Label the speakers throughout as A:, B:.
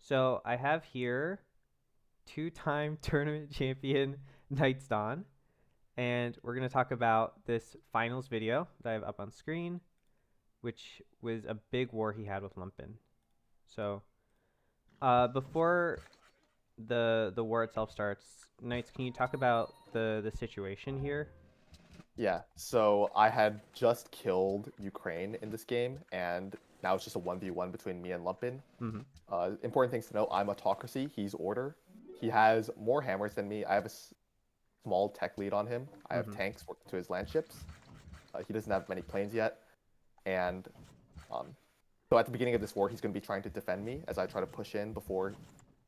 A: So I have here two-time tournament champion Nytesdawn, and we're going to talk about this finals video that I have up on screen, which was a big war he had with Lumpen. So before the war itself starts, Knights, can you talk about the situation here?
B: Yeah, so I had just killed Ukraine in this game, and now it's just a 1v1 between me and Lumpen.
A: Mm-hmm.
B: Important things to know, I'm autocracy, he's order. He has more hammers than me. I have a small tech lead on him. I have
A: Mm-hmm.
B: tanks working to his land ships. He doesn't have many planes yet. And um, so at the beginning of this war, he's going to be trying to defend me as I try to push in before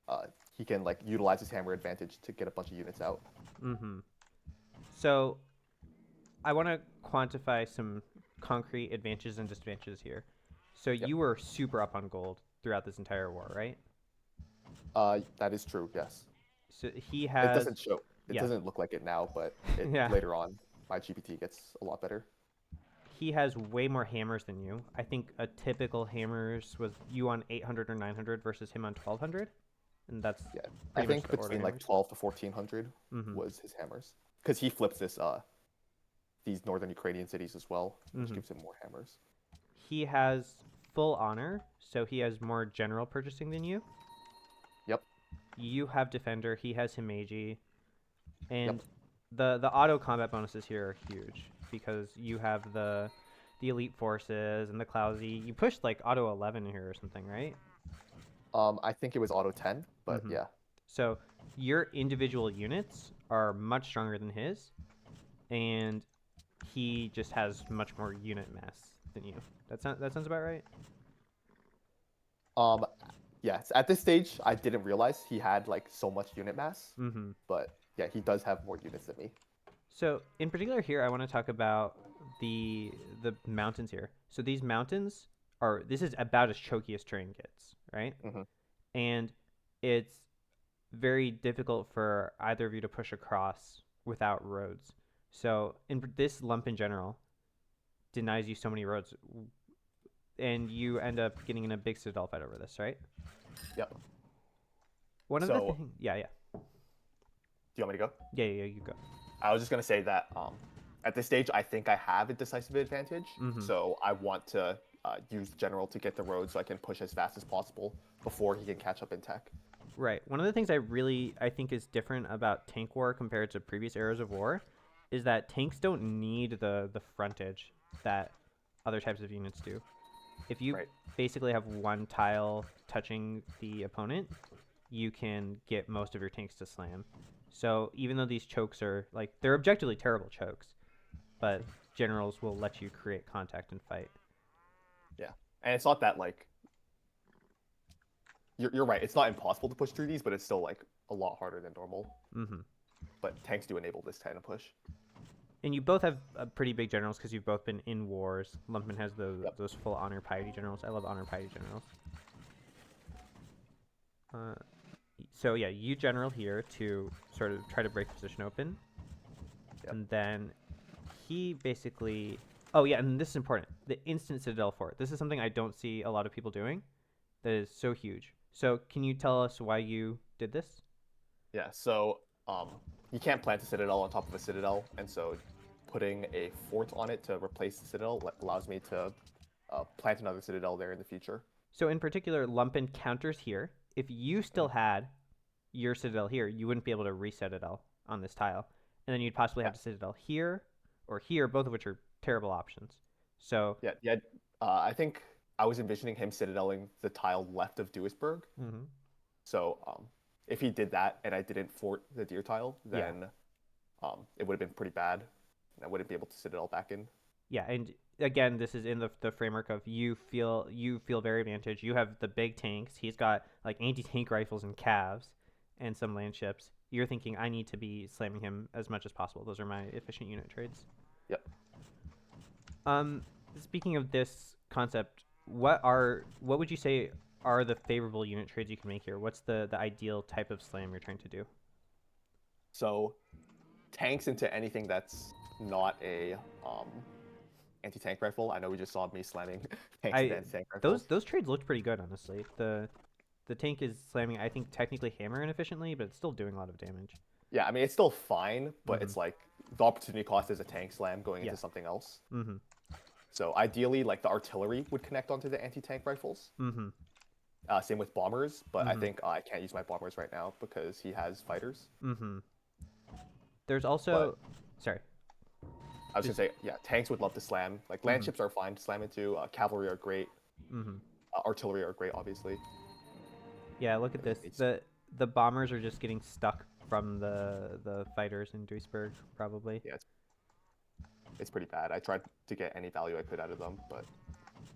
B: uh, he can utilize his hammer advantage to get a bunch of units out.
A: Mm-hmm. So I want to quantify some concrete advantages and disadvantages here. So
B: Yep.
A: you were super up on gold throughout this entire war, right?
B: That is true, yes.
A: So he
B: It
A: has,
B: doesn't show. It
A: yeah,
B: doesn't look like it now, but it
A: yeah,
B: later on, my GPT gets a lot better.
A: he has way more hammers than you. I think a typical hammers was you on 800 or 900 versus him on 1200, and that's
B: Yeah, I
A: pretty much
B: think
A: the order
B: between like
A: hammers.
B: 12 to 1400
A: Mm-hmm.
B: was his hammers, because he flips these northern Ukrainian cities as well, which
A: Mm-hmm.
B: gives him more hammers.
A: He has full honor, so he has more general purchasing than you.
B: Yep,
A: You have defender. He has Himeji,
B: yep.
A: and the auto combat bonuses here are huge because you have the elite forces and the Clousy. You pushed like auto 11 here or something, right?
B: I think it was auto 10, but
A: Mm-hmm.
B: yeah,
A: So your individual units are much stronger than his, and he just has much more unit mass than you. That sounds about right.
B: um, yes. At this stage, I didn't realize he had like so much unit mass,
A: Mm-hmm.
B: but yeah, he does have more units than me.
A: So in particular here, I want to talk about the mountains here. So these mountains are this is about as choky as terrain gets, right?
B: Hmm.
A: And it's very difficult for either of you to push across without roads. So in this lump in general denies you so many roads, and you end up getting in a big citadel fight over this, right?
B: Yep.
A: One of the
B: So,
A: things, yeah, yeah,
B: do you want me to go?
A: yeah, you go.
B: I was just gonna say that at this stage, I think I have a decisive advantage.
A: Mm-hmm.
B: So I want to use general to get the road so I can push as fast as possible before he can catch up in tech.
A: Right. One of the things I think is different about tank war compared to previous eras of war is that tanks don't need the frontage that other types of units do. If you
B: Right.
A: basically have one tile touching the opponent, you can get most of your tanks to slam. So even though these chokes are like they're objectively terrible chokes, but generals will let you create contact and fight.
B: Yeah. And it's not that like you're right. It's not impossible to push through these, but it's still like a lot harder than normal.
A: Mm-hmm.
B: But tanks do enable this kind of push.
A: And you both have pretty big generals because you've both been in wars. Lumpman has
B: Yep.
A: those full honor piety generals. I love honor piety generals. Uh, so yeah, you general here to sort of try to break position open,
B: Yep.
A: and then he basically. Oh yeah, and this is important. The instant citadel fort. This is something I don't see a lot of people doing. That is so huge. So can you tell us why you did this?
B: Yeah. So you can't plant a citadel on top of a citadel, and so putting a fort on it to replace the citadel allows me to plant another citadel there in the future.
A: So in particular, Lumpen counters here. If you still
B: Mhm.
A: had your citadel here, you wouldn't be able to reset it all on this tile, and then you'd possibly
B: Yeah.
A: have to citadel here or here, both of which are terrible options. So,
B: Yeah. Yeah. I think I was envisioning him citadeling the tile left of Duisburg.
A: mm-hmm.
B: So if he did that and I didn't fort the deer tile,
A: Yeah,
B: then it would have been pretty bad. And I wouldn't be able to citadel back in.
A: yeah, and again, this is in the framework of you feel very advantaged. You have the big tanks. He's got like anti-tank rifles and calves, and some land ships. You're thinking I need to be slamming him as much as possible. Those are my efficient unit trades.
B: Yep.
A: Um, speaking of this concept, what would you say are the favorable unit trades you can make here? What's the ideal type of slam you're trying to do?
B: So tanks into anything that's not a um, anti-tank rifle. I know we just saw me slamming tanks into
A: I
B: anti-tank
A: those
B: rifles.
A: those trades looked pretty good, honestly. The The tank is slamming, I think, technically hammer inefficiently, but it's still doing a lot of damage.
B: Yeah, I mean it's still fine, but
A: Mhm.
B: it's like the opportunity cost is a tank slam going
A: Yeah.
B: into something else.
A: Mm-hmm.
B: So ideally, like the artillery would connect onto the anti-tank rifles.
A: Mm-hmm.
B: Same with bombers, but I
A: Mm-hmm.
B: think I can't use my bombers right now because he has fighters.
A: Mm-hmm. There's
B: But
A: also, sorry.
B: I was gonna say, yeah, tanks would love to slam. Like land
A: Mm-hmm.
B: ships are fine to slam into. Cavalry are great.
A: Mm-hmm.
B: Artillery are great, obviously.
A: Yeah, look at this. The bombers are just getting stuck from the fighters in Duisburg, probably.
B: Yeah, it's pretty bad. I tried to get any value I could out of them, but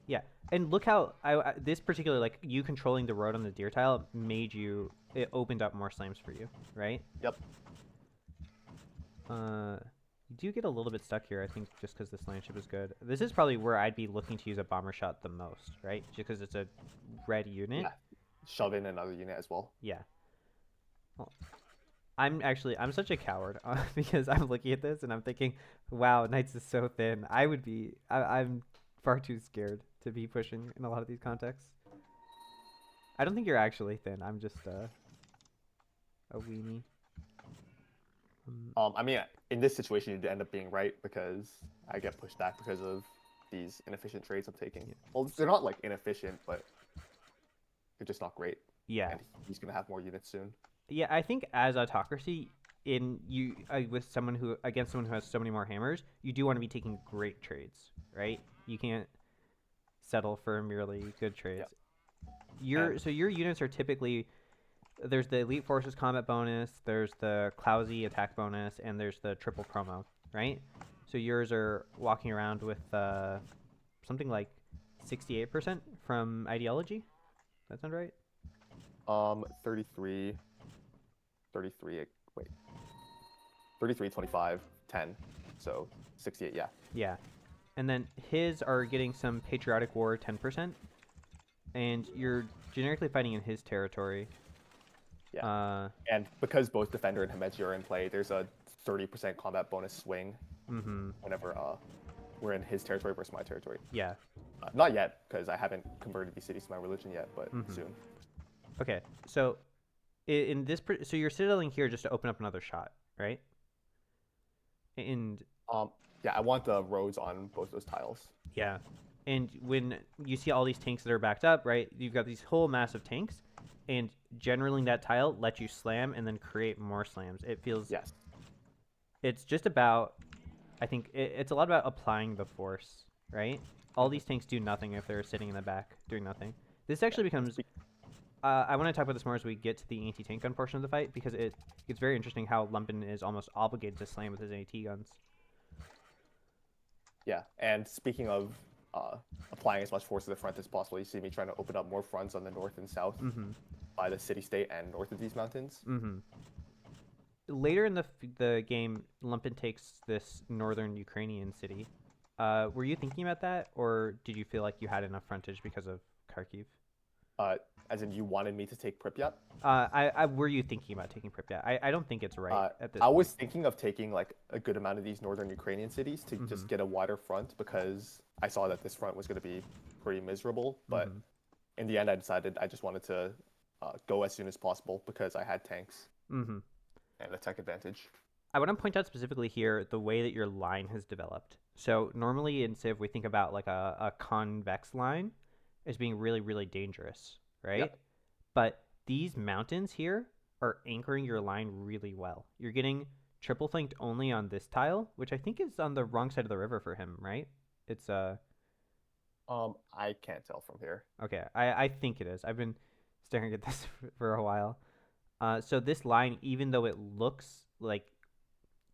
A: Yeah, and look how this particular, like, you controlling the road on the deer tile made you, it opened up more slams for you, right?
B: yep.
A: You do get a little bit stuck here, I think, just because this land ship is good. This is probably where I'd be looking to use a bomber shot the most, right? Just because it's a red unit.
B: Yeah. Shove in another unit as well.
A: Yeah. Well, I'm such a coward because I'm looking at this and I'm thinking, wow, Knights is so thin. I'm far too scared to be pushing in a lot of these contexts. I don't think you're actually thin. I'm just a weenie.
B: I mean, in this situation, you'd end up being right because I get pushed back because of these inefficient trades I'm taking.
A: Yeah.
B: Well, they're not like inefficient, but they're just not great.
A: Yeah.
B: And he's gonna have more units soon.
A: Yeah, I think as autocracy, with someone who against someone who has so many more hammers, you do want to be taking great trades, right? You can't settle for merely good trades.
B: Yeah.
A: So your units are typically, there's the elite forces combat bonus, there's the Clousy attack bonus, and there's the triple promo, right? So yours are walking around with something like 68% from ideology. That sound right?
B: 33, 33, wait. 33, 25, 10. So 68, yeah.
A: Yeah. And then his are getting some patriotic war 10%. And you're generically fighting in his territory.
B: Yeah. And because both Defender and Himeji are in play, there's a 30% combat bonus swing whenever we're in his territory versus my territory.
A: Yeah.
B: Not yet, because I haven't converted these cities to my religion yet, but soon.
A: Okay, so in this, so you're citadeling here just to open up another shot, right? And
B: yeah, I want the roads on both those tiles.
A: yeah, and when you see all these tanks that are backed up, right? You've got these whole mass of tanks, and generaling that tile lets you slam and then create more slams. It feels
B: yes.
A: It's just about, I think it's a lot about applying the force, right? All these tanks do nothing if they're sitting in the back doing nothing. This actually becomes. I want to talk about this more as we get to the anti-tank gun portion of the fight, because it's very interesting how Lumpen is almost obligated to slam with his AT guns.
B: Yeah, and speaking of applying as much force to the front as possible, you see me trying to open up more fronts on the north and south by the city-state and north of these mountains.
A: Later in the game, Lumpen takes this northern Ukrainian city. Were you thinking about that, or did you feel like you had enough frontage because of Kharkiv?
B: As in, you wanted me to take Pripyat?
A: Were you thinking about taking Pripyat? I don't think it's right at this
B: I
A: point.
B: was thinking of taking like a good amount of these northern Ukrainian cities to just get a wider front, because I saw that this front was going to be pretty miserable. But in the end, I decided I just wanted to go as soon as possible because I had tanks and a tech advantage.
A: I want to point out specifically here the way that your line has developed. So normally in Civ, we think about like a convex line as being really, really dangerous, right?
B: Yep.
A: But these mountains here are anchoring your line really well. You're getting triple flanked only on this tile, which I think is on the wrong side of the river for him, right? It's
B: I can't tell from here.
A: Okay, I think it is. I've been staring at this for a while. So this line, even though it looks like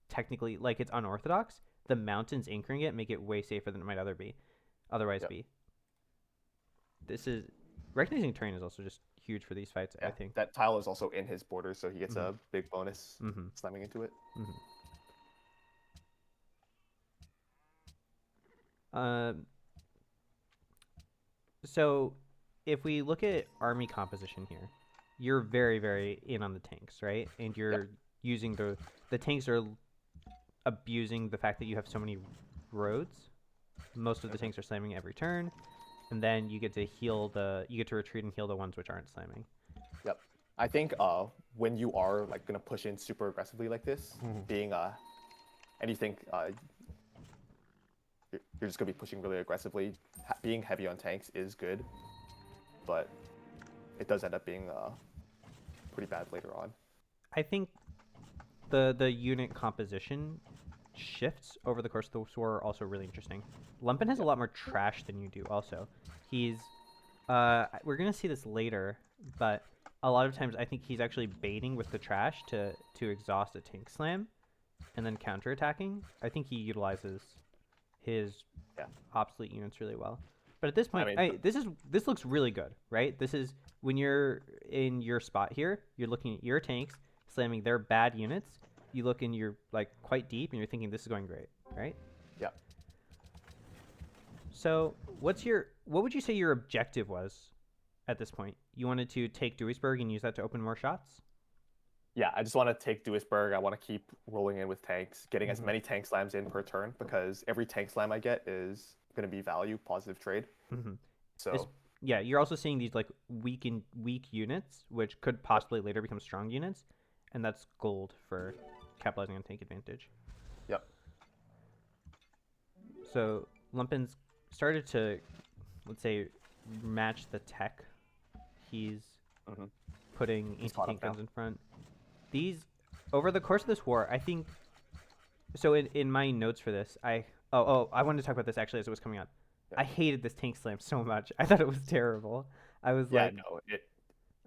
A: technically like it's unorthodox, the mountains anchoring it make it way safer than it might otherwise be. This is recognizing terrain is also just huge for these fights.
B: Yeah,
A: I think
B: that tile is also in his border, so he gets a big bonus slamming into it.
A: So if we look at army composition here, you're very, very in on the tanks, right? And you're using the tanks are abusing the fact that you have so many roads. Most of the tanks are slamming every turn. and then you get to retreat and heal the ones which aren't slamming.
B: Yep. I think when you are like gonna push in super aggressively like this, being and you think you're just gonna be pushing really aggressively, being heavy on tanks is good, but it does end up being pretty bad later on.
A: I think the unit composition shifts over the course of the war are also really interesting. Lumpen has a lot more trash than you do also. He's we're gonna see this later, but a lot of times I think he's actually baiting with the trash to exhaust a tank slam and then counterattacking. I think he utilizes his obsolete units really well. But at this point, this looks really good, right? This is when you're in your spot here, you're looking at your tanks slamming their bad units. You look and you're like quite deep and you're thinking this is going great, right?
B: Yeah.
A: So what would you say your objective was at this point? You wanted to take Duisburg and use that to open more shots?
B: Yeah, I just want to take Duisburg. I want to keep rolling in with tanks, getting as many tank slams in per turn, because every tank slam I get is going to be value, positive trade. So
A: yeah, you're also seeing these like weak units, which could possibly later become strong units, and that's gold for capitalizing on tank advantage.
B: Yep.
A: So Lumpen's started to, let's say, match the tech. He's putting anti-tank guns in front. These, over the course of this war, I think, so in my notes for this, I wanted to talk about this actually as it was coming up. Yeah. I hated this tank slam so much. I thought it was terrible. I was like...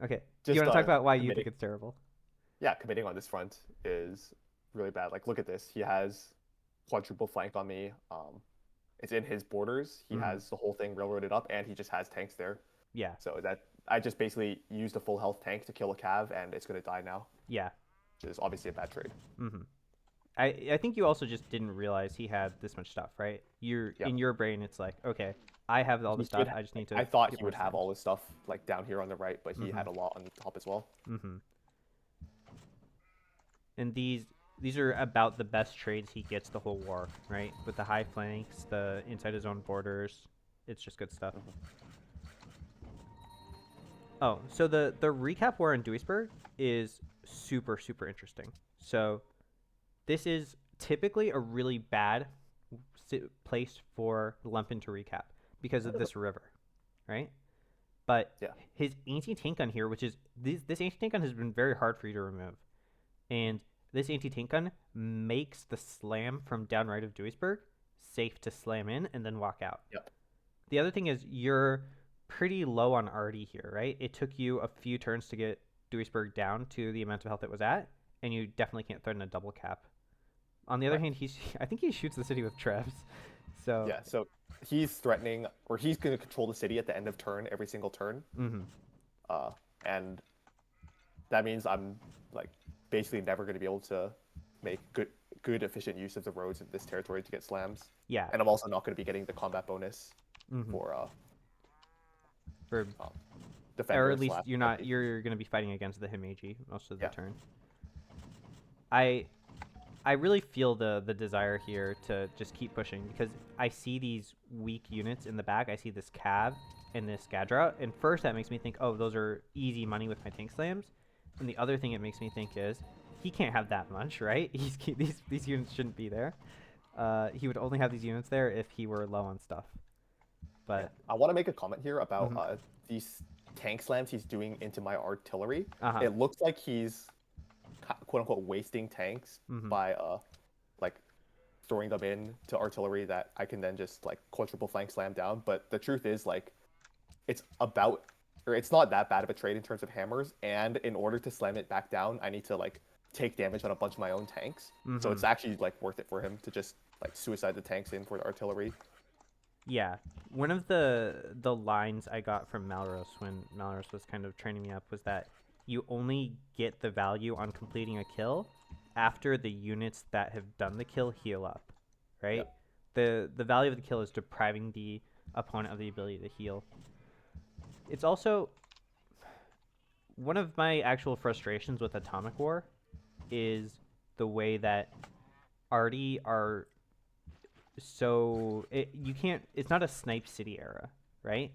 A: Okay, do you want to talk about why you think it's terrible?
B: Yeah, committing on this front is really bad. Like, look at this. He has quadruple flank on me. It's in his borders. He has the whole thing railroaded up, and he just has tanks there.
A: Yeah.
B: So that I just basically used a full health tank to kill a cav, and it's going to die now.
A: Yeah.
B: Which is obviously a bad trade.
A: I think you also just didn't realize he had this much stuff, right? In your brain, it's like, okay, I have all the stuff. I just need to...
B: I thought he would have all this stuff like down here on the right, but he had a lot on the top as well.
A: And these are about the best trades he gets the whole war, right? With the high flanks, the inside his own borders. It's just good stuff. Oh, so the recap war in Duisburg is super, super interesting. So this is typically a really bad place for Lumpen to recap because of this river, right? But his anti-tank gun here, which is... This anti-tank gun has been very hard for you to remove. And this anti-tank gun makes the slam from down right of Duisburg safe to slam in and then walk out.
B: Yep.
A: The other thing is you're pretty low on arty here, right? It took you a few turns to get Duisburg down to the amount of health it was at, and you definitely can't threaten a double cap. On the other hand, I think he shoots the city with Trebs. So
B: yeah, so he's threatening, or he's going to control the city at the end of turn, every single turn. And that means I'm like basically never going to be able to make good efficient use of the roads in this territory to get slams.
A: Yeah.
B: And I'm also not going to be getting the combat bonus for defenders.
A: Or at least you're going to be fighting against the Himeji most of the turn. I really feel the desire here to just keep pushing, because I see these weak units in the back. I see this Cav and this Gadra, and first that makes me think, oh, those are easy money with my tank slams. And the other thing it makes me think is, he can't have that much, right? These units shouldn't be there. He would only have these units there if he were low on stuff. But
B: I want to make a comment here about these tank slams he's doing into my artillery. It looks like he's quote unquote wasting tanks by like throwing them in to artillery that I can then just like quadruple flank slam down. But the truth is, like, it's not that bad of a trade in terms of hammers, and in order to slam it back down, I need to like take damage on a bunch of my own tanks. So it's actually like worth it for him to just like suicide the tanks in for the artillery.
A: Yeah, one of the lines I got from Malros when Malros was kind of training me up was that you only get the value on completing a kill after the units that have done the kill heal up, right? Yep. The value of the kill is depriving the opponent of the ability to heal. It's also one of my actual frustrations with Atomic War is the way that arty are so... it's not a snipe city era, right?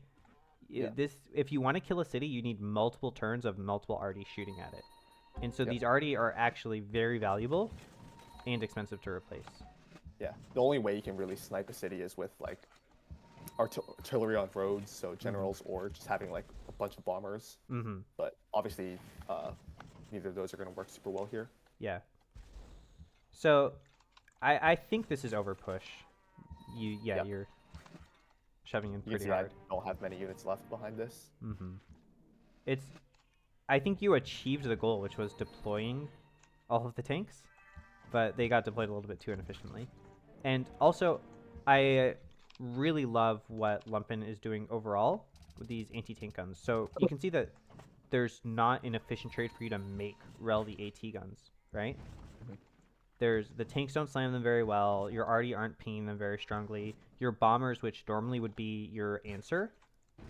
B: Yeah.
A: If you want to kill a city, you need multiple turns of multiple arty shooting at it. And so
B: Yep.
A: these arty are actually very valuable and expensive to replace.
B: Yeah. The only way you can really snipe a city is with like artillery on roads, so generals, or just having like a bunch of bombers.
A: Mm-hmm.
B: But obviously, neither of those are going to work super well here.
A: Yeah. So I think this is overpush. You're shoving in
B: You can
A: pretty
B: see
A: hard.
B: I don't have many units left behind this.
A: Mm-hmm. I think you achieved the goal, which was deploying all of the tanks, but they got deployed a little bit too inefficiently. And also, I really love what Lumpen is doing overall with these anti-tank guns. So you can see that there's not an efficient trade for you to make the AT guns, right? The tanks don't slam them very well. Your arty aren't pinging them very strongly. Your bombers, which normally would be your answer,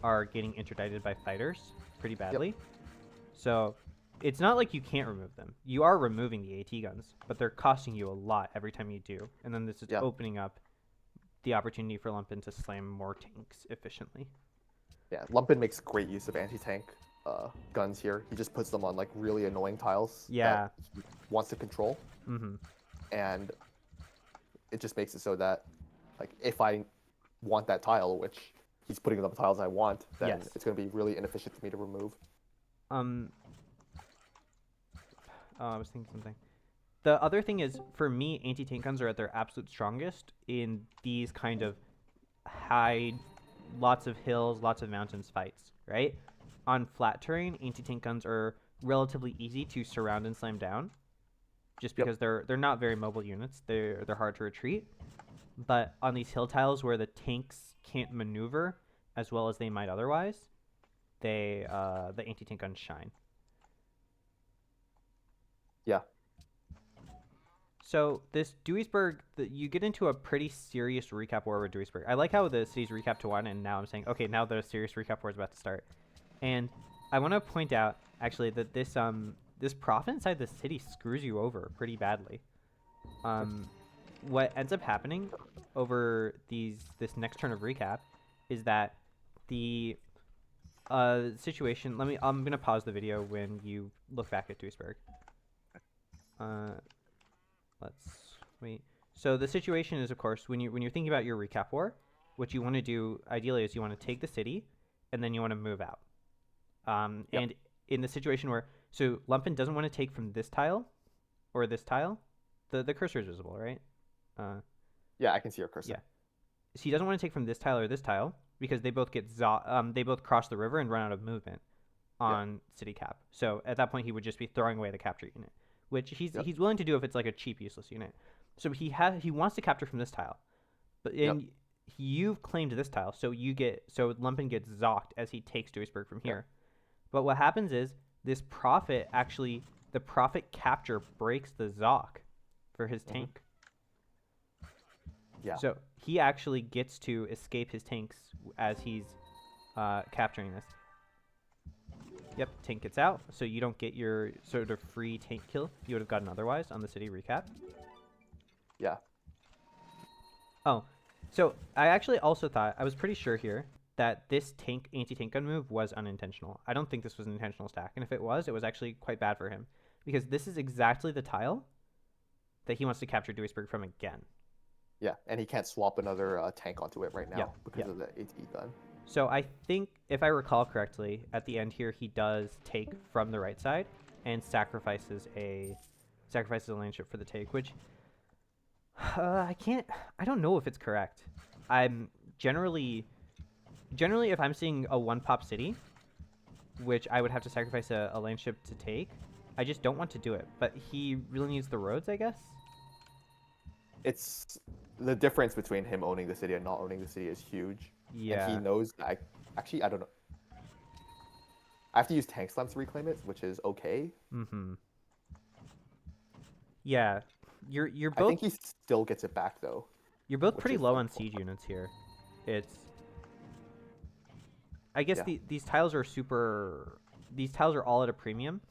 A: are getting interdicted by fighters pretty badly. Yep. So it's not like you can't remove them. You are removing the AT guns, but they're costing you a lot every time you do. And then this is opening up the opportunity for Lumpen to slam more tanks efficiently.
B: Yeah, Lumpen makes great use of anti-tank guns here. He just puts them on like really annoying tiles that he wants to control.
A: Mm-hmm.
B: And it just makes it so that like if I want that tile, which he's putting on the tiles I want, then it's going to be really inefficient for me to remove.
A: I was thinking something. The other thing is, for me, anti-tank guns are at their absolute strongest in these kind of high, lots of hills, lots of mountains fights, right? On flat terrain, anti-tank guns are relatively easy to surround and slam down, just because they're not very mobile units. They're hard to retreat. But on these hill tiles where the tanks can't maneuver as well as they might otherwise, the anti-tank guns shine.
B: Yeah.
A: So this Duisburg, you get into a pretty serious recap war with Duisburg. I like how the city's recap to 1, and now I'm saying, okay, now the serious recap war is about to start. And I want to point out, actually, that this profit inside the city screws you over pretty badly. What ends up happening over this next turn of recap is that the situation. I'm gonna pause the video when you look back at Duisburg. Let's wait. So the situation is, of course, when you're thinking about your recap war, what you want to do ideally is you want to take the city, and then you want to move out. And in the situation where Lumpen doesn't want to take from this tile, or this tile, the cursor is visible, right?
B: Yeah, I can see your cursor.
A: Yeah. So he doesn't want to take from this tile or this tile because they both they both cross the river and run out of movement on city cap. So at that point, he would just be throwing away the capture unit, which he's willing to do if it's like a cheap, useless unit. So he wants to capture from this tile, but you've claimed this tile, so Lumpen gets zocked as he takes Duisburg from here. But what happens is the profit capture breaks the zock for his tank.
B: Yeah.
A: So he actually gets to escape his tanks as he's capturing this. Yep, tank gets out, so you don't get your sort of free tank kill you would have gotten otherwise on the city recap.
B: Yeah.
A: Oh, so I actually also thought, I was pretty sure here, that this anti-tank gun move was unintentional. I don't think this was an intentional stack, and if it was actually quite bad for him, because this is exactly the tile that he wants to capture Duisburg from again.
B: Yeah, and he can't swap another tank onto it right now because of the AT gun.
A: So I think, if I recall correctly, at the end here he does take from the right side and sacrifices a landship for the take, which I don't know if it's correct. I'm generally if I'm seeing a one pop city, which I would have to sacrifice a landship to take, I just don't want to do it. But he really needs the roads, I guess.
B: It's the difference between him owning the city and not owning the city is huge.
A: Yeah.
B: And he knows that I don't know. I have to use tank slams to reclaim it, which is okay.
A: Mm-hmm. Yeah. You're both,
B: I think he still gets it back though.
A: You're both pretty low on siege units here. I guess these tiles are all at a premium.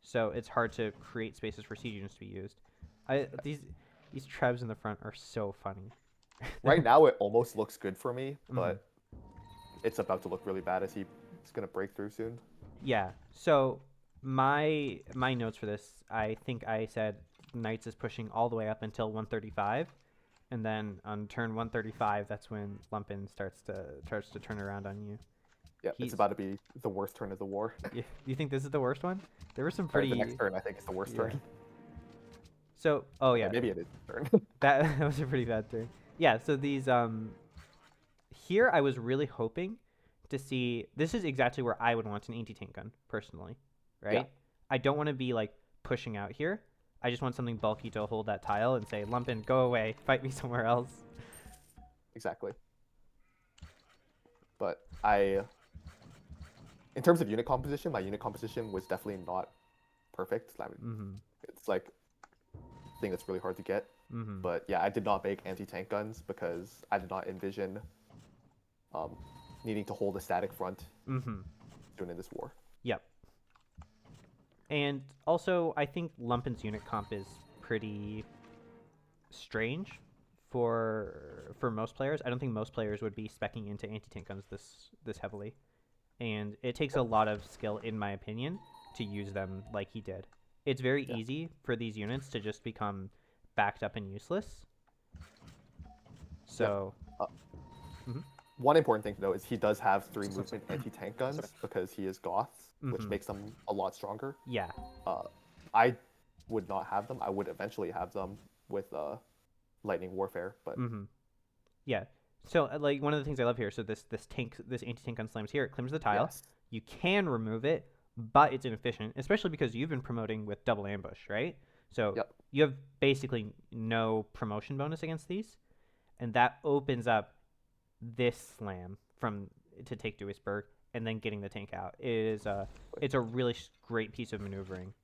A: So it's hard to create spaces for siege units to be used. These trebs in the front are so funny.
B: Right now, it almost looks good for me, but it's about to look really bad as he's gonna break through soon.
A: Yeah. So my notes for this, I think I said Knights is pushing all the way up until 135, and then on turn 135, that's when Lumpen starts to turn around on you.
B: Yeah, it's about to be the worst turn of the war.
A: You think this is the worst one? There were some
B: Sorry,
A: pretty.
B: the next turn I think is the worst
A: Yeah.
B: turn.
A: So, oh
B: Okay,
A: yeah,
B: maybe it is the turn.
A: that was a pretty bad turn. Yeah. So these here I was really hoping to see. This is exactly where I would want an anti-tank gun personally, right?
B: Yeah.
A: I don't want to be like pushing out here. I just want something bulky to hold that tile and say, Lumpen, go away, fight me somewhere else.
B: Exactly. But in terms of unit composition, my unit composition was definitely not perfect. I mean, it's like a thing that's really hard to get. But yeah, I did not make anti-tank guns because I did not envision needing to hold a static front during this war.
A: Yep. And also, I think Lumpen's unit comp is pretty strange for most players. I don't think most players would be speccing into anti-tank guns this heavily. And it takes a lot of skill, in my opinion, to use them like he did. It's very easy for these units to just become backed up and useless. So...
B: One important thing to note is he does have 3 movement anti-tank guns because he is Goths, which makes them a lot stronger.
A: Yeah.
B: I would not have them. I would eventually have them with Lightning Warfare, but...
A: Yeah. So, like, one of the things I love here, so this anti-tank gun slams here, it climbs the tile.
B: Yes.
A: You can remove it, but it's inefficient, especially because you've been promoting with double ambush, right? So you have basically no promotion bonus against these, and that opens up this slam to take Duisburg and then getting the tank out. It's a really great piece of maneuvering.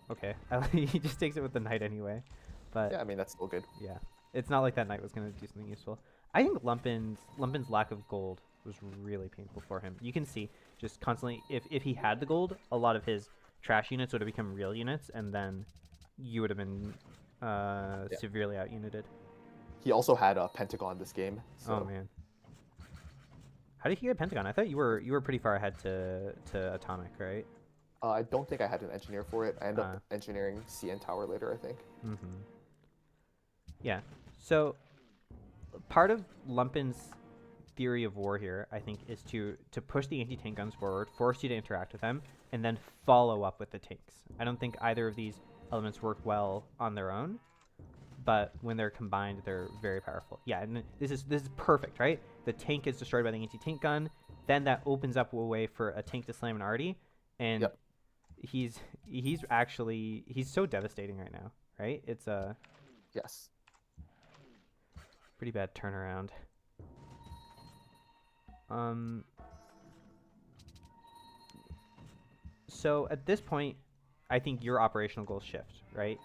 A: Okay, he just takes it with the knight anyway, but
B: yeah, I mean that's still good.
A: Yeah, it's not like that knight was gonna do something useful. I think Lumpen's lack of gold was really painful for him. You can see just constantly if he had the gold, a lot of his trash units would have become real units, and then you would have been severely out-united.
B: He also had a Pentagon this game. So.
A: Oh man, how did he get Pentagon? I thought you were pretty far ahead to Atomic, right?
B: I don't think I had an engineer for it. I ended up engineering CN Tower later, I think.
A: Yeah. So part of Lumpen's theory of war here, I think, is to push the anti-tank guns forward, force you to interact with them, and then follow up with the tanks. I don't think either of these elements work well on their own, but when they're combined, they're very powerful. Yeah, and this is perfect, right? The tank is destroyed by the anti-tank gun, then that opens up a way for a tank to slam an arty, and he's so devastating right now, right? It's a pretty bad turnaround. So at this point, I think your operational goals shift, right?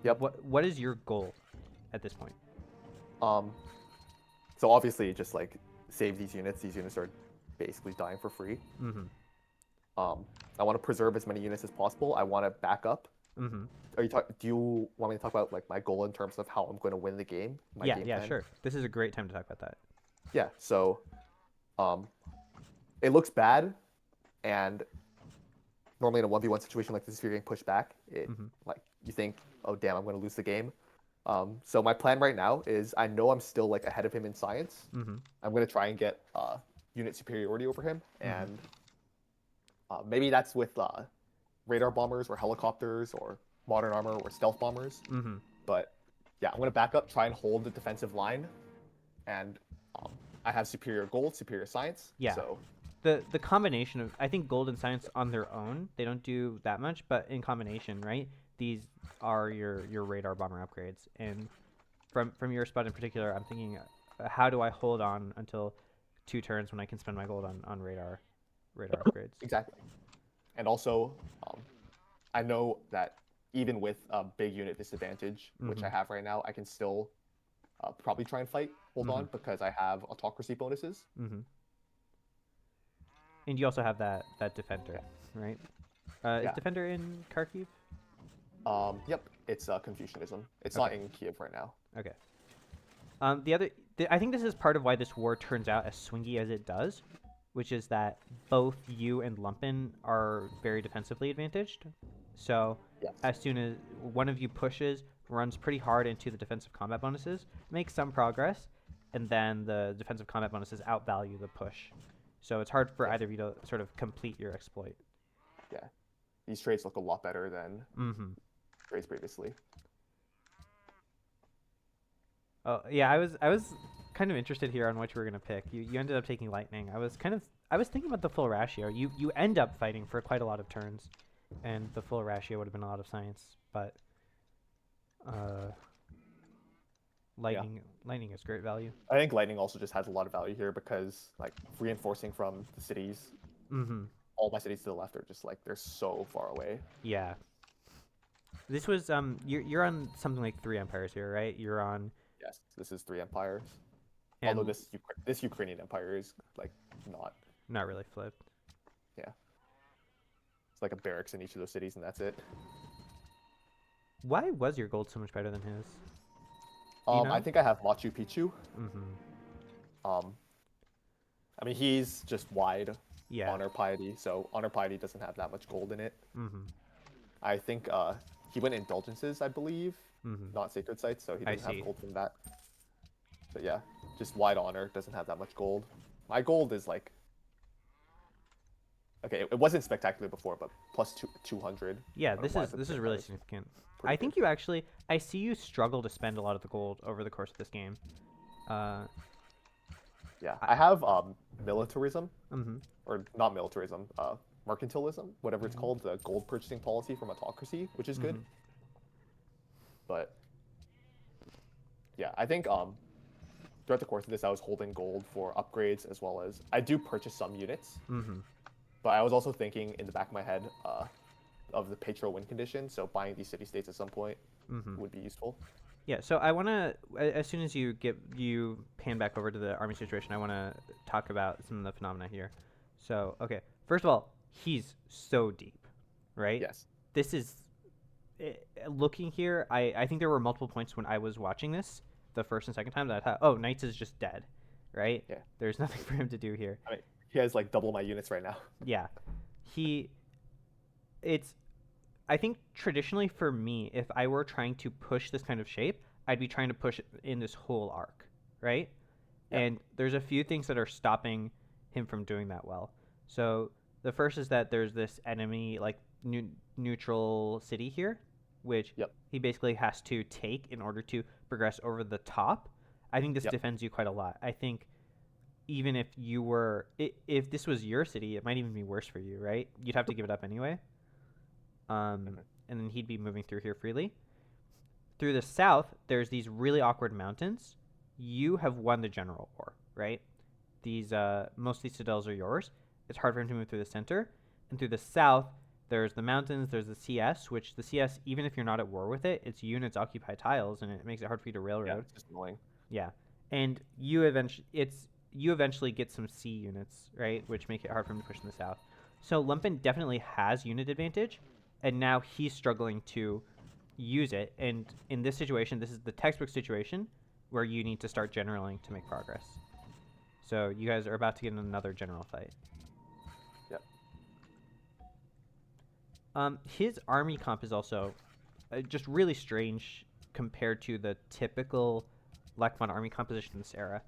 B: Yep.
A: What is your goal at this point?
B: So obviously just like save these units. These units are basically dying for free. I want to preserve as many units as possible. I want to back up. Do you want me to talk about like my goal in terms of how I'm going to win the game?
A: Game plan? Sure. This is a great time to talk about that.
B: Yeah. So, it looks bad, and normally in a 1v1 situation like this, if you're getting pushed back, like you think, oh damn, I'm going to lose the game. So my plan right now is I know I'm still like ahead of him in science. I'm going to try and get unit superiority over him, and maybe that's with radar bombers or helicopters or modern armor or stealth bombers. But yeah, I'm going to back up, try and hold the defensive line, and I have superior gold, superior science.
A: Yeah.
B: So
A: the combination of, I think gold and science on their own, they don't do that much, but in combination, right? These are your radar bomber upgrades. And from your spot in particular, I'm thinking, how do I hold on until 2 turns when I can spend my gold on radar upgrades?
B: Exactly. And also, I know that even with a big unit disadvantage, which I have right now, I can still probably try and hold on, because I have autocracy bonuses.
A: And you also have that defender, right? Is defender in Kharkiv?
B: Yep, it's Confucianism. It's not in Kiev right now.
A: Okay. I think this is part of why this war turns out as swingy as it does, which is that both you and Lumpen are very defensively advantaged. So
B: Yes.
A: as soon as one of you pushes, runs pretty hard into the defensive combat bonuses, makes some progress, and then the defensive combat bonuses outvalue the push. So it's hard for either of you to sort of complete your exploit.
B: Yeah. These trades look a lot better than trades previously.
A: Oh yeah, I was kind of interested here on what you were gonna pick. You ended up taking lightning. I was thinking about the full ratio. You end up fighting for quite a lot of turns, and the full ratio would have been a lot of science. But lightning is great value.
B: I think lightning also just has a lot of value here because like reinforcing from the cities. All my cities to the left are just like they're so far away.
A: Yeah. This was you're on something like 3 empires here, right? You're on.
B: Yes, this is 3 empires.
A: And
B: although this Ukrainian empire is like
A: not really flipped.
B: Yeah. It's like a barracks in each of those cities, and that's it.
A: Why was your gold so much better than his?
B: I think I have Machu Picchu.
A: Mm-hmm.
B: I mean, he's just wide
A: Yeah.
B: honor piety, so honor piety doesn't have that much gold in it.
A: Mm-hmm.
B: I think he went indulgences, I believe, not sacred sites, so he doesn't have gold from that. But yeah, just wide honor doesn't have that much gold. My gold is like, okay, it wasn't spectacular before, but plus 200.
A: Yeah, this is really significant. I think you actually, I see you struggle to spend a lot of the gold over the course of this game.
B: Yeah, I have militarism,
A: Mm-hmm.
B: or not militarism, mercantilism, whatever it's called, the gold purchasing policy from autocracy, which is good. But yeah, I think throughout the course of this, I was holding gold for upgrades as well as I do purchase some units. But I was also thinking in the back of my head of the Petro win condition, so buying these city-states at some point would be useful.
A: Yeah, so I want to, as soon as you pan back over to the army situation, I want to talk about some of the phenomena here. So, okay, first of all, he's so deep, right?
B: Yes.
A: This is, looking here, I think there were multiple points when I was watching this, the first and second time, that I thought, oh, Knights is just dead, right?
B: Yeah.
A: There's nothing for him to do here.
B: I mean, he has like double my units right now.
A: Yeah. I think traditionally for me, if I were trying to push this kind of shape, I'd be trying to push it in this whole arc, right? Yeah. And there's a few things that are stopping him from doing that well. So the first is that there's this enemy, like neutral city here, which he basically has to take in order to progress over the top. I think this defends you quite a lot. I think even if you were, if this was your city, it might even be worse for you, right? You'd have to give it up anyway. And then he'd be moving through here freely. Through the south, there's these really awkward mountains. You have won the general war, right? These most of these citadels are yours. It's hard for him to move through the center. And through the south, there's the mountains, there's the CS, which the CS, even if you're not at war with it, its units occupy tiles, and it makes it hard for you to railroad.
B: Yeah, it's just annoying.
A: Yeah, and you eventually get some C units, right, which make it hard for him to push in the south. So Lumpen definitely has unit advantage, and now he's struggling to use it. And in this situation, this is the textbook situation where you need to start generaling to make progress. So you guys are about to get in another general fight. His army comp is also just really strange compared to the typical Lechvan army composition in this era.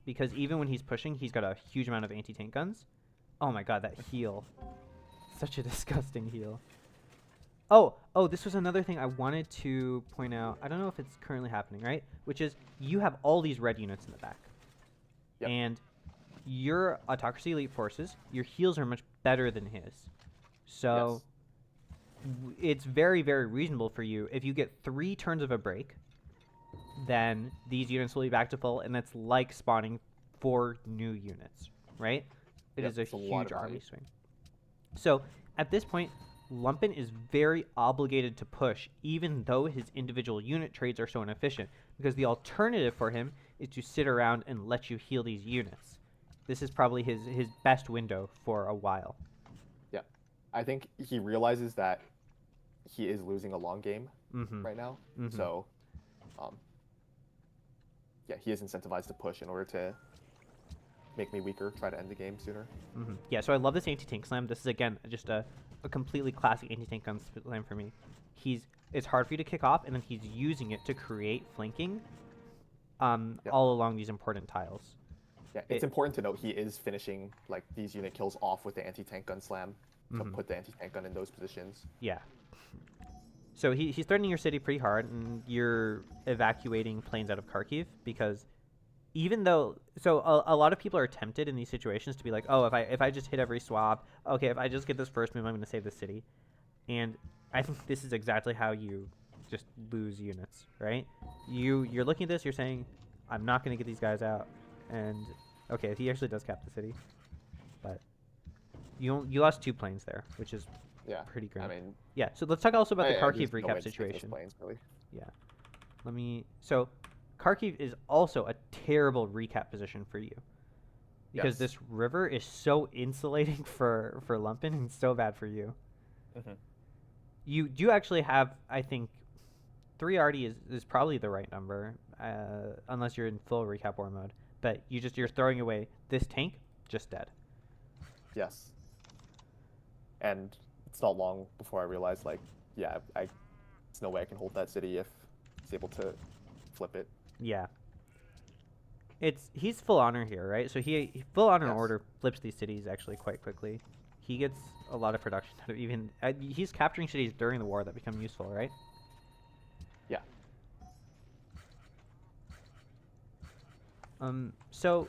A: Because even when he's pushing, he's got a huge amount of anti-tank guns. Oh my god, that heal. Such a disgusting heal. Oh, this was another thing I wanted to point out. I don't know if it's currently happening, right? Which is, you have all these red units in the back. And your autocracy elite forces, your heals are much better than his. So it's very, very reasonable for you. If you get 3 turns of a break, then these units will be back to full, and that's like spawning 4 new units, right? It is a huge army swing. So at this point, Lumpen is very obligated to push, even though his individual unit trades are so inefficient, because the alternative for him is to sit around and let you heal these units. This is probably his best window for a while.
B: Yeah, I think he realizes that he is losing a long game right now. So yeah, he is incentivized to push in order to make me weaker, try to end the game sooner.
A: Yeah, so I love this anti-tank slam. This is, again, just a completely classic anti-tank gun slam for me. It's hard for you to kick off, and then he's using it to create flanking
B: Yep.
A: all along these important tiles.
B: Yeah, it's important to note he is finishing like these unit kills off with the anti-tank gun slam to put the anti-tank gun in those positions.
A: Yeah. So he's threatening your city pretty hard, and you're evacuating planes out of Kharkiv because even though a lot of people are tempted in these situations to be like, oh, if I just hit every swap, okay, if I just get this first move, I'm going to save the city. And I think this is exactly how you just lose units, right? You're looking at this, you're saying, I'm not going to get these guys out. And okay, he actually does cap the city, but you lost 2 planes there, which is pretty great.
B: I mean,
A: yeah. So let's talk also about the Kharkiv
B: there's no way
A: recap
B: to skip those
A: situation.
B: planes, really.
A: Yeah. So Kharkiv is also a terrible recap position for you because this river is so insulating for Lumpen and so bad for you. You do actually have, I think, 3 already is probably the right number, unless you're in full recap war mode. But you're throwing away this tank, just dead.
B: Yes. And it's not long before I realized, like, yeah, there's no way I can hold that city if he's able to flip it.
A: Yeah. He's full honor here, right? So he full honor order flips these cities actually quite quickly. He gets a lot of production out of even he's capturing cities during the war that become useful, right?
B: Yeah.
A: So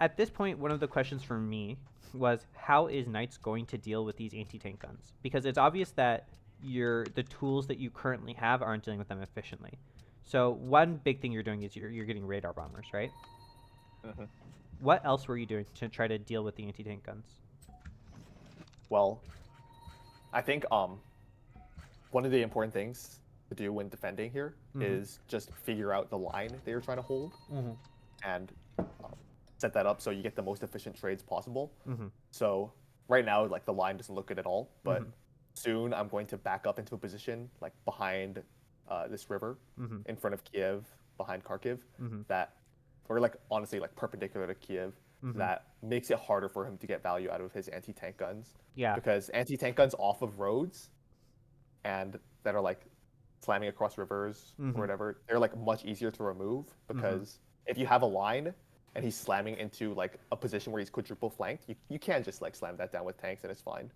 A: at this point, one of the questions for me was, how is Knights going to deal with these anti-tank guns? Because it's obvious that the tools that you currently have aren't dealing with them efficiently. So one big thing you're doing is you're getting radar bombers, right? What else were you doing to try to deal with the anti-tank guns?
B: Well, I think one of the important things to do when defending here is just figure out the line that you're trying to hold and set that up so you get the most efficient trades possible. So right now, like, the line doesn't look good at all, but soon I'm going to back up into a position like behind this river, in front of Kiev, behind Kharkiv, that, or like honestly like perpendicular to Kiev, that makes it harder for him to get value out of his anti-tank guns.
A: Yeah.
B: Because anti-tank guns off of roads and that are like slamming across rivers or whatever, they're like much easier to remove because if you have a line and he's slamming into like a position where he's quadruple flanked, you can just like slam that down with tanks and it's fine.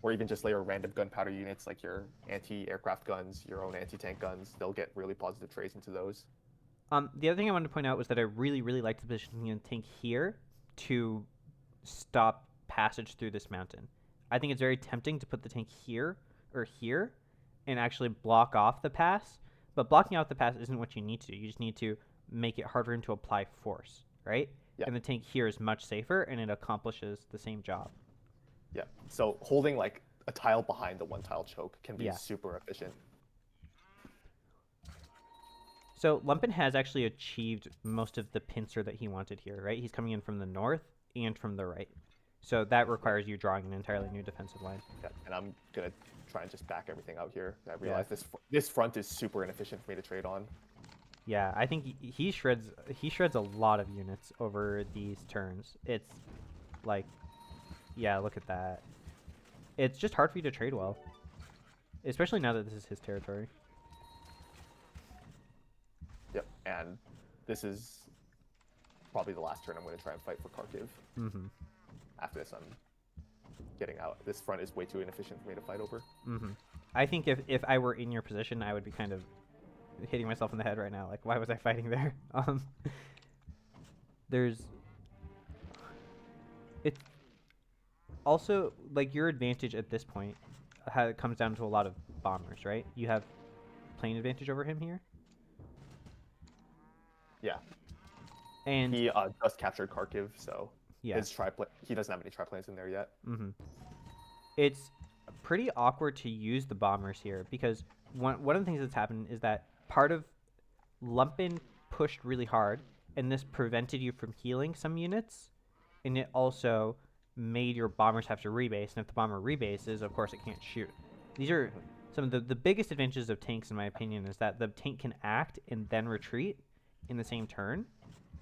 B: Or even just layer random gunpowder units like your anti-aircraft guns, your own anti-tank guns. They'll get really positive trades into those.
A: The other thing I wanted to point out was that I really, really like the positioning of the tank here to stop passage through this mountain. I think it's very tempting to put the tank here or here and actually block off the pass. But blocking off the pass isn't what you need to do. You just need to make it harder to apply force, right?
B: Yeah.
A: And the tank here is much safer and it accomplishes the same job.
B: Yeah. So holding like a tile behind the one tile choke can be super efficient.
A: So Lumpen has actually achieved most of the pincer that he wanted here, right? He's coming in from the north and from the right. So that requires you drawing an entirely new defensive line.
B: Yeah, and I'm going to try and just back everything out here. I realize this front is super inefficient for me to trade on.
A: Yeah, I think he shreds a lot of units over these turns. It's like, yeah, look at that. It's just hard for you to trade well, especially now that this is his territory.
B: Yep, and this is probably the last turn I'm going to try and fight for Kharkiv. After this, I'm getting out. This front is way too inefficient for me to fight over.
A: I think if I were in your position, I would be kind of hitting myself in the head right now. Like, why was I fighting there? It's also, like, your advantage at this point comes down to a lot of bombers, right? You have plane advantage over him here.
B: Yeah.
A: And
B: he just captured Kharkiv, so
A: yeah,
B: he doesn't have any triplanes in there yet.
A: It's pretty awkward to use the bombers here because one of the things that's happened is that part of Lumpen pushed really hard, and this prevented you from healing some units, and it also made your bombers have to rebase, and if the bomber rebases, of course it can't shoot. These are some of the biggest advantages of tanks, in my opinion, is that the tank can act and then retreat, in the same turn,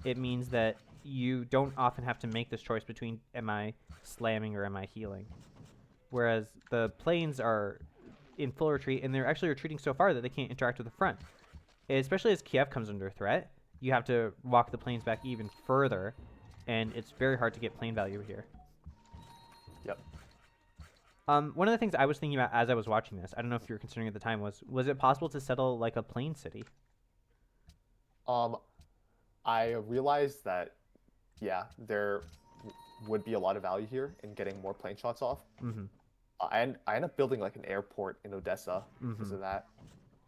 A: it means that you don't often have to make this choice between am I slamming or am I healing. Whereas the planes are in full retreat, and they're actually retreating so far that they can't interact with the front. Especially as Kiev comes under threat, you have to walk the planes back even further, and it's very hard to get plane value here.
B: Yep.
A: One of the things I was thinking about as I was watching this, I don't know if you were considering at the time, was it possible to settle like a plain city?
B: I realized that, yeah, there would be a lot of value here in getting more plane shots off.
A: Mm-hmm.
B: I end up building like an airport in Odessa because
A: Mm-hmm.
B: of that.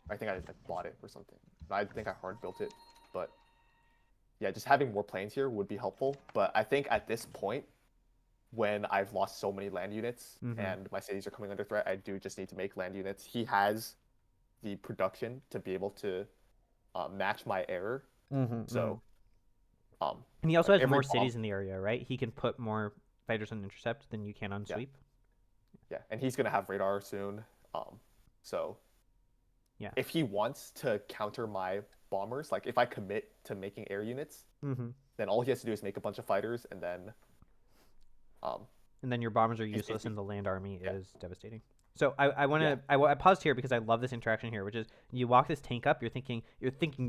B: I think I bought it or something. I think I hard built it, but yeah, just having more planes here would be helpful. But I think at this point, when I've lost so many land units
A: Mm-hmm.
B: and my cities are coming under threat, I do just need to make land units. He has the production to be able to match my error.
A: Mm-hmm.
B: So,
A: And he also has
B: every
A: more
B: bomb,
A: cities in the area, right? He can put more fighters on intercept than you can on
B: yeah,
A: sweep.
B: yeah, and he's gonna have radar soon. So
A: Yeah.
B: if he wants to counter my bombers, like if I commit to making air units,
A: Mm-hmm.
B: then all he has to do is make a bunch of fighters, and then
A: And then your bombers are
B: he's
A: useless,
B: basically,
A: and the land army
B: yeah,
A: is devastating. So I want
B: yeah,
A: to I paused here because I love this interaction here, which is you walk this tank up, you're thinking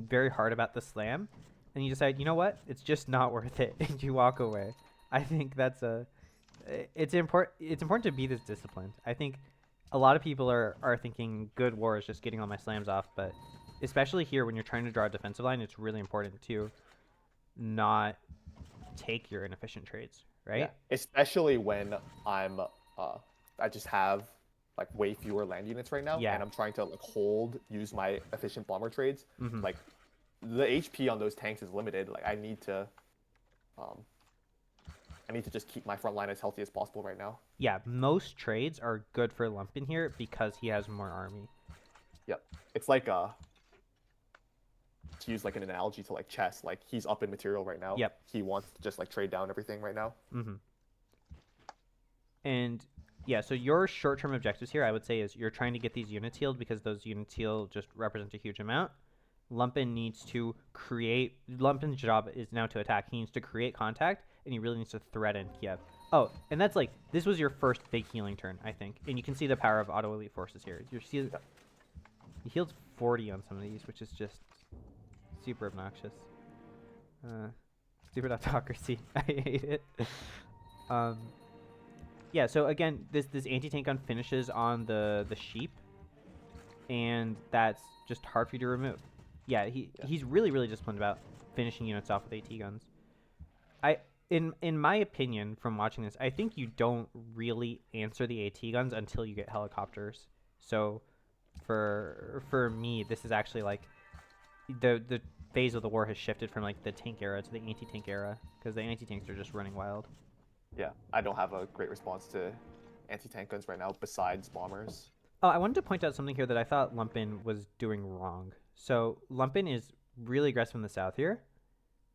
A: very hard about the slam, and you decide, you know what, it's just not worth it, and you walk away. I think that's it's important to be this disciplined. I think a lot of people are thinking good war is just getting all my slams off, but especially here when you're trying to draw a defensive line, it's really important to not take your inefficient trades,
B: yeah.
A: right?
B: Especially when I'm I just have like way fewer land units right now,
A: Yeah.
B: and I'm trying to like use my efficient bomber trades.
A: Mm-hmm.
B: Like the HP on those tanks is limited. Like um, I need to just keep my front line as healthy as possible right now.
A: Yeah, most trades are good for Lumpen here because he has more army.
B: Yep. It's like to use like an analogy to like chess, like he's up in material right now.
A: Yep.
B: He wants to just like trade down everything right now.
A: Mm-hmm. And yeah, so your short-term objectives here, I would say, is you're trying to get these units healed because those units heal just represent a huge amount. Lumpen needs to create. Lumpen's job is now to attack. He needs to create contact, and he really needs to threaten Kiev. Oh, and that's like this was your first big healing turn, I think, and you can see the power of auto elite forces here. You see, he heals 40 on some of these, which is just super obnoxious. Stupid autocracy. I hate it. Yeah. So again, this anti-tank gun finishes on the sheep, and that's just hard for you to remove. Yeah, he's really disciplined about finishing units off with AT guns. In my opinion, from watching this, I think you don't really answer the AT guns until you get helicopters. So, for me, this is actually like the phase of the war has shifted from like the tank era to the anti-tank era because the anti-tanks are just running wild.
B: Yeah, I don't have a great response to anti-tank guns right now besides bombers.
A: Oh, I wanted to point out something here that I thought Lumpen was doing wrong. So Lumpen is really aggressive in the south here,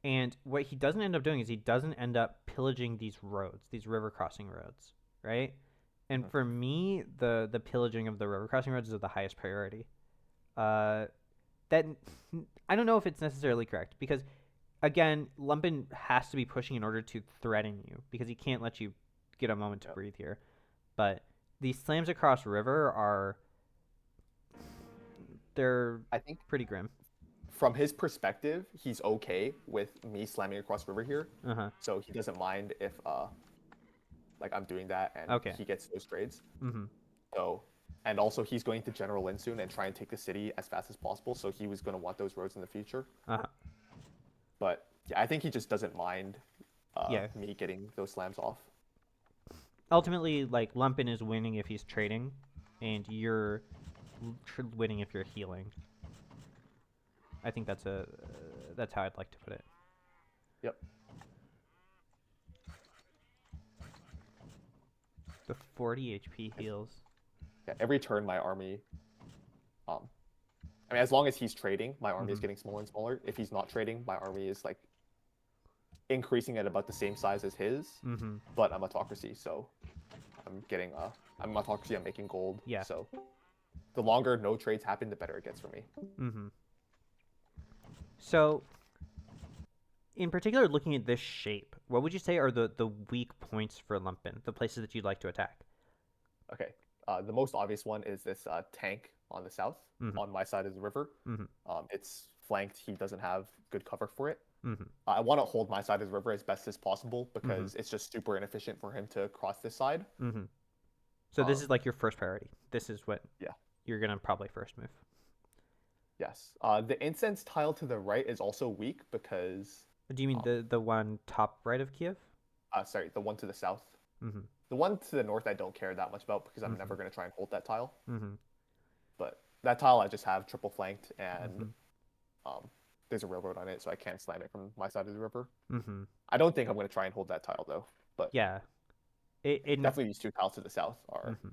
A: and what he doesn't end up doing is he doesn't end up pillaging these roads, these river crossing roads, right? And for me, the pillaging of the river crossing roads is the highest priority. That I don't know if it's necessarily correct because, again, Lumpen has to be pushing in order to threaten you because he can't let you get a moment to breathe here. But these slams across river they're
B: I think
A: pretty grim.
B: from his perspective, he's okay with me slamming across river here.
A: Uh-huh.
B: So he doesn't mind if like I'm doing that and
A: Okay.
B: he gets those trades.
A: Mm-hmm.
B: So and also he's going to General Lin soon and try and take the city as fast as possible. So he was going to want those roads in the future.
A: Uh-huh.
B: But yeah, I think he just doesn't mind
A: Yeah.
B: me getting those slams off.
A: Ultimately, like, Lumpen is winning if he's trading, and you're winning if you're healing. I think that's how I'd like to put it.
B: Yep.
A: The 40 HP heals.
B: Yeah, every turn my army I mean, as long as he's trading, my army is getting smaller and smaller. If he's not trading, my army is like increasing at about the same size as his.
A: Mm-hmm.
B: But I'm autocracy, so I'm autocracy. I'm making gold.
A: Yeah.
B: So the longer no trades happen, the better it gets for me.
A: Mm-hmm. So in particular, looking at this shape, what would you say are the weak points for Lumpen, the places that you'd like to attack?
B: Okay. The most obvious one is this tank on the south,
A: Mm-hmm.
B: on my side of the river.
A: Mm-hmm.
B: It's flanked. He doesn't have good cover for it.
A: Mm-hmm.
B: I want to hold my side of the river as best as possible
A: Mm-hmm.
B: because it's just super inefficient for him to cross this side.
A: Mm-hmm. So this
B: Um,
A: is like your first priority. This is what
B: yeah.
A: you're gonna probably first move.
B: Yes. The incense tile to the right is also weak because,
A: Do you mean
B: um,
A: the one top right of Kiev?
B: sorry, the one to the south.
A: Mm-hmm.
B: The one to the north I don't care that much about because I'm
A: Mm-hmm.
B: never going to try and hold that tile.
A: Mm-hmm.
B: But that tile I just have triple flanked and
A: Mm-hmm.
B: um, there's a railroad on it, so I can't slam it from my side of the river.
A: Mm-hmm.
B: I don't think I'm going to try and hold that tile though. But
A: Yeah. It
B: definitely these two tiles to the south are
A: mm-hmm.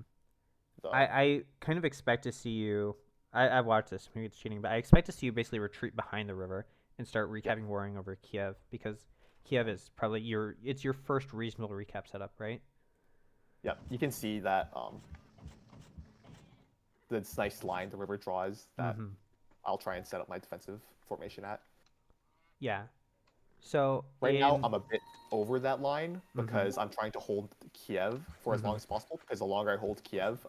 B: the
A: I kind of expect to see you. I've watched this. Maybe it's cheating, but I expect to see you basically retreat behind the river and start
B: yeah,
A: recapping warring over Kiev because Kiev is probably it's your first reasonable recap setup, right?
B: yeah. You can see that this nice line the river draws that
A: Mm-hmm.
B: I'll try and set up my defensive formation at.
A: Yeah. So
B: Right now,
A: in
B: I'm a bit over that line
A: mm-hmm.
B: because I'm trying to hold Kiev for as
A: Mm-hmm.
B: long as possible. Because the longer I hold Kiev,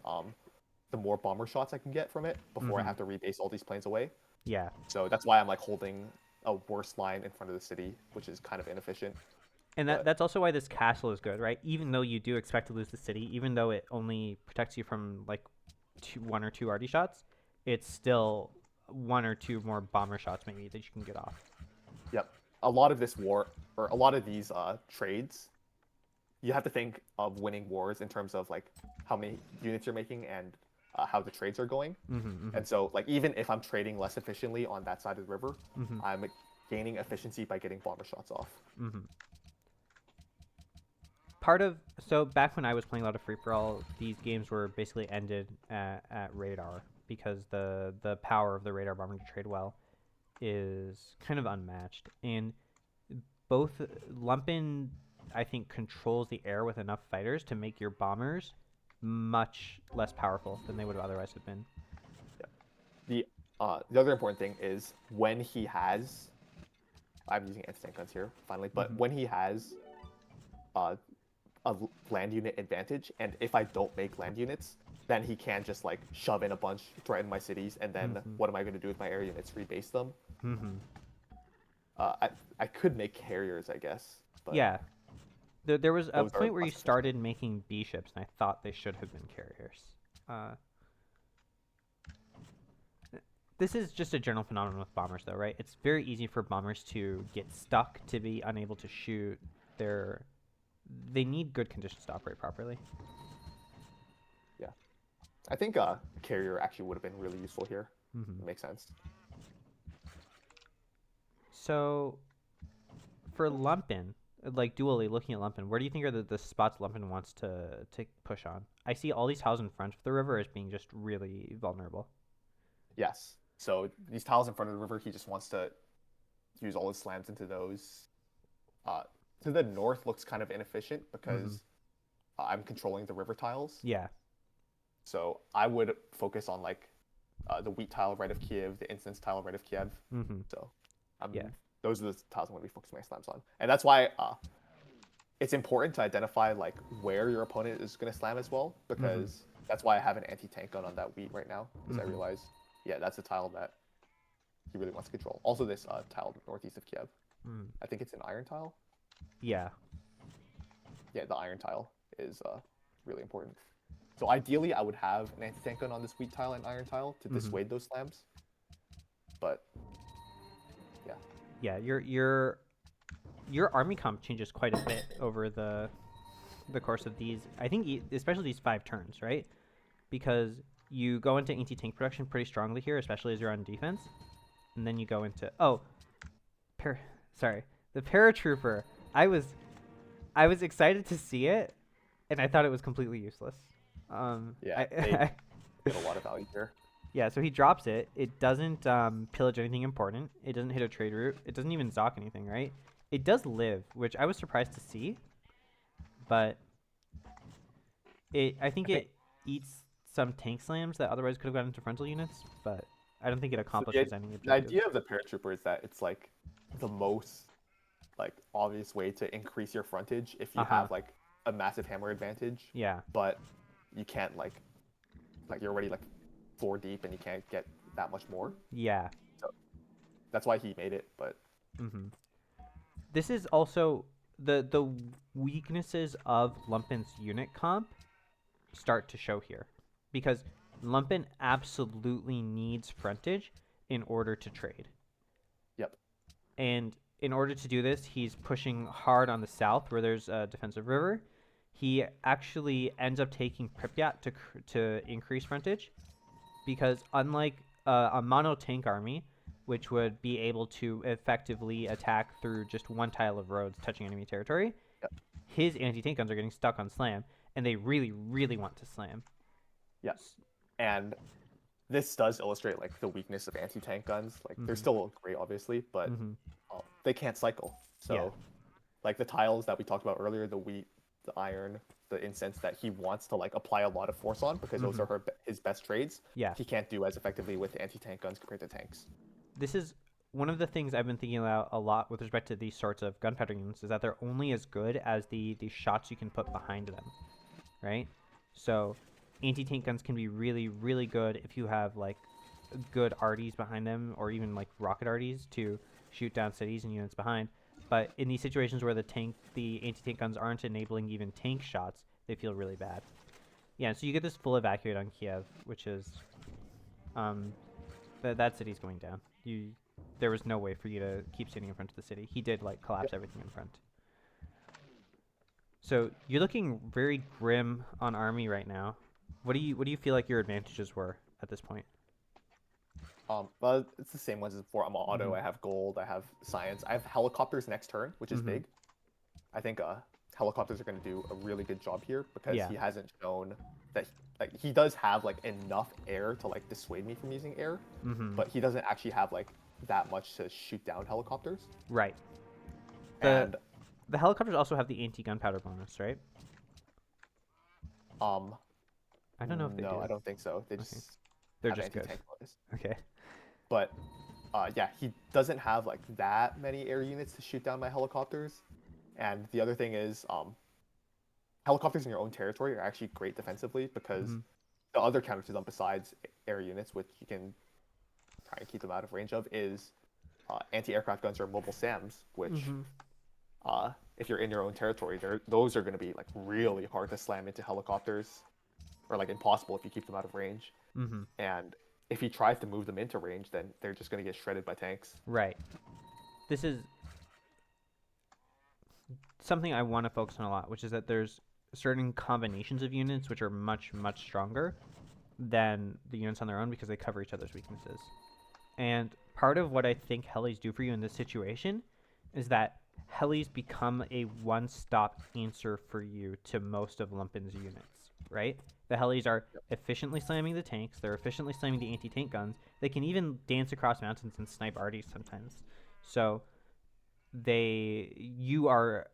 B: the more bomber shots I can get from it before I
A: Mm-hmm.
B: have to rebase all these planes away.
A: Yeah.
B: So that's why I'm like holding a worse line in front of the city, which is kind of inefficient.
A: And
B: But
A: that's also why this castle is good, right? Even though you do expect to lose the city, even though it only protects you from like one or two arty shots, it's still one or two more bomber shots maybe that you can get off.
B: yep, a lot of this war or a lot of these trades, you have to think of winning wars in terms of like how many units you're making and how the trades are going.
A: Mm-hmm. Mm-hmm.
B: And so, like, even if I'm trading less efficiently on that side of the river,
A: Mm-hmm.
B: I'm gaining efficiency by getting bomber shots off.
A: Mm-hmm. Part of so back when I was playing a lot of free for all, these games were basically ended at radar because the power of the radar bomber to trade well is kind of unmatched. And both Lumpen, I think, controls the air with enough fighters to make your bombers much less powerful than they would have otherwise have been.
B: The other important thing is when he has, I'm using anti-tank guns here finally, but
A: Mhm.
B: when he has uh, a land unit advantage, and if I don't make land units, then he can just like shove in a bunch, threaten my cities, and then
A: Mhm.
B: what am I going to do with my air units? Rebase them.
A: Mhm.
B: I could make carriers, I guess, but
A: Yeah. There was a
B: those are
A: point where you
B: less efficient.
A: started making B ships, and I thought they should have been carriers. Uh, this is just a general phenomenon with bombers, though, right? It's very easy for bombers to get stuck, to be unable to shoot. They need good conditions to operate properly.
B: Yeah, I think carrier actually would have been really useful here.
A: Mm-hmm.
B: It makes sense.
A: So, for Lumpen, like dually looking at Lumpen, where do you think are the spots Lumpen wants to push on? I see all these tiles in front of the river as being just really vulnerable.
B: Yes. So these tiles in front of the river, he just wants to use all his slams into those. Uh, to the north looks kind of inefficient because I'm controlling the river tiles.
A: Yeah.
B: So I would focus on like the wheat tile right of Kiev, the incense tile right of Kiev.
A: Mm-hmm.
B: So
A: Yeah.
B: those are the tiles I'm going to be focusing my slams on. And that's why it's important to identify like where your opponent is going to slam as well, because that's why I have an anti-tank gun on that wheat right now, because I realize, yeah, that's a tile that he really wants to control. Also this tile northeast of Kiev. I think it's an iron tile.
A: Yeah.
B: Yeah, the iron tile is really important. So ideally, I would have an anti-tank gun on this wheat tile and iron tile to dissuade those slams. But yeah.
A: Yeah, your army comp changes quite a bit over the course of these. I think especially these 5 turns, right? Because you go into anti-tank production pretty strongly here, especially as you're on defense, and then you go into the paratrooper. I was excited to see it, and I thought it was completely useless.
B: Yeah, they get a lot of value here.
A: Yeah, so he drops it. It doesn't pillage anything important. It doesn't hit a trade route. It doesn't even zock anything, right? It does live, which I was surprised to see. But I think it eats some tank slams that otherwise could have gotten into frontal units, but I don't think it accomplishes any
B: The
A: objectives.
B: idea of the paratrooper is that it's like the most like obvious way to increase your frontage if you
A: Uh-huh.
B: have like a massive hammer advantage,
A: Yeah.
B: but you can't like you're already like 4 deep and you can't get that much more.
A: Yeah.
B: So that's why he made it. But
A: Mm-hmm. This is also the weaknesses of Lumpen's unit comp start to show here, because Lumpen absolutely needs frontage in order to trade.
B: yep,
A: And in order to do this, he's pushing hard on the south where there's a defensive river. He actually ends up taking Pripyat to increase frontage, because unlike a mono tank army, which would be able to effectively attack through just one tile of roads touching enemy territory,
B: yep,
A: his anti-tank guns are getting stuck on slam, and they really, really want to slam.
B: yeah. And this does illustrate like the weakness of anti-tank guns. Like they're still great, obviously, but they can't cycle. So, like the tiles that we talked about earlier, the wheat, the iron, the incense that he wants to like apply a lot of force on because those are his best trades.
A: Yeah.
B: He can't do as effectively with anti-tank guns compared to tanks.
A: This is one of the things I've been thinking about a lot with respect to these sorts of gunpowder units, is that they're only as good as the shots you can put behind them, right? So anti-tank guns can be really, really good if you have like good arties behind them, or even like rocket arties to shoot down cities and units behind. But in these situations where the anti-tank guns aren't enabling even tank shots, they feel really bad. Yeah, so you get this full evacuate on Kiev, which is that city's going down. There was no way for you to keep standing in front of the city. He did like collapse everything in front. So you're looking very grim on army right now. What do you feel like your advantages were at this point?
B: Well, it's the same ones as before. I'm auto. I have gold. I have science. I have helicopters next turn, which is big. I think helicopters are going to do a really good job here because he hasn't shown that like he does have like enough air to like dissuade me from using air, but he doesn't actually have like that much to shoot down helicopters.
A: Right.
B: And
A: the helicopters also have the anti-gunpowder bonus, right? I don't know if they do.
B: No, I don't think so. They just
A: They're
B: have
A: just good.
B: anti-tank bonus.
A: Okay.
B: But yeah, he doesn't have like that many air units to shoot down my helicopters. And the other thing is, helicopters in your own territory are actually great defensively because the other counter to them besides air units, which you can try and keep them out of range of, is anti-aircraft guns or mobile SAMs, which if you're in your own territory, those are going to be like really hard to slam into helicopters, or like impossible if you keep them out of range. And if he tries to move them into range, then they're just going to get shredded by tanks.
A: Right. This is something I want to focus on a lot, which is that there's certain combinations of units which are much, much stronger than the units on their own because they cover each other's weaknesses. And part of what I think helis do for you in this situation is that helis become a one-stop answer for you to most of Lumpen's units, right? The helis are efficiently slamming the tanks, they're efficiently slamming the anti-tank guns, they can even dance across mountains and snipe arties sometimes. So you are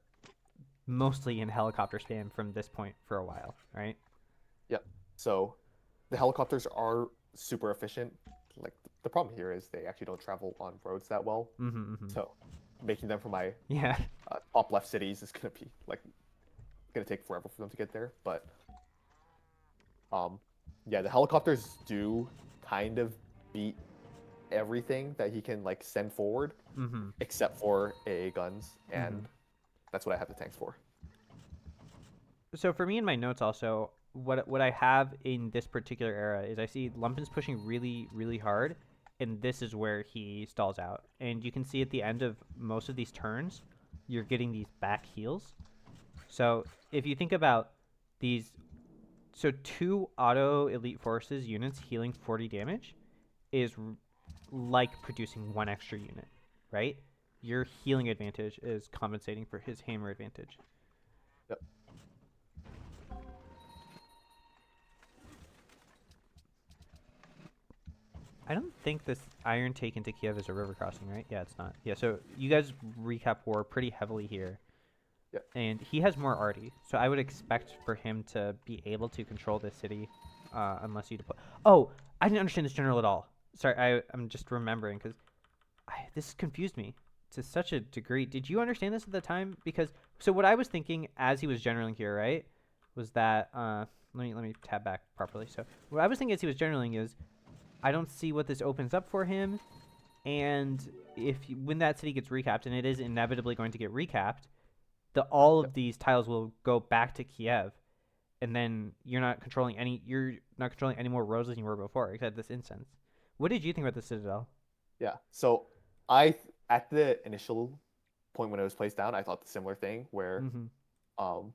A: mostly in helicopter spam from this point for a while, right?
B: Yep. So the helicopters are super efficient. Like the problem here is they actually don't travel on roads that well. So making them for my top left cities is gonna be like gonna take forever for them to get there. But yeah, the helicopters do kind of beat everything that he can like send forward, except for AA guns, and that's what I have the tanks for.
A: So for me in my notes also, what I have in this particular era is I see Lumpen's pushing really, really hard, and this is where he stalls out. And you can see at the end of most of these turns, you're getting these back heals. So if you think about these, so 2 auto elite forces units healing 40 damage is like producing 1 extra unit, right? Your healing advantage is compensating for his hammer advantage.
B: Yep.
A: I don't think this iron take into Kiev is a river crossing, right? Yeah, it's not. Yeah, so you guys recap war pretty heavily here.
B: Yep.
A: And he has more arty, so I would expect for him to be able to control this city, unless you deploy. Oh, I didn't understand this general at all. Sorry, I'm just remembering because this confused me. to such a degree. Did you understand this at the time? Because so what I was thinking as he was generaling here, right, was that let me tab back properly. So what I was thinking as he was generaling is, I don't see what this opens up for him, and when that city gets recapped, and it is inevitably going to get recapped, all of
B: Yep.
A: these tiles will go back to Kiev, and then you're not controlling any more roads than you were before, except this instance. What did you think about the Citadel?
B: Yeah. So I at the initial point when it was placed down, I thought the similar thing where
A: Mm-hmm.
B: um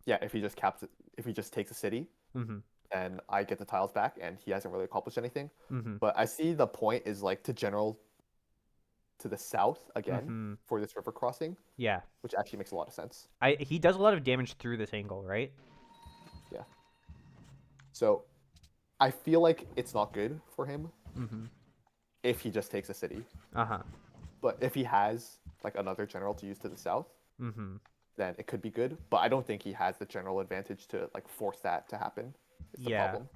B: yeah, if he just caps it, if he just takes a city,
A: Mm-hmm.
B: and I get the tiles back and he hasn't really accomplished anything.
A: Mm-hmm.
B: But I see the point is like to general to the south again
A: Mm-hmm.
B: for this river crossing,
A: Yeah.
B: which actually makes a lot of sense.
A: He does a lot of damage through this angle, right?
B: Yeah. So I feel like it's not good for him
A: Mm-hmm.
B: if he just takes a city.
A: Uh-huh.
B: But if he has like another general to use to the south,
A: Mm-hmm.
B: then it could be good. But I don't think he has the general advantage to like force that to happen. Is the
A: Yeah.
B: problem.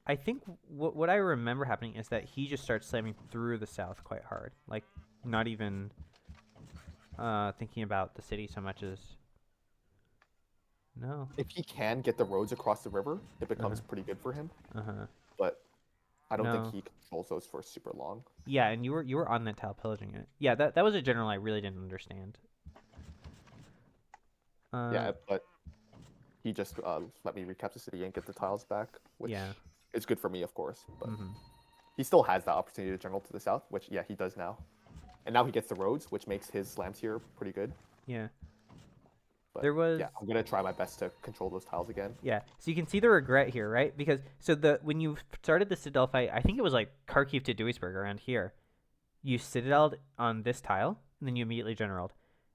A: I think what I remember happening is that he just starts slamming through the south quite hard. Like, not even thinking about the city so much as... No.
B: If he can get the roads across the river, it becomes
A: Uh-huh.
B: pretty good for him.
A: Uh-huh.
B: But I don't think
A: No.
B: he controls those for super long.
A: Yeah, and you were on that tile pillaging it. Yeah, that was a general I really didn't understand.
B: Yeah, but he just let me recap the city and get the tiles back, which
A: Yeah.
B: is good for me, of course. But
A: Mm-hmm.
B: he still has that opportunity to general to the south, which yeah, he does now. And now he gets the roads, which makes his slams here pretty good.
A: Yeah.
B: But
A: There was...
B: yeah, I'm gonna try my best to control those tiles again.
A: Yeah, so you can see the regret here, right? Because when you started the Citadel fight, I think it was like Kharkiv to Duisburg around here. You Citadeled on this tile, and then you immediately generaled,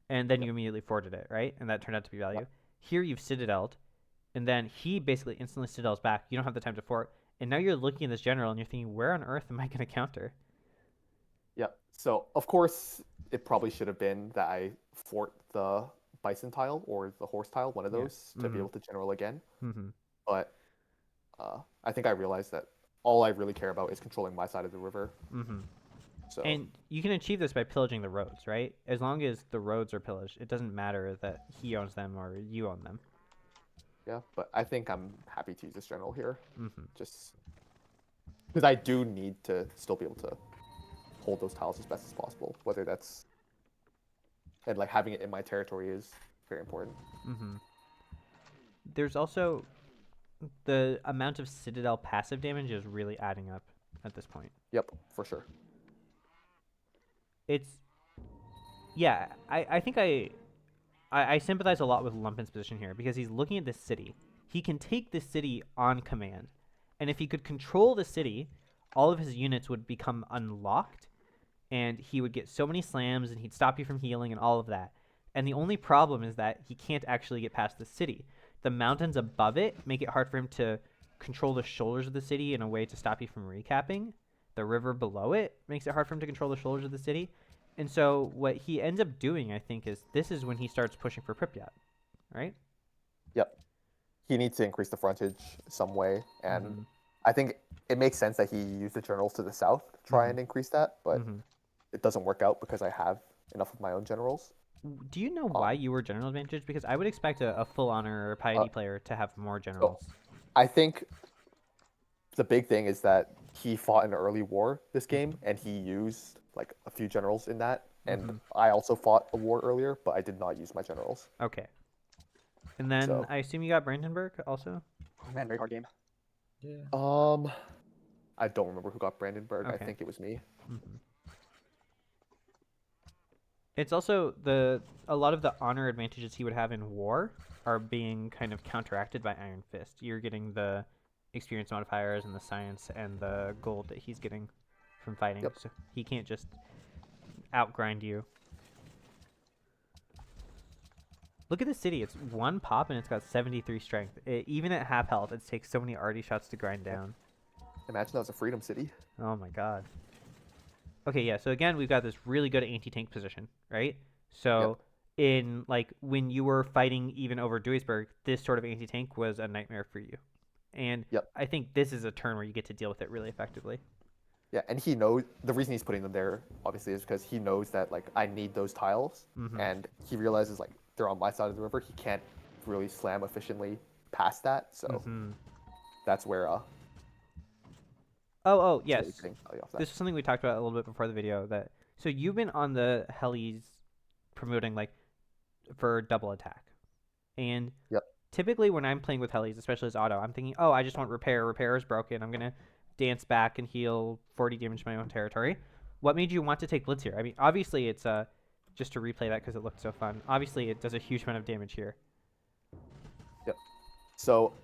A: and then
B: Yep.
A: you immediately forted it, right? And that turned out to be value.
B: Yep.
A: Here you've Citadeled, and then he basically instantly Citadels back. You don't have the time to fort, and now you're looking at this general, and you're thinking, where on earth am I going to counter?
B: Yep. So of course it probably should have been that I fort the bison tile or the horse tile, one of
A: Yeah.
B: those, to be able to general again.
A: Mm-hmm.
B: But I think I realized that all I really care about is controlling my side of the river.
A: Mm-hmm.
B: So
A: And you can achieve this by pillaging the roads, right? As long as the roads are pillaged, it doesn't matter that he owns them or you own them.
B: yeah, but I think I'm happy to use this general here,
A: Mm-hmm.
B: just because I do need to still be able to hold those tiles as best as possible. Whether that's and like having it in my territory is very important.
A: Mm-hmm. There's also the amount of Citadel passive damage is really adding up at this point.
B: Yep, for sure.
A: It's yeah, I think I sympathize a lot with Lumpen's position here because he's looking at this city. He can take this city on command, and if he could control the city, all of his units would become unlocked, and he would get so many slams, and he'd stop you from healing and all of that. And the only problem is that he can't actually get past the city. The mountains above it make it hard for him to control the shoulders of the city in a way to stop you from recapping. The river below it makes it hard for him to control the shoulders of the city. And so what he ends up doing, I think, is this is when he starts pushing for Pripyat, right?
B: Yep. He needs to increase the frontage some way, and
A: Mhm.
B: I think it makes sense that he used the generals to the south to try and increase that, but
A: Mhm.
B: it doesn't work out because I have enough of my own generals.
A: Do you know why you were general advantage? Because I would expect a full honor or piety player to have more generals.
B: I think the big thing is that he fought an early war this game, and he used like a few generals in that. And I also fought a war earlier, but I did not use my generals.
A: Okay. And then
B: So-
A: I assume you got Brandenburg also?
C: Oh man, very hard game.
D: Yeah.
B: I don't remember who got Brandenburg. I
A: Okay.
B: think it was me.
A: Mm-hmm. It's also a lot of the honor advantages he would have in war are being kind of counteracted by Iron Fist. You're getting the experience modifiers and the science and the gold that he's getting from fighting.
B: Yep.
A: So he can't just outgrind you. Look at the city. It's one pop and it's got 73 strength. Even at half health, it takes so many arty shots to grind down.
B: Imagine that was a freedom city.
A: Oh my god. Okay, yeah, so again, we've got this really good anti-tank position, right? So in, like, when you were fighting even over Duisburg, this sort of anti-tank was a nightmare for you. And
B: Yep.
A: I think this is a turn where you get to deal with it really effectively.
B: Yeah, and he knows the reason he's putting them there obviously is because he knows that like I need those tiles,
A: Mm-hmm.
B: and he realizes like they're on my side of the river. He can't really slam efficiently past that, so
A: Mm-hmm.
B: that's where
A: Oh,
B: he's really
A: yes.
B: getting value off that.
A: This was something we talked about a little bit before the video. That so you've been on the helis promoting like for double attack, and
B: Yep.
A: typically when I'm playing with helis, especially as auto, I'm thinking, oh, I just want repair. Repair is broken. I'm gonna dance back and heal 40 damage to my own territory. What made you want to take Blitz here? I mean, obviously it's just to replay that because it looked so fun. Obviously, it does a huge amount of damage here.
B: Yep. So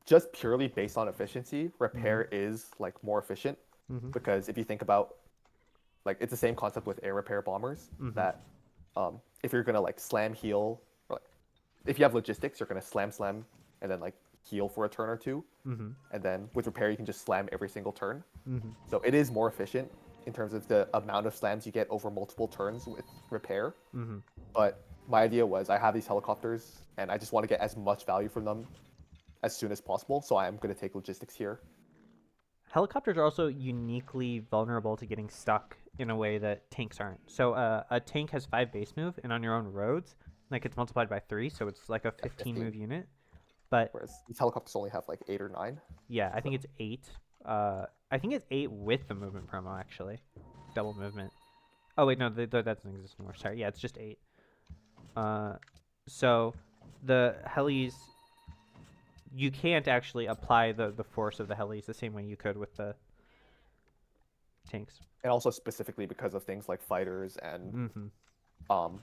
B: just purely based on efficiency, repair
A: Mm-hmm.
B: is like more efficient
A: Mm-hmm.
B: because if you think about like it's the same concept with air repair bombers
A: Mm-hmm.
B: that if you're gonna like slam heal or like if you have logistics, you're gonna slam and then like heal for a turn or two,
A: Mm-hmm.
B: and then with repair you can just slam every single turn.
A: Mm-hmm.
B: So it is more efficient in terms of the amount of slams you get over multiple turns with repair.
A: Mm-hmm.
B: But my idea was I have these helicopters and I just want to get as much value from them as soon as possible. So I am going to take logistics here.
A: Helicopters are also uniquely vulnerable to getting stuck in a way that tanks aren't. So a tank has 5 base move, and on your own roads, like it's multiplied by 3, so it's like a 15
B: 15.
A: move unit. But
B: Whereas these helicopters only have like 8 or 9.
A: yeah, I think
B: So
A: it's 8. I think it's 8 with the movement promo actually, double movement. Oh wait, no, that doesn't exist anymore. Sorry, yeah, it's just 8. Uh, so the helis, you can't actually apply the force of the helis the same way you could with the tanks.
B: and also specifically because of things like fighters and
A: Mm-hmm.
B: um,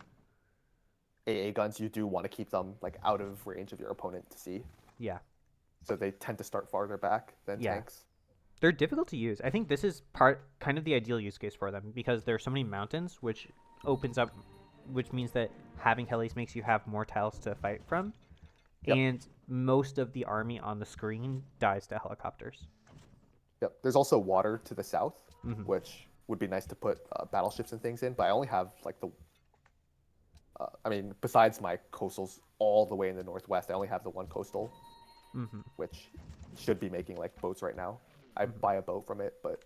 B: AA guns, you do want to keep them like out of range of your opponent to see.
A: Yeah.
B: So they tend to start farther back than
A: Yeah.
B: tanks.
A: They're difficult to use. I think this is kind of the ideal use case for them because there are so many mountains, which opens up, which means that having helis makes you have more tiles to fight from,
B: Yep.
A: and most of the army on the screen dies to helicopters.
B: Yep. There's also water to the south,
A: Mm-hmm.
B: which would be nice to put battleships and things in. But I only have like I mean, besides my coastals all the way in the northwest, I only have the one coastal,
A: Mm-hmm.
B: which should be making like boats right now. I buy a boat from it, but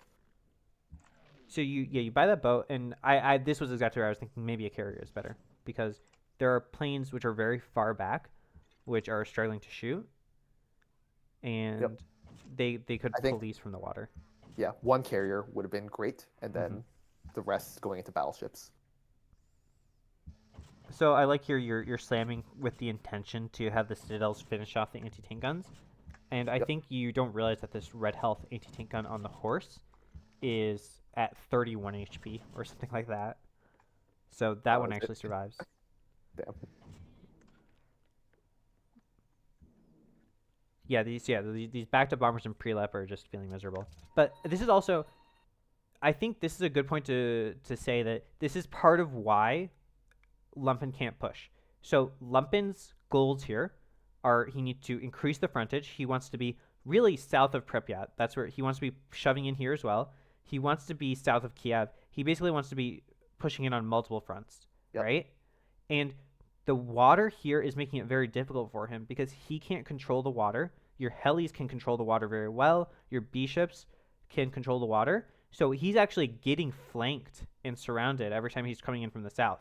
A: So you buy that boat, and I this was exactly where I was thinking maybe a carrier is better because there are planes which are very far back, which are struggling to shoot, and
B: Yep.
A: they could
B: I think
A: police from the water.
B: yeah, one carrier would have been great, and then
A: Mm-hmm.
B: the rest going into battleships.
A: So I like here you're slamming with the intention to have the citadels finish off the anti-tank guns, and I
B: Yep.
A: think you don't realize that this red health anti-tank gun on the horse is at 31 HP or something like that. So that one
B: Is it?
A: actually survives.
B: Damn.
A: Yeah, these backed up bombers and pre-lep are just feeling miserable. But this is also, I think this is a good point to say that this is part of why Lumpen can't push. So Lumpen's goals here are he needs to increase the frontage. He wants to be really south of Pripyat. That's where he wants to be shoving in here as well. He wants to be south of Kiev. He basically wants to be pushing in on multiple fronts,
B: Yep.
A: right? And the water here is making it very difficult for him because he can't control the water. Your helis can control the water very well. Your bishops can control the water. So he's actually getting flanked and surrounded every time he's coming in from the south.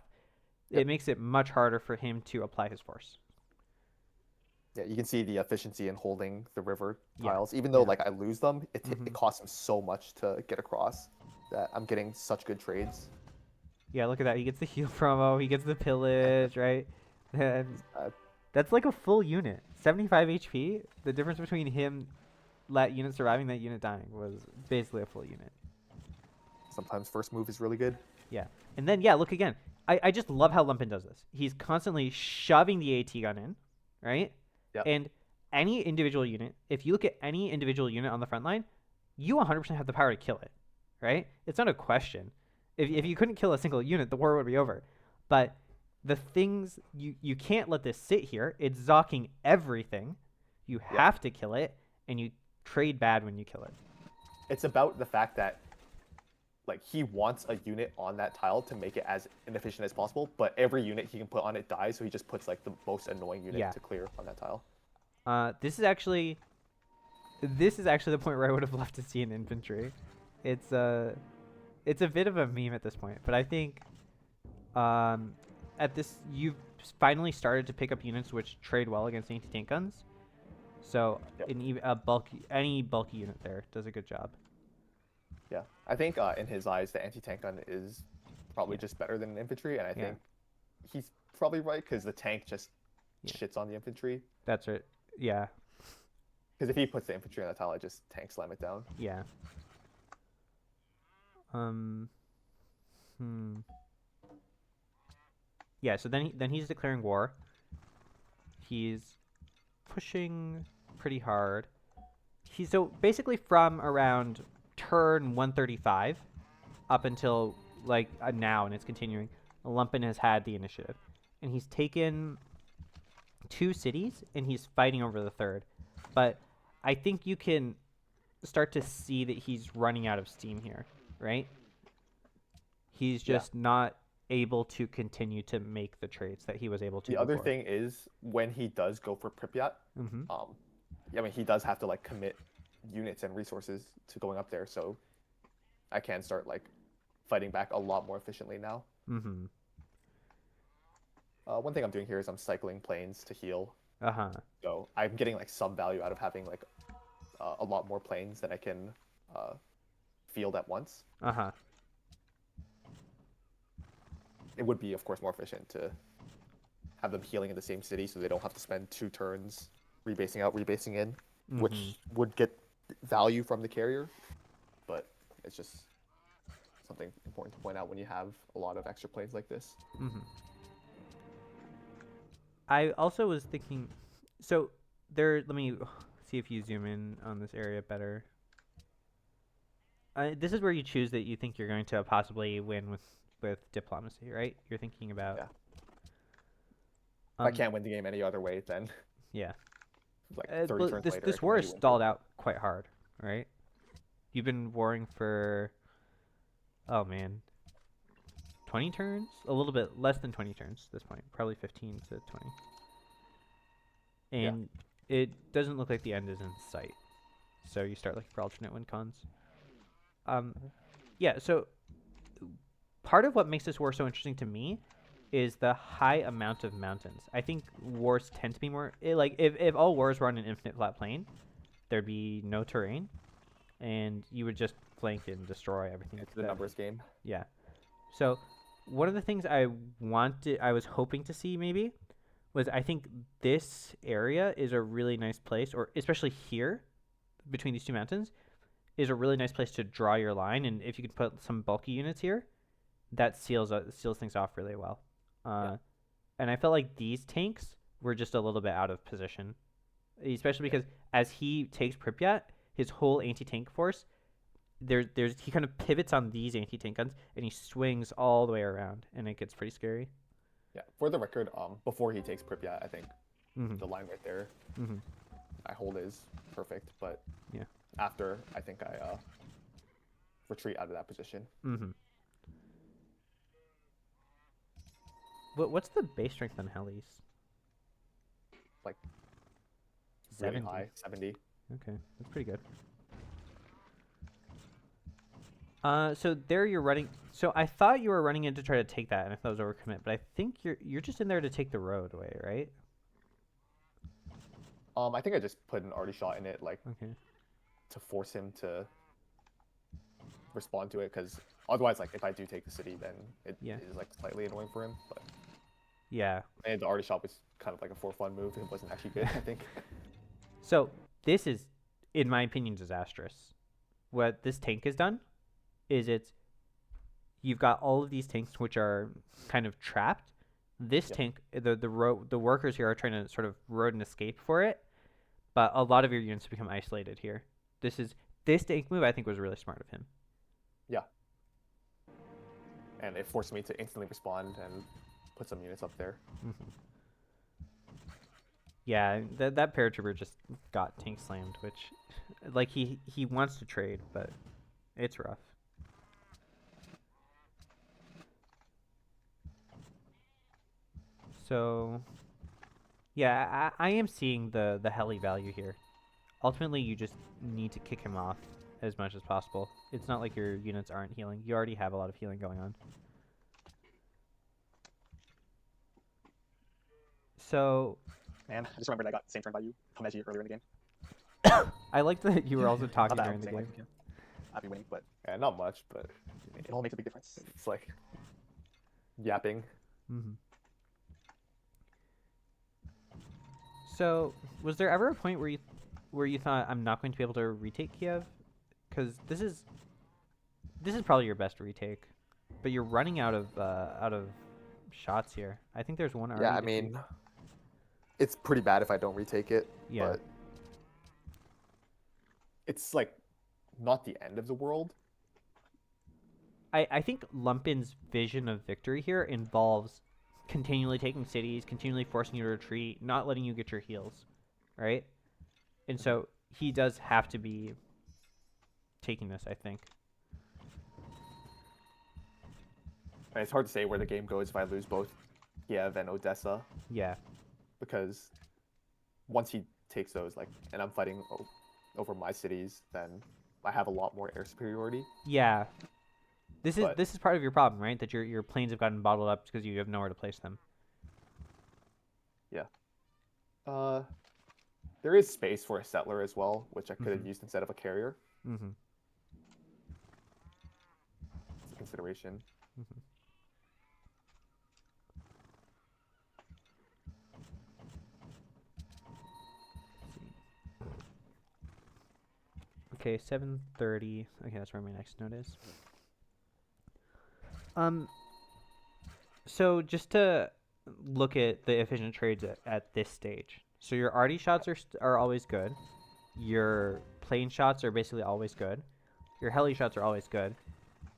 B: Yep.
A: It makes it much harder for him to apply his force.
B: Yeah, you can see the efficiency in holding the river
A: Yeah.
B: tiles. Even though
A: Yeah.
B: like I lose them, it
A: Mhm.
B: costs him so much to get across that I'm getting such good trades.
A: Yeah, look at that. He gets the heal promo. He gets the pillage, right? And
B: Uh,
A: that's like a full unit. 75 HP. The difference between him, that unit surviving, that unit dying, was basically a full unit.
B: Sometimes first move is really good.
A: Yeah. And then, yeah, look again. I just love how Lumpen does this. He's constantly shoving the AT gun in, right?
B: Yep.
A: And any individual unit, if you look at any individual unit on the front line, you 100% have the power to kill it, right? It's not a question. If you couldn't kill a single unit, the war would be over. But the things, you can't let this sit here. It's zocking everything. You have to kill it, and you trade bad when you kill it.
B: It's about the fact that like he wants a unit on that tile to make it as inefficient as possible, but every unit he can put on it dies, so he just puts like the most annoying unit
A: Yeah.
B: to clear on that tile.
A: This is actually the point where I would have loved to see an infantry. it's a bit of a meme at this point, but I think um, at this you've finally started to pick up units which trade well against anti-tank guns. So
B: Yep.
A: any bulky unit there does a good job.
B: Yeah, I think in his eyes, the anti-tank gun is probably
A: Yeah.
B: just better than an infantry, and I
A: Yeah.
B: think he's probably right because the tank just
A: Yeah.
B: shits on the infantry.
A: That's right. Yeah.
B: Because if he puts the infantry on the tile, I just tank slam it down.
A: Yeah. Um. Hmm. Yeah. So then he's declaring war. He's pushing pretty hard. He's so basically from around turn 135 up until like now, and it's continuing. Lumpen has had the initiative, and he's taken 2 cities, and he's fighting over the third. But I think you can start to see that he's running out of steam here, right? He's
B: Yeah.
A: just not able to continue to make the trades that he was able to
B: The other
A: before.
B: thing is when he does go for Pripyat,
A: Mm-hmm.
B: I mean he does have to like commit units and resources to going up there, so I can start like fighting back a lot more efficiently now.
A: Mm-hmm.
B: One thing I'm doing here is I'm cycling planes to heal,
A: Uh-huh.
B: so I'm getting like some value out of having like a lot more planes that I can field at once.
A: Uh-huh.
B: It would be, of course, more efficient to have them healing in the same city, so they don't have to spend 2 turns rebasing out, rebasing in,
A: Mm-hmm.
B: which would get value from the carrier. But it's just something important to point out when you have a lot of extra planes like this.
A: Mm-hmm. I also was thinking, so there. Let me see if you zoom in on this area better. This is where you choose that you think you're going to possibly win with diplomacy, right? You're thinking about.
B: Yeah. If I can't win the game any other way, then
A: Yeah.
B: like 30 turns later.
A: This war is stalled out quite hard, right? You've been warring for, oh man, 20 turns? A little bit less than 20 turns at this point. Probably 15 to 20. And it doesn't look like the end is in sight. So you start looking for alternate win cons. Yeah, so part of what makes this war so interesting to me is the high amount of mountains. I think wars tend to be more like if all wars were on an infinite flat plane, there'd be no terrain, and you would just flank and destroy everything.
B: It's the numbers game.
A: Yeah. So one of the things I was hoping to see maybe, was I think this area is a really nice place, or especially here, between these 2 mountains, is a really nice place to draw your line. And if you could put some bulky units here, that seals things off really well. And I felt like these tanks were just a little bit out of position, especially because as he takes Pripyat, his whole anti-tank force, he kind of pivots on these anti-tank guns, and he swings all the way around, and it gets pretty scary.
B: Yeah. For the record, before he takes Pripyat, I think
A: Mm-hmm.
B: the line right there,
A: Mm-hmm.
B: I hold is perfect. But
A: Yeah.
B: after, I think I retreat out of that position.
A: Mm-hmm. What's the base strength on helis?
B: Like
A: 70.
B: really high, 70.
A: Okay, that's pretty good. So there you're running. So I thought you were running in to try to take that, and I thought it was overcommit. But I think you're just in there to take the roadway, right?
B: I think I just put an arty shot in it, like
A: Okay.
B: to force him to respond to it, because otherwise, like if I do take the city, then it is like slightly annoying for him. But
A: Yeah.
B: and the arty shot was kind of like a for fun move. It wasn't actually good, I think.
A: So this is, in my opinion, disastrous. What this tank has done is you've got all of these tanks which are kind of trapped. This tank, the workers here are trying to sort of road and escape for it, but a lot of your units become isolated here. This tank move I think was really smart of him.
B: Yeah. And it forced me to instantly respond and put some units up there.
A: Mm-hmm. Yeah, that paratrooper just got tank slammed, which, like, he wants to trade, but it's rough. So, yeah, I am seeing the heli value here. Ultimately, you just need to kick him off as much as possible. It's not like your units aren't healing. You already have a lot of healing going on. So
C: Man, I just remembered I got the same turn by you, Hameji, earlier in the game.
A: I like that you were also
C: Not
A: talking
C: that
A: during the
C: I'm saying,
A: game.
C: like, I'd be winning, but
B: Yeah, not much, but
C: it all makes a big difference.
B: it's like yapping.
A: Mm-hmm. So, was there ever a point where you thought, I'm not going to be able to retake Kiev? Because this is probably your best retake, but you're running out of shots here. I think there's one already.
B: Yeah, I
A: that
B: mean,
A: you-
B: it's pretty bad if I don't retake it.
A: Yeah.
B: But it's like not the end of the world.
A: I think Lumpen's vision of victory here involves continually taking cities, continually forcing you to retreat, not letting you get your heals, right? And so he does have to be taking this, I think.
B: And it's hard to say where the game goes if I lose both Kiev and Odessa,
A: Yeah.
B: because once he takes those, like, and I'm fighting over my cities, then I have a lot more air superiority.
A: Yeah. This
B: But-
A: is part of your problem, right? That your planes have gotten bottled up because you have nowhere to place them.
B: There is space for a settler as well, which I could have
A: Mhm.
B: used instead of a carrier.
A: Mm-hmm.
B: It's a consideration.
A: Mm-hmm. Okay, 7:30. Okay, that's where my next note is. So just to look at the efficient trades at this stage. So your arty shots are always good. Your plane shots are basically always good. Your heli shots are always good.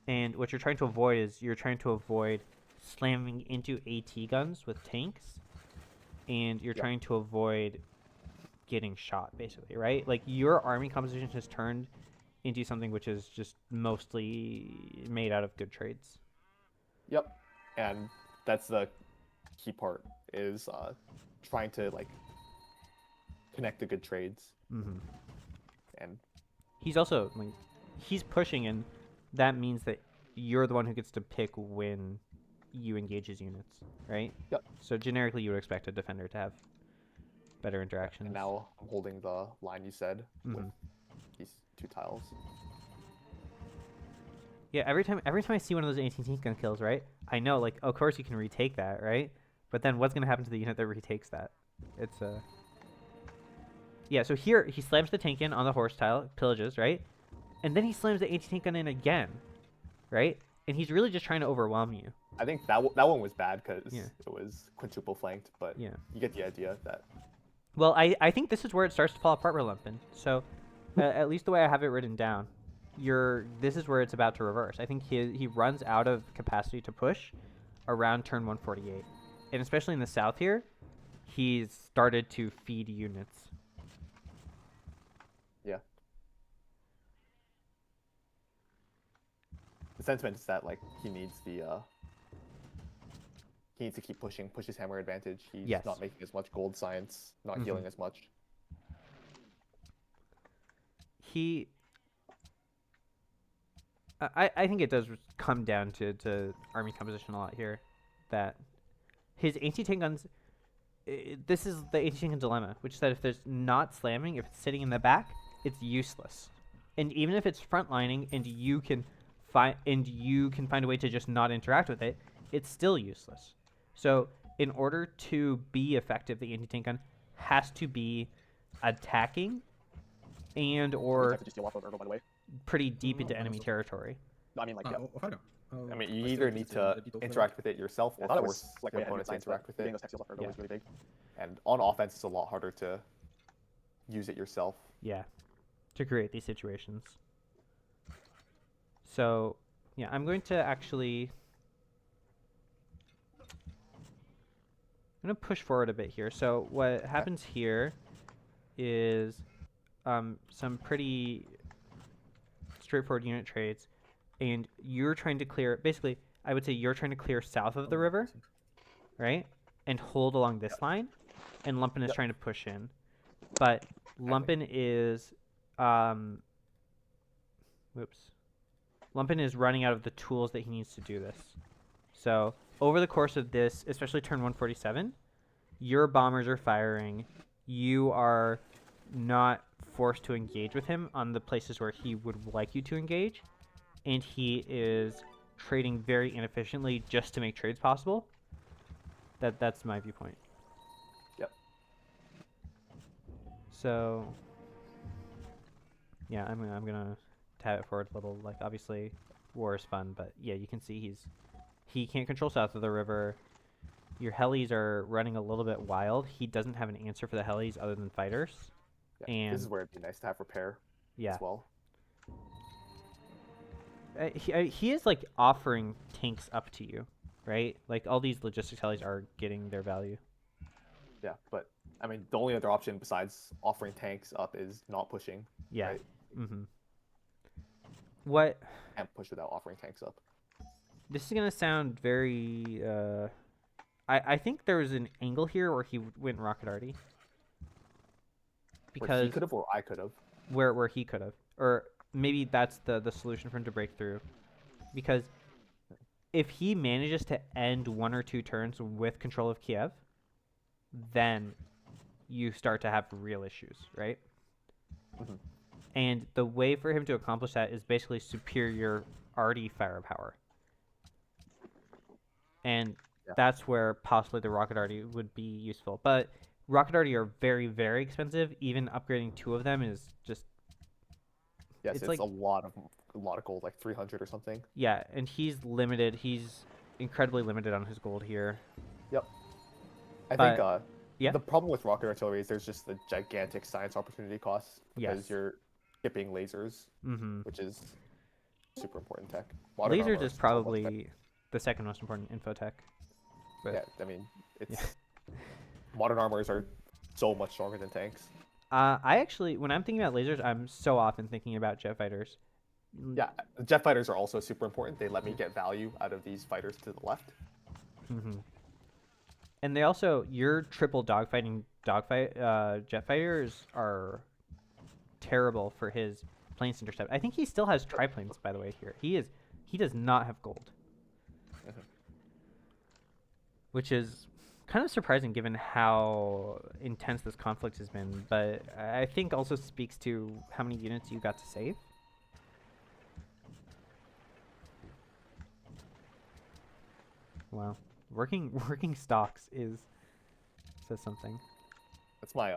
A: And what you're trying to avoid is you're trying to avoid slamming into AT guns with tanks, and you're
B: Yeah.
A: trying to avoid getting shot, basically, right? Like your army composition has turned into something which is just mostly made out of good trades.
B: Yep. And that's the key part, is trying to like connect the good trades.
A: Mm-hmm.
B: And
A: He's also like he's pushing, and that means that you're the one who gets to pick when you engage his units, right?
B: Yep.
A: So generically, you would expect a defender to have better interactions.
B: and now I'm holding the line you said with
A: Mhm.
B: these two tiles.
A: Yeah, every time I see one of those 18 gun kills, right? I know, like, of course you can retake that, right? But then what's gonna happen to the unit that retakes that? It's yeah. So here he slams the tank in on the horse tile, pillages, right? And then he slams the 18 gun in again, right? And he's really just trying to overwhelm you.
B: I think that one was bad because
A: Yeah.
B: it was quintuple flanked, but
A: Yeah.
B: you get the idea that
A: Well, I think this is where it starts to fall apart with Lumpen. So, at least the way I have it written down, this is where it's about to reverse. I think he runs out of capacity to push around turn 148, and especially in the south here, he's started to feed units.
B: yeah. The sentiment is that like he needs to keep pushing, push his hammer advantage. He's
A: Yes.
B: not making as much gold science, not
A: Mhm.
B: healing as much.
A: I think it does come down to army composition a lot here, that his anti-tank guns. This is the anti-tank gun dilemma, which is that if there's not slamming, if it's sitting in the back, it's useless. And even if it's frontlining and you can find a way to just not interact with it, it's still useless. So in order to be effective, the anti-tank gun has to be attacking and or
C: Just steal off of Ergo, by the way.
A: pretty deep into
D: Oh,
A: enemy
D: so-
A: territory.
C: No, I mean, like, yeah.
D: Fajna.
B: I mean, you either need to interact with it yourself
C: I
B: or
C: thought it
B: force
C: was like
B: your
C: way ahead of
B: opponent to
C: science,
B: interact
C: but
B: with
C: getting
B: it.
C: those tech steals off Ergo
A: Yeah.
C: was really big.
B: And on offense, it's a lot harder to use it yourself.
A: Yeah, to create these situations. So, yeah, I'm going to actually... I'm going to push forward a bit here. So what happens here is some pretty straightforward unit trades, and you're trying to clear... Basically, I would say you're trying to clear south of the river, right? And hold along this line, and Lumpen is
B: Yep.
A: trying to push in. But Lumpen is whoops. Lumpen is running out of the tools that he needs to do this. So over the course of this, especially turn 147, your bombers are firing. You are not forced to engage with him on the places where he would like you to engage, and he is trading very inefficiently just to make trades possible. That's my viewpoint.
B: Yep.
A: So yeah, I'm gonna tab it forward a little. Like, obviously war is fun, but yeah, you can see he can't control south of the river. Your helis are running a little bit wild. He doesn't have an answer for the helis other than fighters.
B: Yeah,
A: And
B: this is where it'd be nice to have repair
A: yeah,
B: as well.
A: he is like offering tanks up to you, right? Like, all these logistics helis are getting their value.
B: Yeah, but I mean, the only other option besides offering tanks up is not pushing.
A: Yeah.
B: Right?
A: Mm-hmm. What?
B: Can't push without offering tanks up.
A: This is gonna sound very. I think there was an angle here where he went rocket arty.
B: Where
A: Because
B: he could have, or I could have.
A: where he could have, or maybe that's the solution for him to break through. Because if he manages to end 1 or 2 turns with control of Kiev, then you start to have real issues, right?
B: Mhm.
A: And the way for him to accomplish that is basically superior arty firepower. And
B: Yeah.
A: that's where possibly the rocket arty would be useful. But rocket arty are very, very expensive. Even upgrading 2 of them is just
B: Yes,
A: it's
B: it's
A: like-
B: a lot of gold, like 300 or something.
A: yeah, and he's limited. He's incredibly limited on his gold here.
B: I
A: But-
B: think
A: yeah.
B: the problem with rocket artillery is there's just the gigantic science opportunity costs because
A: Yes.
B: you're skipping lasers,
A: Mm-hmm.
B: which is super important tech. Modern
A: Lasers
B: armor
A: is
B: so much better.
A: probably the second most important infotech. But
B: Yeah, I mean, it's modern armors are so much stronger than tanks.
A: I actually, when I'm thinking about lasers, I'm so often thinking about jet fighters.
B: Yeah, jet fighters are also super important. They let me get value out of these fighters to the left.
A: Mm-hmm. And they also, your triple jet fighters are terrible for his planes intercept. I think he still has triplanes, by the way. Here he does not have gold,
B: Mhm.
A: which is kind of surprising given how intense this conflict has been. But I think also speaks to how many units you got to save. Wow, working stocks says something.
B: That's my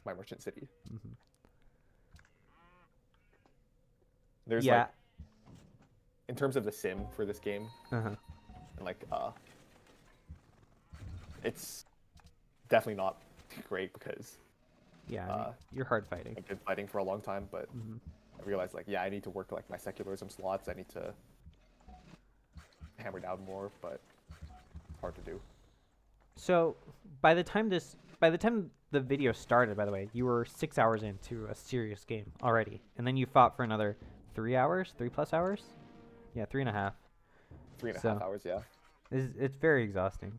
B: my merchant city.
A: Mm-hmm.
B: There's
A: Yeah.
B: like, in terms of the sim for this game,
A: Uh-huh.
B: and like it's definitely not great because
A: Yeah, I mean, you're hard fighting.
B: I've been fighting for a long time, but
A: Mm-hmm.
B: I realized like, yeah, I need to work like my secularism slots. I need to hammer down more, but it's hard to do.
A: So by the time the video started, by the way, you were 6 hours into a serious game already, and then you fought for another 3 hours, 3+ hours. Yeah, 3.5.
B: 3.5 hours, yeah.
A: It's very exhausting.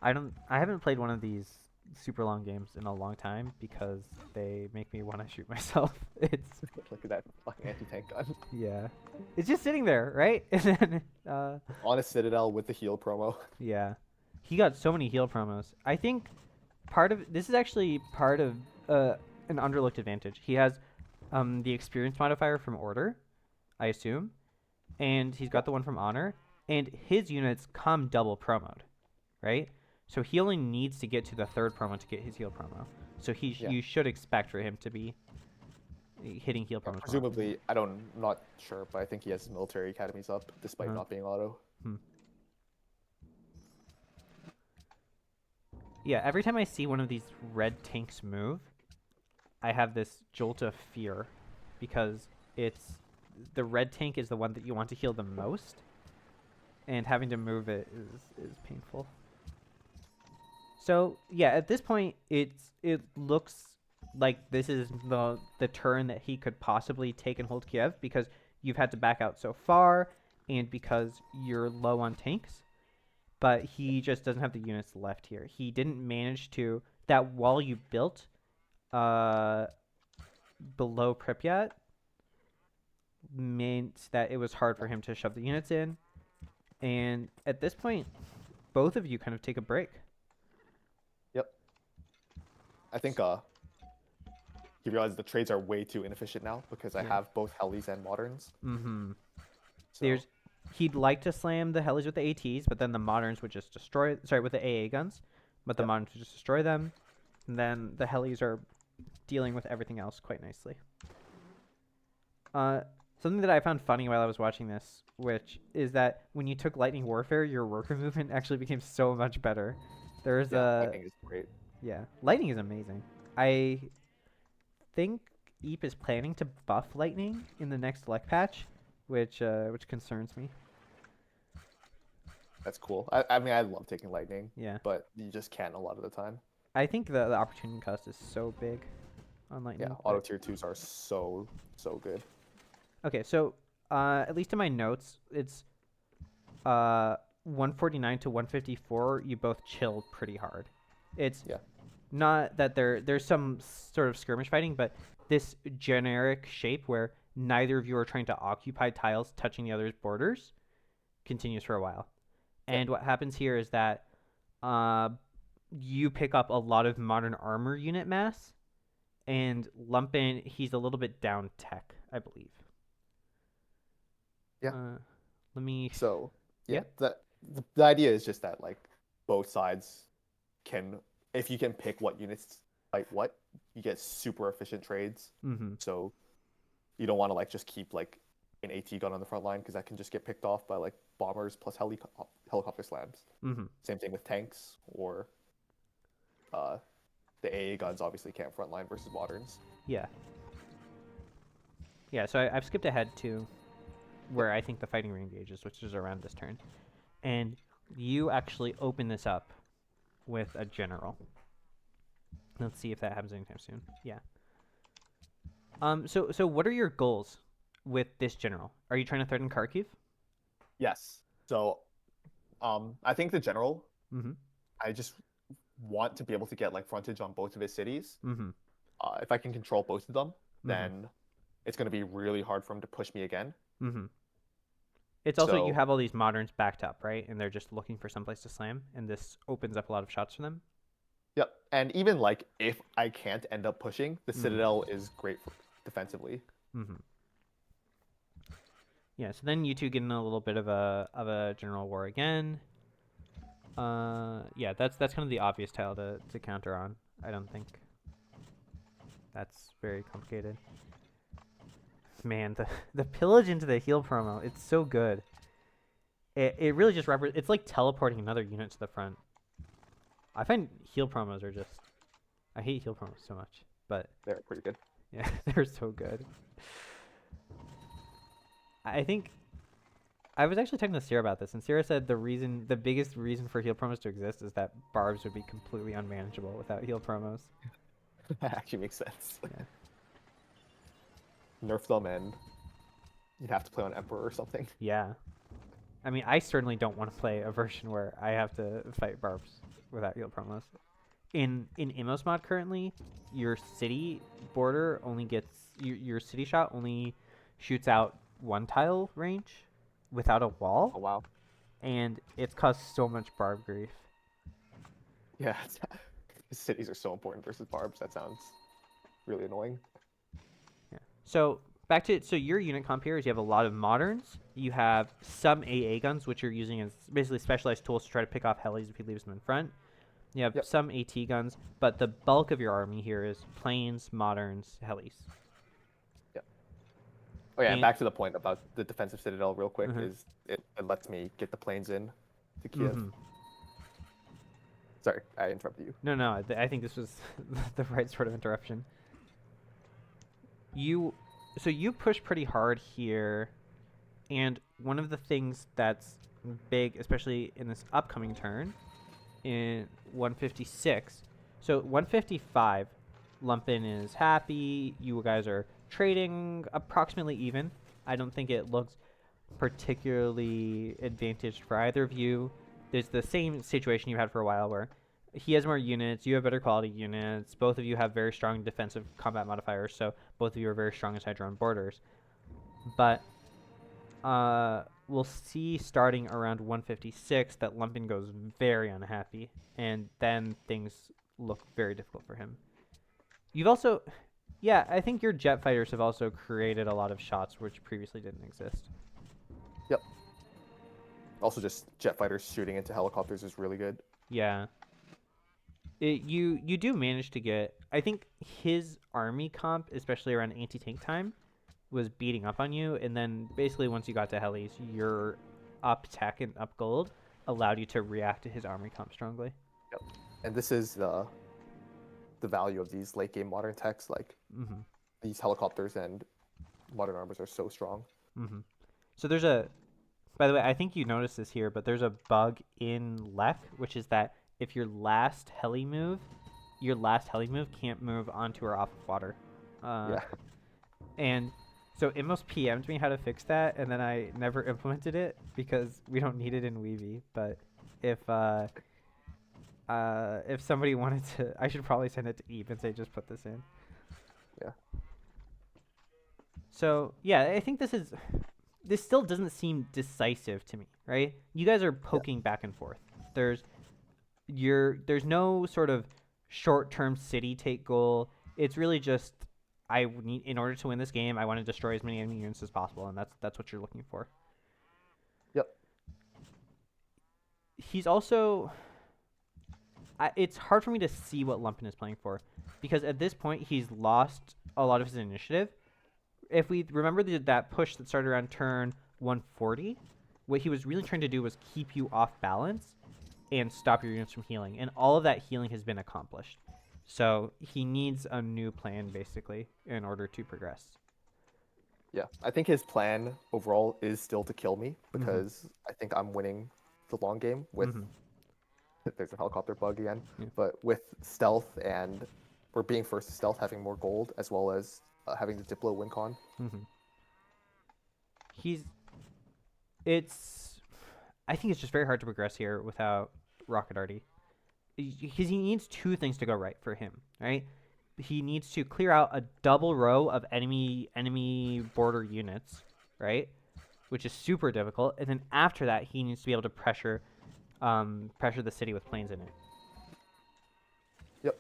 A: I haven't played one of these super long games in a long time because they make me want to shoot myself. It's
B: Look at that fucking anti-tank gun.
A: yeah, it's just sitting there, right? And then
B: On a Citadel with the heal promo.
A: yeah, he got so many heal promos. I think this is actually part of an underlooked advantage. He has the experience modifier from Order, I assume, and he's got the one from Honor, and his units come double promoed, right? So he only needs to get to the 3rd promo to get his heal promo. So
B: Yeah.
A: you should expect for him to be hitting heal promos. more often.
B: Presumably, I'm not sure, but I think he has his military academies up despite
A: Uh-huh.
B: not being auto.
A: Yeah, every time I see one of these red tanks move, I have this jolt of fear because the red tank is the one that you want to heal the most, and having to move it is painful. So yeah, at this point, it looks like this is the turn that he could possibly take and hold Kiev because you've had to back out so far, and because you're low on tanks. But he just doesn't have the units left here. He didn't manage to that wall you built. below Pripyat meant that it was hard for him to shove the units in. And at this point, both of you kind of take a break.
B: Yep. I think he realized the trades are way too inefficient now because I
A: Yeah.
B: have both helis and moderns.
A: Mm-hmm.
B: So,
A: He'd like to slam the helis with the ATs, but then the moderns would just destroy. Sorry, with the AA guns, but the
B: Yep.
A: moderns would just destroy them. And then the helis are dealing with everything else quite nicely. Something that I found funny while I was watching this, which is that when you took Lightning Warfare, your worker movement actually became so much better. There's
B: yeah, lightning is great.
A: yeah, Lightning is amazing. I think Eep is planning to buff Lightning in the next luck patch, which concerns me.
B: That's cool. I mean, I love taking lightning,
A: Yeah,
B: but you just can't a lot of the time.
A: I think the opportunity cost is so big on Lightning.
B: Yeah,
A: but-
B: auto tier 2s are so good.
A: Okay, so at least in my notes, it's 149 to 154. You both chilled pretty hard. It's
B: Yeah.
A: not that there's some sort of skirmish fighting, but this generic shape where neither of you are trying to occupy tiles touching the other's borders continues for a while.
B: Yeah.
A: And what happens here is that you pick up a lot of modern armor unit mass, and Lumpen, he's a little bit down tech, I believe.
B: Yeah.
A: Let me.
B: So,
A: Yeah.
B: the idea is just that like both sides can, if you can pick what units fight what, you get super efficient trades.
A: Mm-hmm.
B: So you don't want to like just keep like an AT gun on the front line because that can just get picked off by like bombers plus helicopter slams.
A: Mm-hmm.
B: Same thing with tanks or the AA guns obviously can't frontline versus moderns.
A: Yeah. Yeah, so I've skipped ahead to where I think the fighting re-engages, which is around this turn. And you actually open this up with a general. Let's see if that happens anytime soon. Yeah. So what are your goals with this general? Are you trying to threaten Kharkiv?
B: Yes. So I think the general,
A: Mm-hmm.
B: I just want to be able to get like frontage on both of his cities.
A: Mm-hmm.
B: If I can control both of them,
A: Mhm.
B: then it's going to be really hard for him to push me again.
A: Mm-hmm. It's also you
B: So-
A: have all these moderns backed up, right? And they're just looking for someplace to slam, and this opens up a lot of shots for them.
B: Yep. And even like if I can't end up pushing, the
A: Mhm.
B: Citadel is great for defensively.
A: Mm-hmm. Yeah, so then you two get in a little bit of a general war again. Yeah, that's kind of the obvious tile to counter on. I don't think that's very complicated. Man, the pillage into the heal promo, it's so good. It really just it's like teleporting another unit to the front. I find heal promos are just, I hate heal promos so much, but
B: They're pretty good.
A: yeah, they're so good. I think I was actually talking to Sarah about this, and Sarah said the biggest reason for heal promos to exist is that barbs would be completely unmanageable without heal promos.
B: That actually makes sense.
A: Yeah.
B: Nerf them and you'd have to play on Emperor or something.
A: Yeah. I mean, I certainly don't want to play a version where I have to fight barbs without heal promos. In Immos mod currently, your city border only gets your city shot only shoots out one tile range without a wall,
B: Oh wow.
A: and it's caused so much barb grief.
B: Yeah. Cities are so important versus barbs. That sounds really annoying.
A: Yeah. So back to your unit comp here is you have a lot of moderns. You have some AA guns, which you're using as basically specialized tools to try to pick off helis if he leaves them in front. You have
B: Yep.
A: some AT guns, but the bulk of your army here is planes, moderns, helis.
B: Oh yeah,
A: And-
B: and back to the point about the defensive Citadel real quick
A: Mhm.
B: is it lets me get the planes in to Kiev.
A: Mhm.
B: Sorry, I interrupted you.
A: No, I think this was the right sort of interruption. So you push pretty hard here, and one of the things that's big, especially in this upcoming turn, in 156. So 155, Lumpen is happy. You guys are trading approximately even. I don't think it looks particularly advantaged for either of you. There's the same situation you had for a while where he has more units. You have better quality units. Both of you have very strong defensive combat modifiers, so both of you are very strong inside your own borders. But we'll see starting around 156 that Lumpen goes very unhappy, and then things look very difficult for him. You've also, yeah, I think your jet fighters have also created a lot of shots which previously didn't exist.
B: Yep. Also, just jet fighters shooting into helicopters is really good.
A: Yeah. You do manage to get, I think his army comp, especially around anti-tank time, was beating up on you, and then basically once you got to helis, your up tech and up gold allowed you to react to his army comp strongly.
B: Yep. And this is the value of these late game modern techs. Like these helicopters and modern armors are so strong.
A: So there's a, by the way, I think you noticed this here, but there's a bug in Lek, which is that if your last heli move can't move onto or off of water.
B: Yeah.
A: And so Immos PM'd me how to fix that, and then I never implemented it because we don't need it in Weavy. But if somebody wanted to, I should probably send it to Eve and say just put this in.
B: Yeah.
A: So yeah, I think this still doesn't seem decisive to me, right? You guys are poking back and forth. There's no sort of short-term city take goal. It's really just in order to win this game, I want to destroy as many enemy units as possible, and that's what you're looking for.
B: Yep.
A: He's also, it's hard for me to see what Lumpen is playing for, because at this point he's lost a lot of his initiative. If we remember that push that started around turn 140, what he was really trying to do was keep you off balance and stop your units from healing, and all of that healing has been accomplished. So he needs a new plan, basically, in order to progress.
B: Yeah, I think his plan overall is still to kill me, because I think I'm winning the long game with, there's a helicopter bug again, but with stealth and, or being first to stealth, having more gold, as well as having the Diplo win con.
A: I think it's just very hard to progress here without Rocket Arty. Because he needs two things to go right for him, right? He needs to clear out a double row of enemy border units, right? Which is super difficult. And then after that, he needs to be able to pressure the city with planes in it.
B: Yep.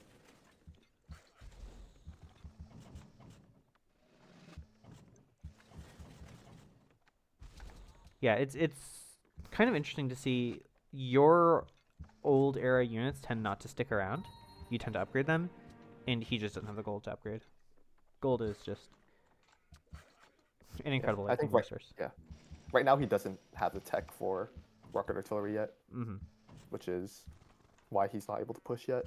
A: Yeah, it's kind of interesting to see your old era units tend not to stick around. You tend to upgrade them, and he just doesn't have the gold to upgrade. Gold is just an incredible resource.
B: Yeah. Right now he doesn't have the tech for rocket artillery yet, which is why he's not able to push yet.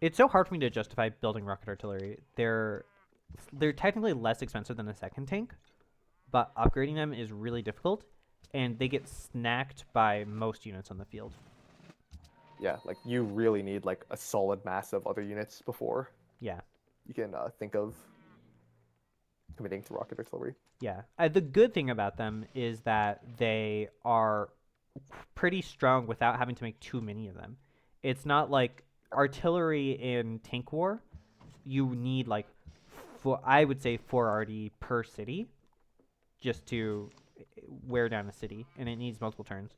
A: It's so hard for me to justify building rocket artillery. They're technically less expensive than a second tank, but upgrading them is really difficult, and they get snacked by most units on the field.
B: Yeah, like you really need like a solid mass of other units before you can think of committing to rocket artillery.
A: Yeah, the good thing about them is that they are pretty strong without having to make too many of them. It's not like artillery in tank war. You need like, I would say 4 RD per city just to wear down a city, and it needs multiple turns.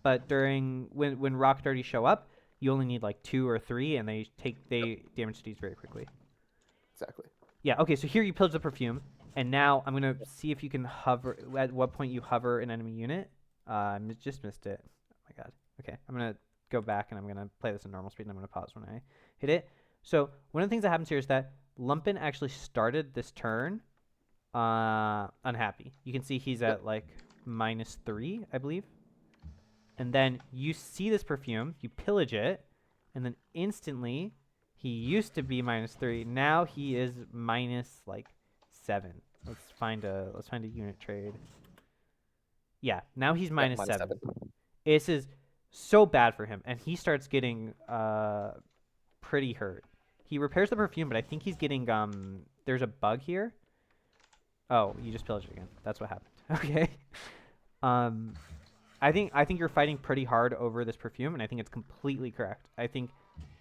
A: But when rocket arty show up, you only need like 2 or 3, and they damage cities very quickly.
B: Exactly.
A: Yeah. Okay. So here you pillage the perfume, and now I'm gonna see if you can hover. At what point you hover an enemy unit? I just missed it. Oh my god. Okay. I'm gonna go back and I'm gonna play this in normal speed, and I'm gonna pause when I hit it. So one of the things that happens here is that Lumpen actually started this turn unhappy. You can see he's at like -3, I believe. And then you see this perfume, you pillage it, and then instantly he used to be -3. Now he is -7. Let's find a unit trade. Yeah, now he's -7. This is so bad for him, and he starts getting pretty hurt. He repairs the perfume, but I think he's getting there's a bug here. Oh, you just pillaged it again. That's what happened. Okay. I think you're fighting pretty hard over this perfume, and I think it's completely correct. I think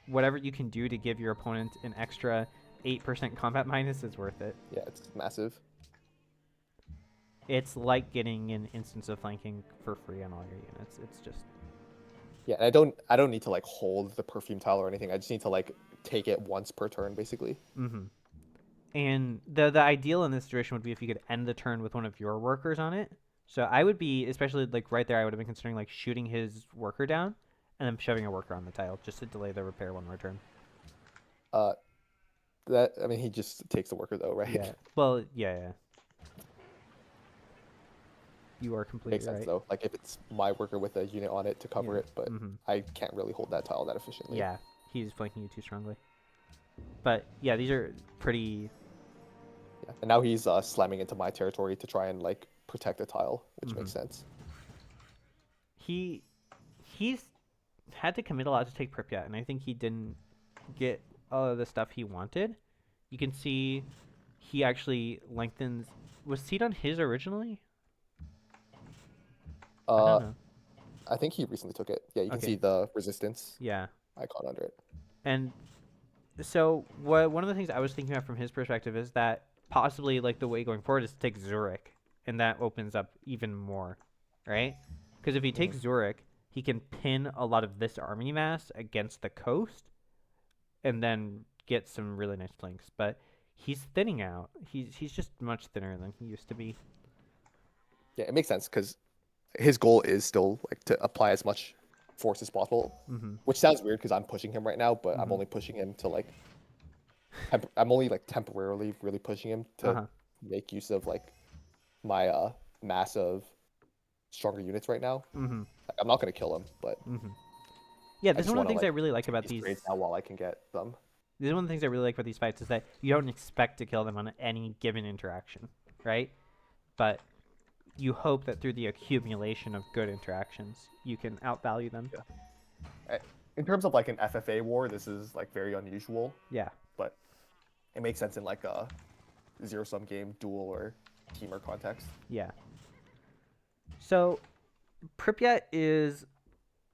A: whatever you can do to give your opponent an extra 8% combat minus is worth it.
B: Yeah, it's massive.
A: It's like getting an instance of flanking for free on all your units. It's just
B: Yeah, and I don't need to like hold the perfume tile or anything. I just need to like take it once per turn, basically.
A: And the ideal in this situation would be if you could end the turn with one of your workers on it. So I would be, especially like right there, I would have been considering like shooting his worker down and then shoving a worker on the tile just to delay the repair one more turn.
B: That I mean, he just takes the worker though, right?
A: Yeah. Well, yeah. You are completely
B: Makes sense
A: right.
B: though. Like if it's my worker with a unit on it to cover
A: Yeah.
B: it, but I can't really hold that tile that efficiently.
A: Yeah, he's flanking you too strongly. But yeah, these are pretty.
B: Yeah. And now he's slamming into my territory to try and like protect the tile, which makes sense.
A: He's had to commit a lot to take Pripyat, and I think he didn't get all of the stuff he wanted. You can see he actually lengthens. Was Seed on his originally? I don't know.
B: I think he recently took it. Yeah, you can
A: Okay.
B: see the resistance
A: Yeah.
B: icon under it.
A: And so one of the things I was thinking about from his perspective is that possibly like the way going forward is to take Zurich, and that opens up even more, right? Because if he takes Zurich, he can pin a lot of this army mass against the coast, and then get some really nice flanks. But he's thinning out. He's just much thinner than he used to be.
B: Yeah, it makes sense because his goal is still like to apply as much force as possible, which sounds weird because I'm pushing him right now, but I'm only pushing him to like I'm only like temporarily really pushing him to make use of like my massive stronger units right now. Like, I'm not gonna kill him, but
A: Yeah,
B: I
A: this is
B: just
A: one of the
B: wanna,
A: things
B: like,
A: I really like
B: take
A: about
B: these
A: these.
B: trades now while I can get them.
A: This is one of the things I really like about these fights is that you don't expect to kill them on any given interaction, right? But you hope that through the accumulation of good interactions, you can outvalue them.
B: In terms of like an FFA war, this is like very unusual,
A: Yeah.
B: but it makes sense in like a zero-sum game, duel, or teamer context.
A: Yeah. So Pripyat is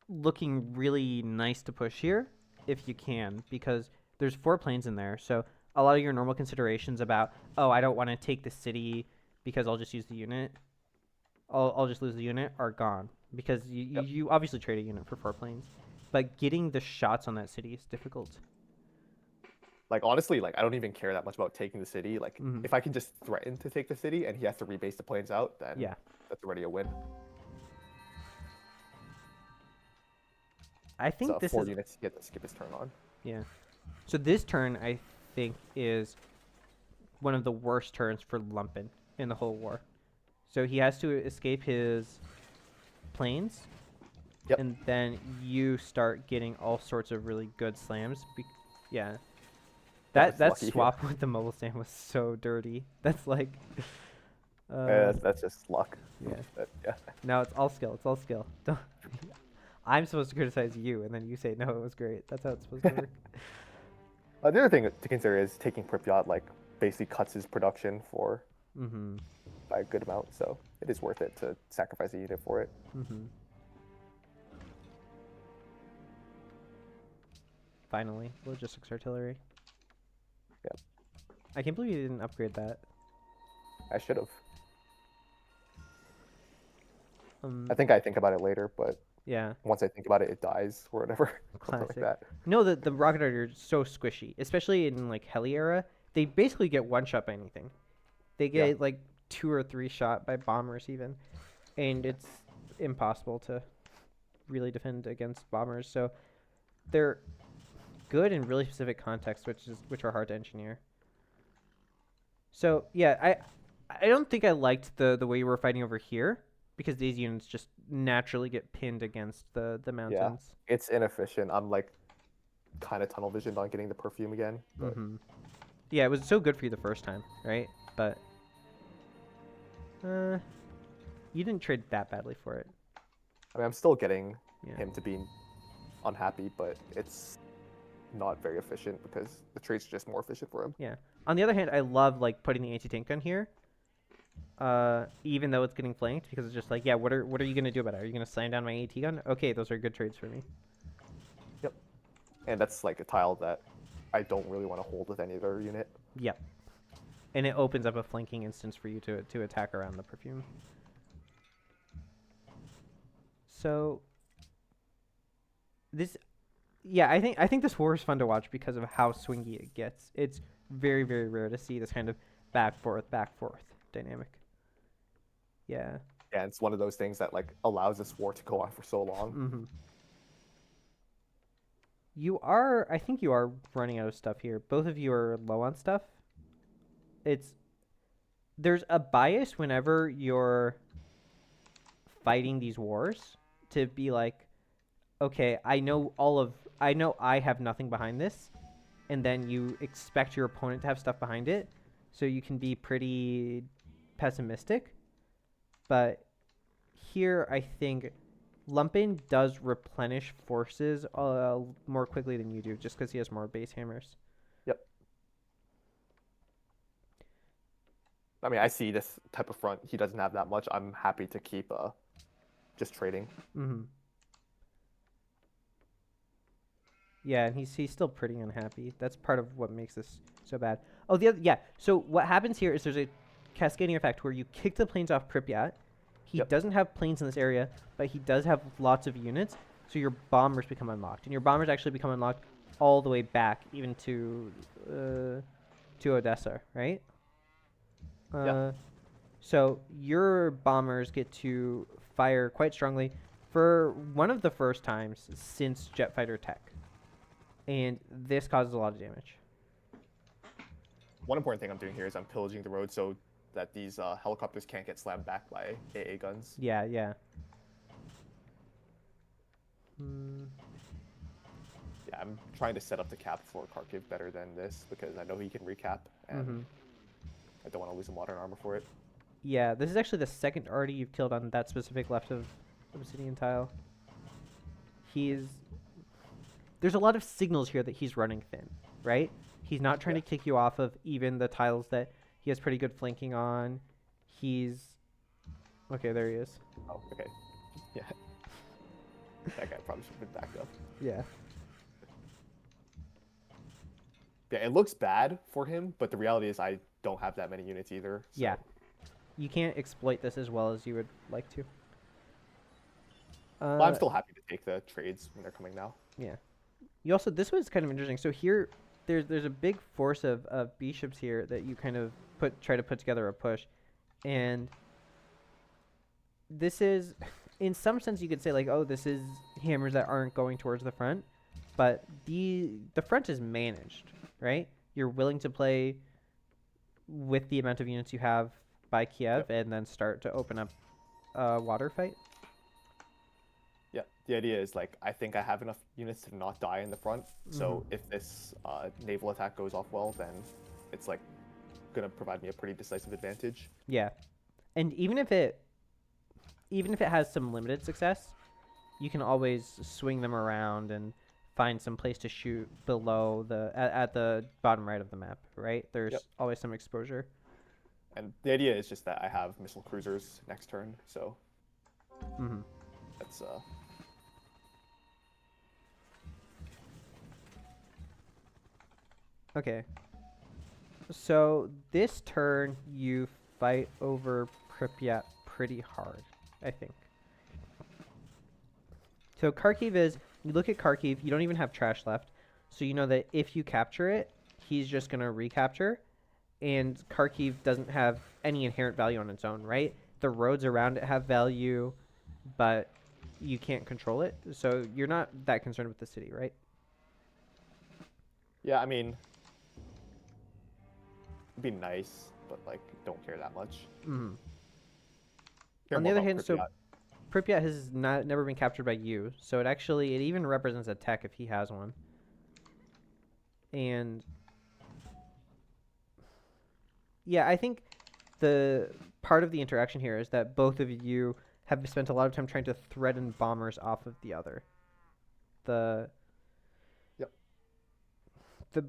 A: looking really nice to push here if you can, because there's 4 planes in there. So a lot of your normal considerations about, oh, I don't want to take the city because I'll just use the unit. I'll just lose the unit are gone because you obviously trade a unit for 4 planes, but getting the shots on that city is difficult.
B: Like honestly, like I don't even care that much about taking the city. Like if I can just threaten to take the city and he has to rebase the planes out, then
A: Yeah.
B: that's already a win.
A: I think
B: So
A: this
B: 4
A: is
B: units he has to skip his turn on.
A: yeah. So this turn I think is one of the worst turns for Lumpen in the whole war. So he has to escape his planes.
B: Yep.
A: And then you start getting all sorts of really good slams. Yeah.
B: That was
A: That
B: lucky, yeah.
A: swap with the mobile stand was so dirty. That's like
B: That's just luck.
A: yeah.
B: Yeah.
A: No, it's all skill. It's all skill. Don't I'm supposed to criticize you and then you say no, it was great. That's how it's supposed to work.
B: The other thing to consider is taking Pripyat like basically cuts his production for by a good amount, so it is worth it to sacrifice a unit for it.
A: Finally, logistics artillery.
B: Yeah.
A: I can't believe you didn't upgrade that.
B: I should have. I think about it later, but
A: Yeah.
B: once I think about it, it dies or whatever. Something like
A: Classic.
B: that.
A: No, the rocket artillery is so squishy, especially in like heli era. They basically get one shot by anything. They get like 2 or 3 shot by bombers even, and it's impossible to really defend against bombers. So they're good in really specific contexts, which are hard to engineer. So yeah, I don't think I liked the way you were fighting over here because these units just naturally get pinned against the mountains.
B: It's inefficient. I'm like kind of tunnel visioned on getting the perfume again. But
A: Yeah, it was so good for you the first time, right? But you didn't trade that badly for it.
B: I mean, I'm still getting
A: Yeah.
B: him to be unhappy, but it's not very efficient because the trade's just more efficient for him.
A: Yeah. On the other hand, I love like putting the anti-tank gun here, even though it's getting flanked, because it's just like, yeah, what are you gonna do about it? Are you gonna slam down my AT gun? Okay, those are good trades for me.
B: Yep. And that's like a tile that I don't really want to hold with any other unit.
A: Yep. And it opens up a flanking instance for you to attack around the perfume. So this, yeah, I think this war is fun to watch because of how swingy it gets. It's very, very rare to see this kind of back forth dynamic. Yeah.
B: Yeah, it's one of those things that like allows this war to go on for so long.
A: Mm-hmm. I think you are running out of stuff here. Both of you are low on stuff. There's a bias whenever you're fighting these wars to be like, okay, I know I have nothing behind this, and then you expect your opponent to have stuff behind it, so you can be pretty pessimistic. But here, I think Lumpen does replenish forces more quickly than you do, just because he has more base hammers.
B: Yep. I mean, I see this type of front. He doesn't have that much. I'm happy to keep just trading.
A: Mm-hmm. Yeah, and he's still pretty unhappy. That's part of what makes this so bad. Oh, yeah. So what happens here is there's a cascading effect where you kick the planes off Pripyat. He
B: Yep.
A: doesn't have planes in this area, but he does have lots of units. So your bombers become unlocked, and your bombers actually become unlocked all the way back, even to Odessa, right?
B: Yeah.
A: So your bombers get to fire quite strongly for one of the first times since jet fighter tech. And this causes a lot of damage.
B: One important thing I'm doing here is I'm pillaging the road so that these helicopters can't get slammed back by AA guns.
A: Yeah, yeah. Hmm.
B: Yeah, I'm trying to set up the cap for Kharkiv better than this because I know he can recap, and
A: Mm-hmm.
B: I don't want to lose some modern armor for it.
A: Yeah, this is actually the second arty you've killed on that specific left of obsidian tile. There's a lot of signals here that he's running thin, right? He's not trying to kick you off of even the tiles that he has pretty good flanking on. Okay, there he is.
B: Oh, okay. Yeah. That guy probably should have been backed up.
A: Yeah.
B: Yeah, it looks bad for him, but the reality is I don't have that many units either. So.
A: Yeah. You can't exploit this as well as you would like to.
B: But I'm still happy to take the trades when they're coming now.
A: Yeah. This was kind of interesting. So here, there's a big force of bishops here that you kind of try to put together a push, and this is, in some sense, you could say like, oh, this is hammers that aren't going towards the front, but the front is managed, right? You're willing to play with the amount of units you have by Kiev, and then start to open up a water fight.
B: Yeah, the idea is like I think I have enough units to not die in the front. So if this naval attack goes off well, then it's like gonna provide me a pretty decisive advantage.
A: Yeah, and even if it has some limited success, you can always swing them around and find some place to shoot below at the bottom right of the map, right? There's always some exposure.
B: And the idea is just that I have missile cruisers next turn, so that's
A: Okay. So this turn you fight over Pripyat pretty hard, I think. So Kharkiv you look at Kharkiv, you don't even have trash left. So you know that if you capture it, he's just going to recapture. And Kharkiv doesn't have any inherent value on its own, right? The roads around it have value, but you can't control it. So you're not that concerned with the city, right?
B: yeah, I mean it'd be nice, but like don't care that much.
A: Mm-hmm.
B: Care
A: On the
B: more
A: other
B: about
A: hand, so
B: Pripyat.
A: Pripyat has never been captured by you, so it even represents a tech if he has one. And yeah, I think the part of the interaction here is that both of you have spent a lot of time trying to threaten bombers off of the other.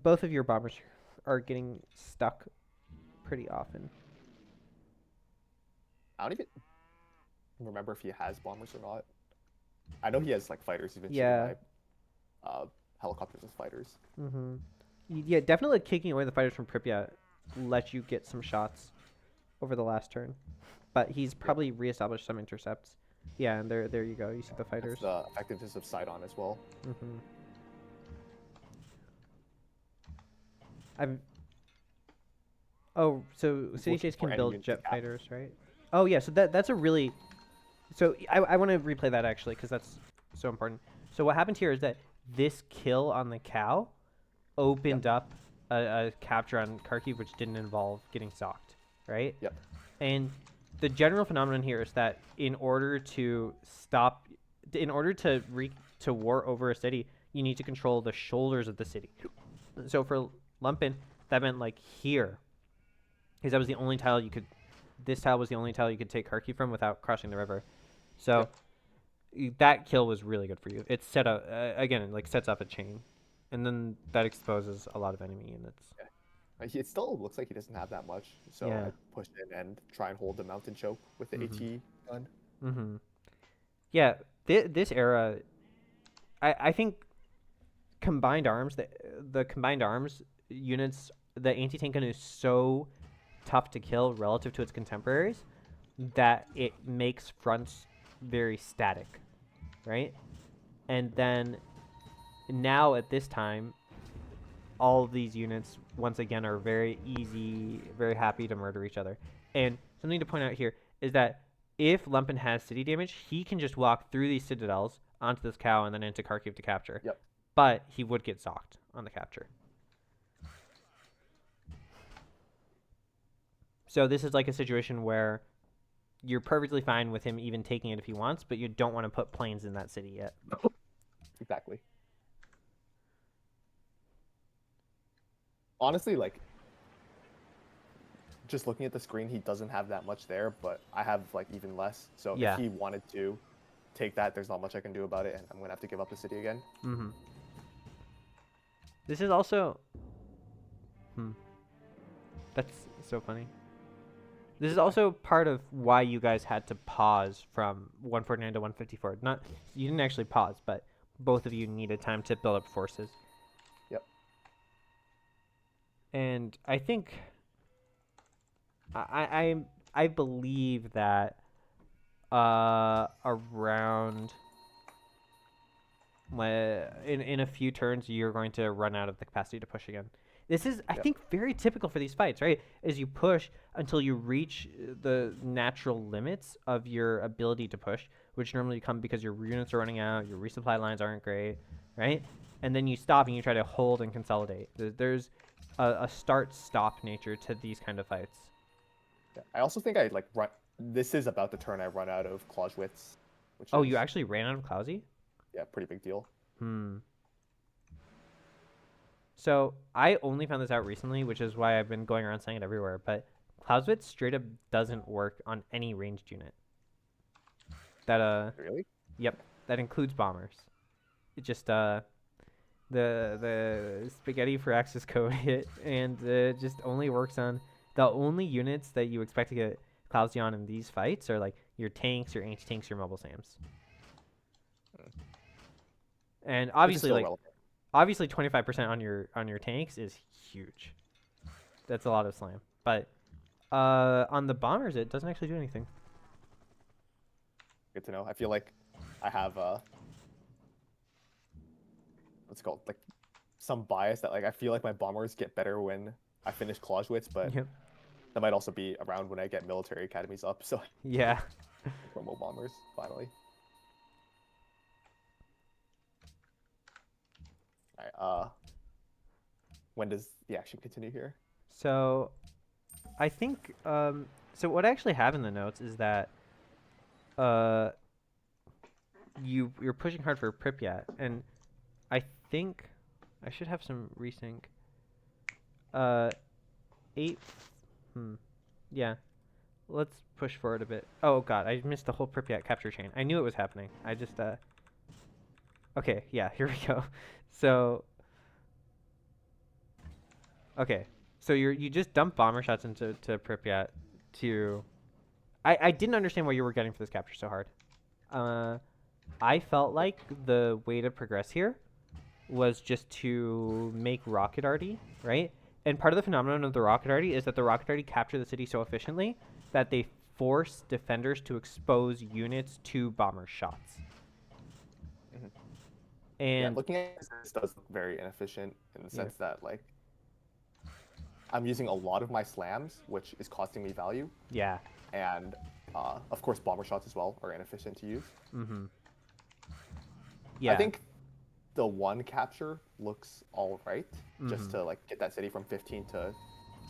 A: Both of your bombers are getting stuck pretty often.
B: I don't even remember if he has bombers or not. I know he has like fighters. He's been
A: Yeah.
B: shooting my helicopters as fighters.
A: Mm-hmm. Yeah, definitely kicking away the fighters from Pripyat let you get some shots over the last turn. But he's probably reestablished some intercepts. Yeah, and there you go. You see the fighters.
B: That's the effectiveness of Sidon as well.
A: Mm-hmm. I'm. Oh, so city
B: Looking
A: states
B: for
A: can
B: any
A: build
B: unit to
A: jet
B: cap.
A: fighters, right? Oh yeah, so that's a really. So I want to replay that actually because that's so important. So what happened here is that this kill on the cow opened up a capture on Kharkiv, which didn't involve getting socked, right?
B: Yep.
A: And the general phenomenon here is that in order to stop, in order to war over a city, you need to control the shoulders of the city. So for Lumpen, that meant like here, because that was the only tile you could. This tile was the only tile you could take Kharkiv from without crossing the river. So that kill was really good for you. It set up again, it like sets up a chain, and then that exposes a lot of enemy units.
B: It still looks like he doesn't have that much, so
A: Yeah.
B: I push in and try and hold the mountain choke with the AT gun.
A: Mm-hmm. Yeah, this era, I think combined arms, the combined arms units, the anti-tank gun is so tough to kill relative to its contemporaries that it makes fronts very static, right? And then now at this time, all of these units once again are very easy, very happy to murder each other. And something to point out here is that if Lumpen has city damage, he can just walk through these citadels onto this cow and then into Kharkiv to capture.
B: Yep.
A: But he would get socked on the capture. So this is like a situation where you're perfectly fine with him even taking it if he wants, but you don't want to put planes in that city yet.
B: Exactly. Honestly, like, just looking at the screen, he doesn't have that much there, but I have, like, even less. So
A: Yeah.
B: if he wanted to take that, there's not much I can do about it, and I'm going to have to give up the city again.
A: Mm-hmm. This is also... That's so funny. This is also part of why you guys had to pause from 149 to 154. Not, you didn't actually pause, but both of you needed time to build up forces.
B: Yep.
A: And I think I believe that around in a few turns you're going to run out of the capacity to push again. This is, I think, very typical for these fights, right? As you push until you reach the natural limits of your ability to push, which normally come because your units are running out, your resupply lines aren't great, right? And then you stop and you try to hold and consolidate. There's a start-stop nature to these kind of fights.
B: Yeah. I also think I, like, run... This is about the turn I run out of Clausewitz. Which
A: Oh,
B: is,
A: you actually ran out of Klausy?
B: Yeah, pretty big deal.
A: So I only found this out recently, which is why I've been going around saying it everywhere, but Clausewitz straight up doesn't work on any ranged unit. That
B: Really?
A: Yep, that includes bombers. It just the spaghetti for Axis code hit, and it just only works on the only units that you expect to get Klausy on in these fights are like your tanks, your anti-tanks, your mobile SAMs. And obviously,
B: still
A: like
B: relevant.
A: obviously 25% on your tanks is huge. That's a lot of slam. But on the bombers, it doesn't actually do anything.
B: Good to know. I feel like I have what's it called, like, some bias that, like, I feel like my bombers get better when I finish Clausewitz, but
A: Yep.
B: that might also be around when I get military academies up. So
A: Yeah.
B: promo bombers finally. Alright, when does the action continue here?
A: So I think so what I actually have in the notes is that you're pushing hard for Pripyat, and I think I should have some resync. 8 yeah. Let's push forward a bit. Oh god, I missed the whole Pripyat capture chain. I knew it was happening. I just okay, yeah, here we go. So okay. So you just dump bomber shots into Pripyat to I didn't understand what you were getting for this capture so hard. I felt like the way to progress here was just to make rocket arty, right? And part of the phenomenon of the rocket arty is that the rocket arty capture the city so efficiently that they force defenders to expose units to bomber shots.
B: Mhm. Yeah,
A: And
B: looking at this does look very inefficient in the
A: Yeah.
B: sense that like I'm using a lot of my slams, which is costing me value,
A: yeah,
B: and of course bomber shots as well are inefficient to use.
A: mm-hmm. Yeah,
B: I think the one capture looks all right,
A: Mhm.
B: just to like get that city from 15 to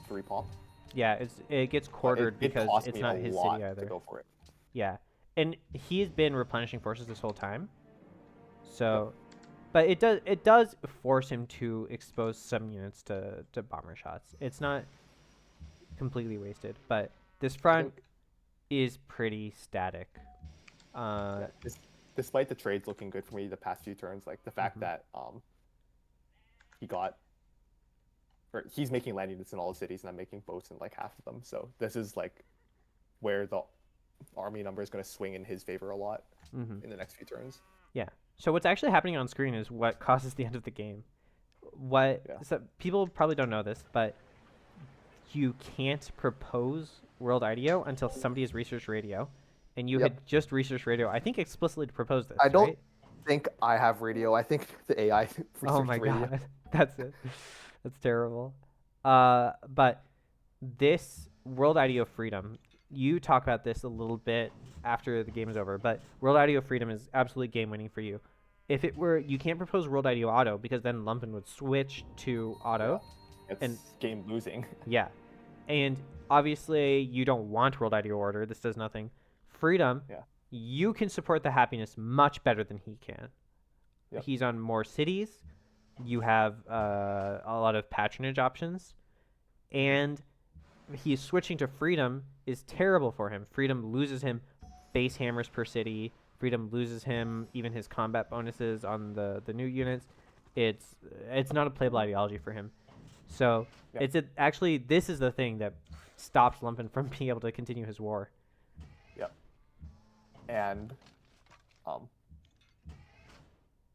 B: 3 pop.
A: yeah, it gets
B: But
A: quartered
B: it
A: because
B: cost
A: it's
B: me
A: not
B: a
A: his
B: lot
A: city
B: to
A: either.
B: go for it.
A: Yeah, and he's been replenishing forces this whole time, so, but it does force him to expose some units to bomber shots. It's not completely wasted, but this
B: I
A: front
B: think,
A: is pretty static.
B: yeah, despite the trades looking good for me the past few turns, like the fact
A: Mhm.
B: that he got or he's making land units in all the cities and I'm making boats in like half of them. So this is like where the army number is going to swing in his favor a lot
A: Mhm.
B: in the next few turns.
A: Yeah. So what's actually happening on screen is what causes the end of the game.
B: Yeah.
A: So people probably don't know this, but you can't propose world IDEO until somebody has researched radio, and you
B: Yep.
A: had just researched radio. I think explicitly to propose this.
B: I don't
A: Right?
B: think I have radio. I think the AI researched
A: Oh my
B: radio.
A: god, that's it. That's terrible. But this World IDEO Freedom, you talk about this a little bit after the game is over, but World IDEO Freedom is absolutely game winning for you. If it were, you can't propose World IDEO Auto because then Lumpen would switch to Auto.
B: It's
A: And-
B: game losing.
A: Yeah. And obviously, you don't want World IDEO Order. This does nothing. Freedom,
B: Yeah.
A: you can support the happiness much better than he can.
B: Yep.
A: He's on more cities. You have a lot of patronage options. And he's switching to Freedom is terrible for him. Freedom loses him base hammers per city. Freedom loses him even his combat bonuses on the new units. It's not a playable ideology for him. So
B: Yeah.
A: actually this is the thing that stops Lumpen from being able to continue his war.
B: And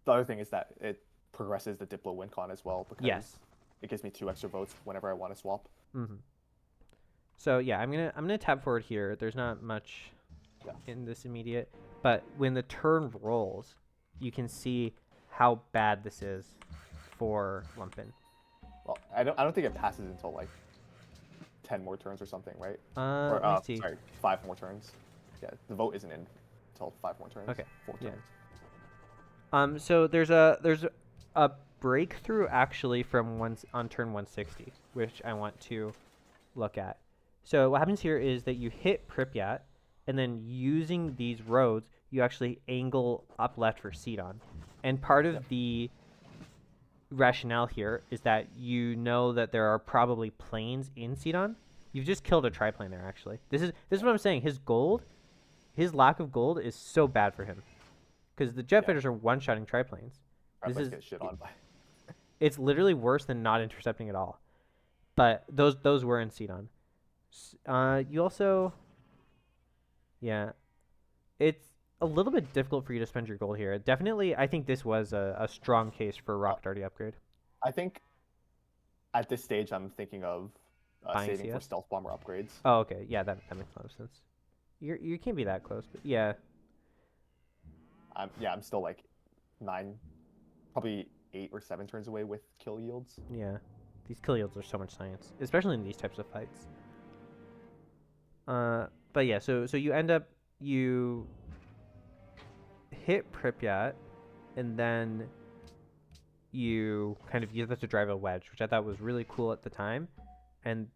B: the other thing is that it progresses the Diplo win con as well because
A: Yes.
B: it gives me 2 extra votes whenever I want to swap.
A: Mm-hmm. So yeah, I'm gonna tab forward here. There's not much
B: Yeah.
A: in this immediate, but when the turn rolls, you can see how bad this is for Lumpen.
B: Well, I don't think it passes until like 10 more turns or something, right? Or
A: Let me see.
B: sorry, 5 more turns. Yeah, the vote isn't in until 5 more turns.
A: Okay,
B: 4
A: yeah.
B: turns.
A: So there's a breakthrough actually from on turn 160, which I want to look at. So what happens here is that you hit Pripyat, and then using these roads, you actually angle up left for Sidon. And part of the rationale here is that you know that there are probably planes in Sidon. You've just killed a triplane there, actually. This is what I'm saying. His lack of gold is so bad for him, because the jet
B: Yeah.
A: fighters are one-shotting triplanes.
B: Alright,
A: This
B: let's
A: is-
B: get shit on by.
A: It's literally worse than not intercepting at all. But those were in Sidon. You also, yeah, it's a little bit difficult for you to spend your gold here. Definitely, I think this was a strong case for a rocket arty upgrade.
B: I think at this stage I'm thinking of
A: Buying
B: saving for
A: CS?
B: stealth bomber upgrades.
A: Oh, okay, yeah, that makes a lot of sense. You can't be that close, but yeah,
B: I'm still like 9, probably 8 or 7 turns away with kill yields.
A: yeah. These kill yields are so much science, especially in these types of fights. But yeah, so you end up you hit Pripyat, and then you kind of use that to drive a wedge, which I thought was really cool at the time, and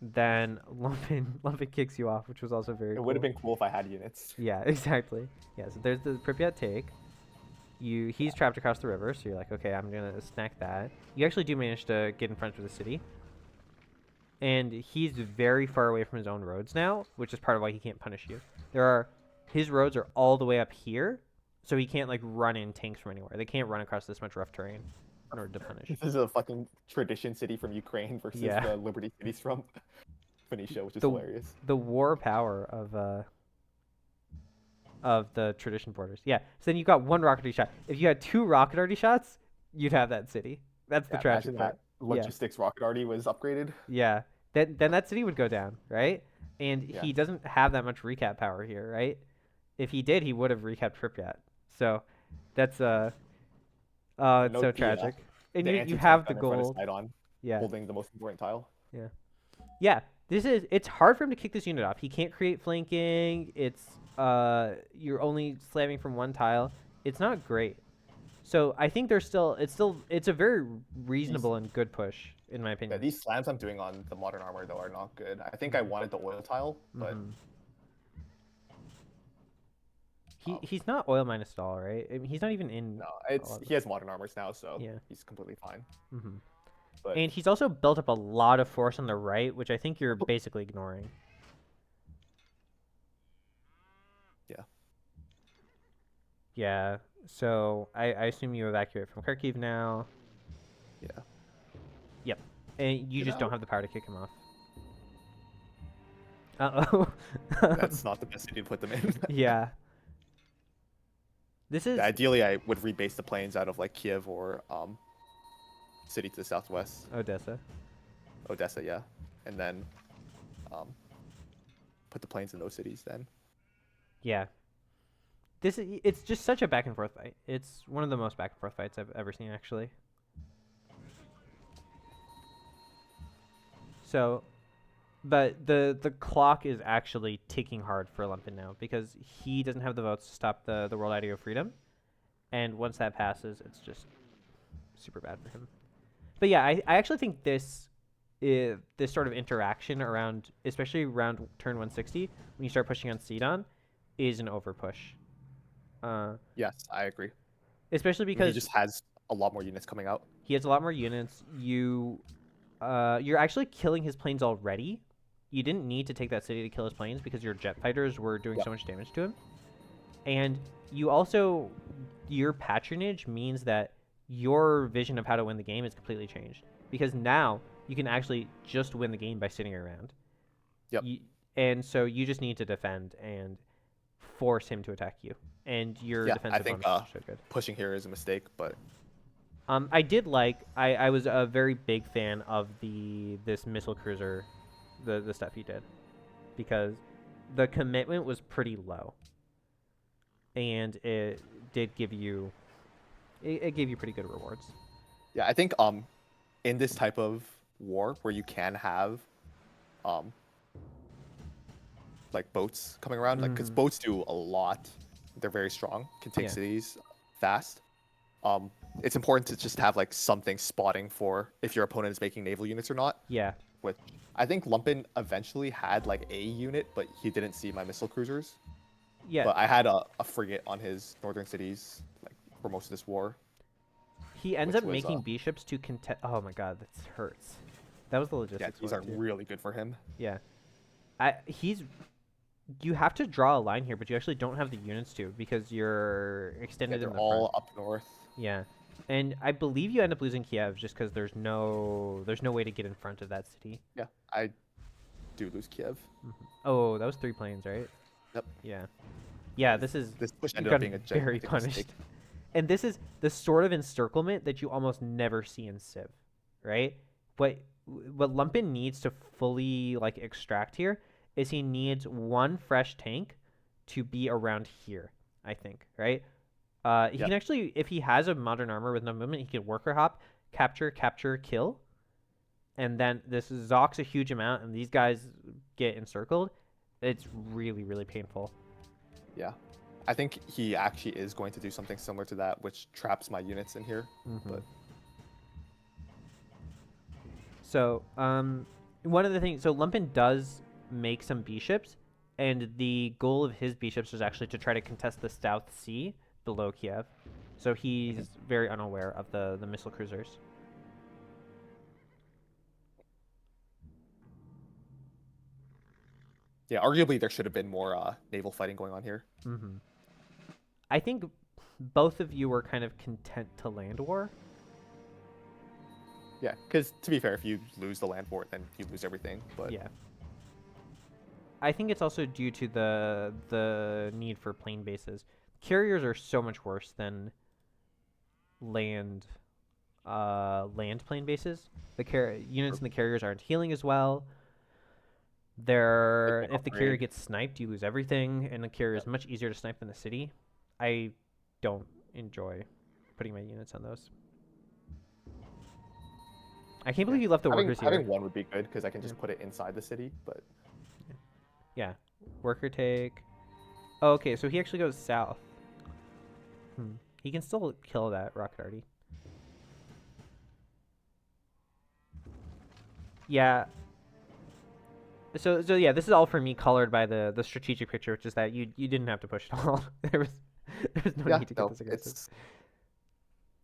A: then Lumpen kicks you off, which was also very
B: It
A: cool.
B: would have been cool if I had units.
A: Yeah, exactly. Yeah, so there's the Pripyat take. He's trapped across the river, so you're like, okay, I'm gonna snack that. You actually do manage to get in front of the city, and he's very far away from his own roads now, which is part of why he can't punish you. His roads are all the way up here, so he can't like run in tanks from anywhere. They can't run across this much rough terrain in order to punish.
B: This is a fucking tradition city from Ukraine versus
A: Yeah.
B: the Liberty cities from Phoenicia, which is
A: The-
B: hilarious.
A: The war power of the tradition borders. Yeah. So then you got one rocket arty shot. If you had 2 rocket arty shots, you'd have that city. That's the
B: Yeah,
A: tragic
B: imagine
A: part.
B: that logistics rocket already was upgraded.
A: Yeah. Then that city would go down, right? And
B: Yeah.
A: he doesn't have that much recap power here, right? If he did, he would have recapped Pripyat. So that's it's so
B: Note
A: tragic. And
B: the
A: you
B: anti-tank
A: have the
B: gun in front of
A: gold.
B: Sidon,
A: Yeah.
B: holding the most important tile.
A: Yeah. Yeah. It's hard for him to kick this unit off. He can't create flanking. It's you're only slamming from one tile. It's not great. So I think it's a very reasonable and good push in my
B: Yeah,
A: opinion.
B: these slams I'm doing on the modern armor though are not good. I think I wanted the oil tile, but
A: Mhm. He's not oil minus at all, right? I mean, he's not even in.
B: no,
A: lot of-
B: he has modern armors now, so
A: Yeah.
B: he's completely fine.
A: Mhm.
B: But
A: And he's also built up a lot of force on the right, which I think you're basically ignoring.
B: Yeah.
A: Yeah. So I assume you evacuate from Kharkiv now.
B: yeah,
A: Yep. And you
B: Get
A: just don't
B: out.
A: have the power to kick him off. Uh-oh.
B: that's not the best city to put them in.
A: Yeah. This is...
B: Yeah, ideally, I would rebase the planes out of like Kiev or city to the southwest,
A: Odessa.
B: Odessa, yeah, and then put the planes in those cities. Then
A: Yeah. It's just such a back and forth fight. It's one of the most back and forth fights I've ever seen, actually. So, but the clock is actually ticking hard for Lumpen now because he doesn't have the votes to stop the World Idea of Freedom, and once that passes, it's just super bad for him. But yeah, I actually think this sort of interaction around, especially around turn 160, when you start pushing on Sidon, is an overpush.
B: yes, I agree.
A: Especially
B: I mean,
A: because
B: he just has a lot more units coming out.
A: he has a lot more units. You're actually killing his planes already. You didn't need to take that city to kill his planes because your jet fighters were doing so much damage to him. And you also, your patronage means that your vision of how to win the game is completely changed. Because now you can actually just win the game by sitting around.
B: Yep.
A: And so you just need to defend and force him to attack you. And your
B: Yeah, I
A: defensive
B: think
A: bonus is so good.
B: pushing here is a mistake, but
A: I was a very big fan of this missile cruiser, the stuff he did, because the commitment was pretty low, and it did give you, it gave you pretty good rewards.
B: yeah, I think in this type of war where you can have like boats coming around, like because boats do a lot, they're very strong, can take cities fast. It's important to just have like something spotting for if your opponent is making naval units or not.
A: Yeah.
B: Which I think Lumpen eventually had like a unit, but he didn't see my missile cruisers.
A: Yeah.
B: But I had a frigate on his northern cities like for most of this war.
A: He ends
B: which
A: up
B: was,
A: making bishops to contest. Oh my god, that hurts. That was the logistics.
B: Yeah, these
A: one,
B: are
A: too.
B: really good for him.
A: Yeah. You have to draw a line here, but you actually don't have the units to because you're
B: Yeah,
A: extended
B: they're
A: in the
B: all
A: front.
B: up north.
A: Yeah. And I believe you end up losing Kiev just because there's no way to get in front of that city.
B: Yeah, I do lose Kiev.
A: Oh, that was 3 planes, right?
B: Yep.
A: Yeah. Yeah, this
B: push
A: you've
B: ended up
A: gotten
B: being a
A: very
B: gigantic
A: punished.
B: mistake.
A: And this is the sort of encirclement that you almost never see in Civ, right? What Lumpen needs to fully like extract here is he needs one fresh tank to be around here, I think, right? He can actually, if he has a modern armor with no movement, he can worker hop, capture, kill, and then this Zocs a huge amount, and these guys get encircled. It's really, really painful.
B: Yeah. I think he actually is going to do something similar to that, which traps my units in here. But
A: So, one of the things, so Lumpen does make some bishops, and the goal of his bishops is actually to try to contest the South Sea below Kiev. So he's very unaware of the missile cruisers.
B: yeah, arguably there should have been more naval fighting going on here.
A: I think both of you were kind of content to land war.
B: Yeah, because to be fair, if you lose the land war, then you lose everything. But
A: Yeah. I think it's also due to the need for plane bases. Carriers are so much worse than land land plane bases. The units in the carriers aren't healing as well. They're if the carrier
B: upgrade.
A: gets sniped, you lose everything, and the carrier is much easier to snipe than the city. I don't enjoy putting my units on those. I can't believe you left the workers here.
B: Having one would be good because I can just put it inside the city, but
A: Yeah, worker take. Oh, okay, so he actually goes south. He can still kill that rocket arty. Yeah. So yeah, this is all for me colored by the strategic picture, which is that you didn't have to push it all. there was no need to get this aggressive.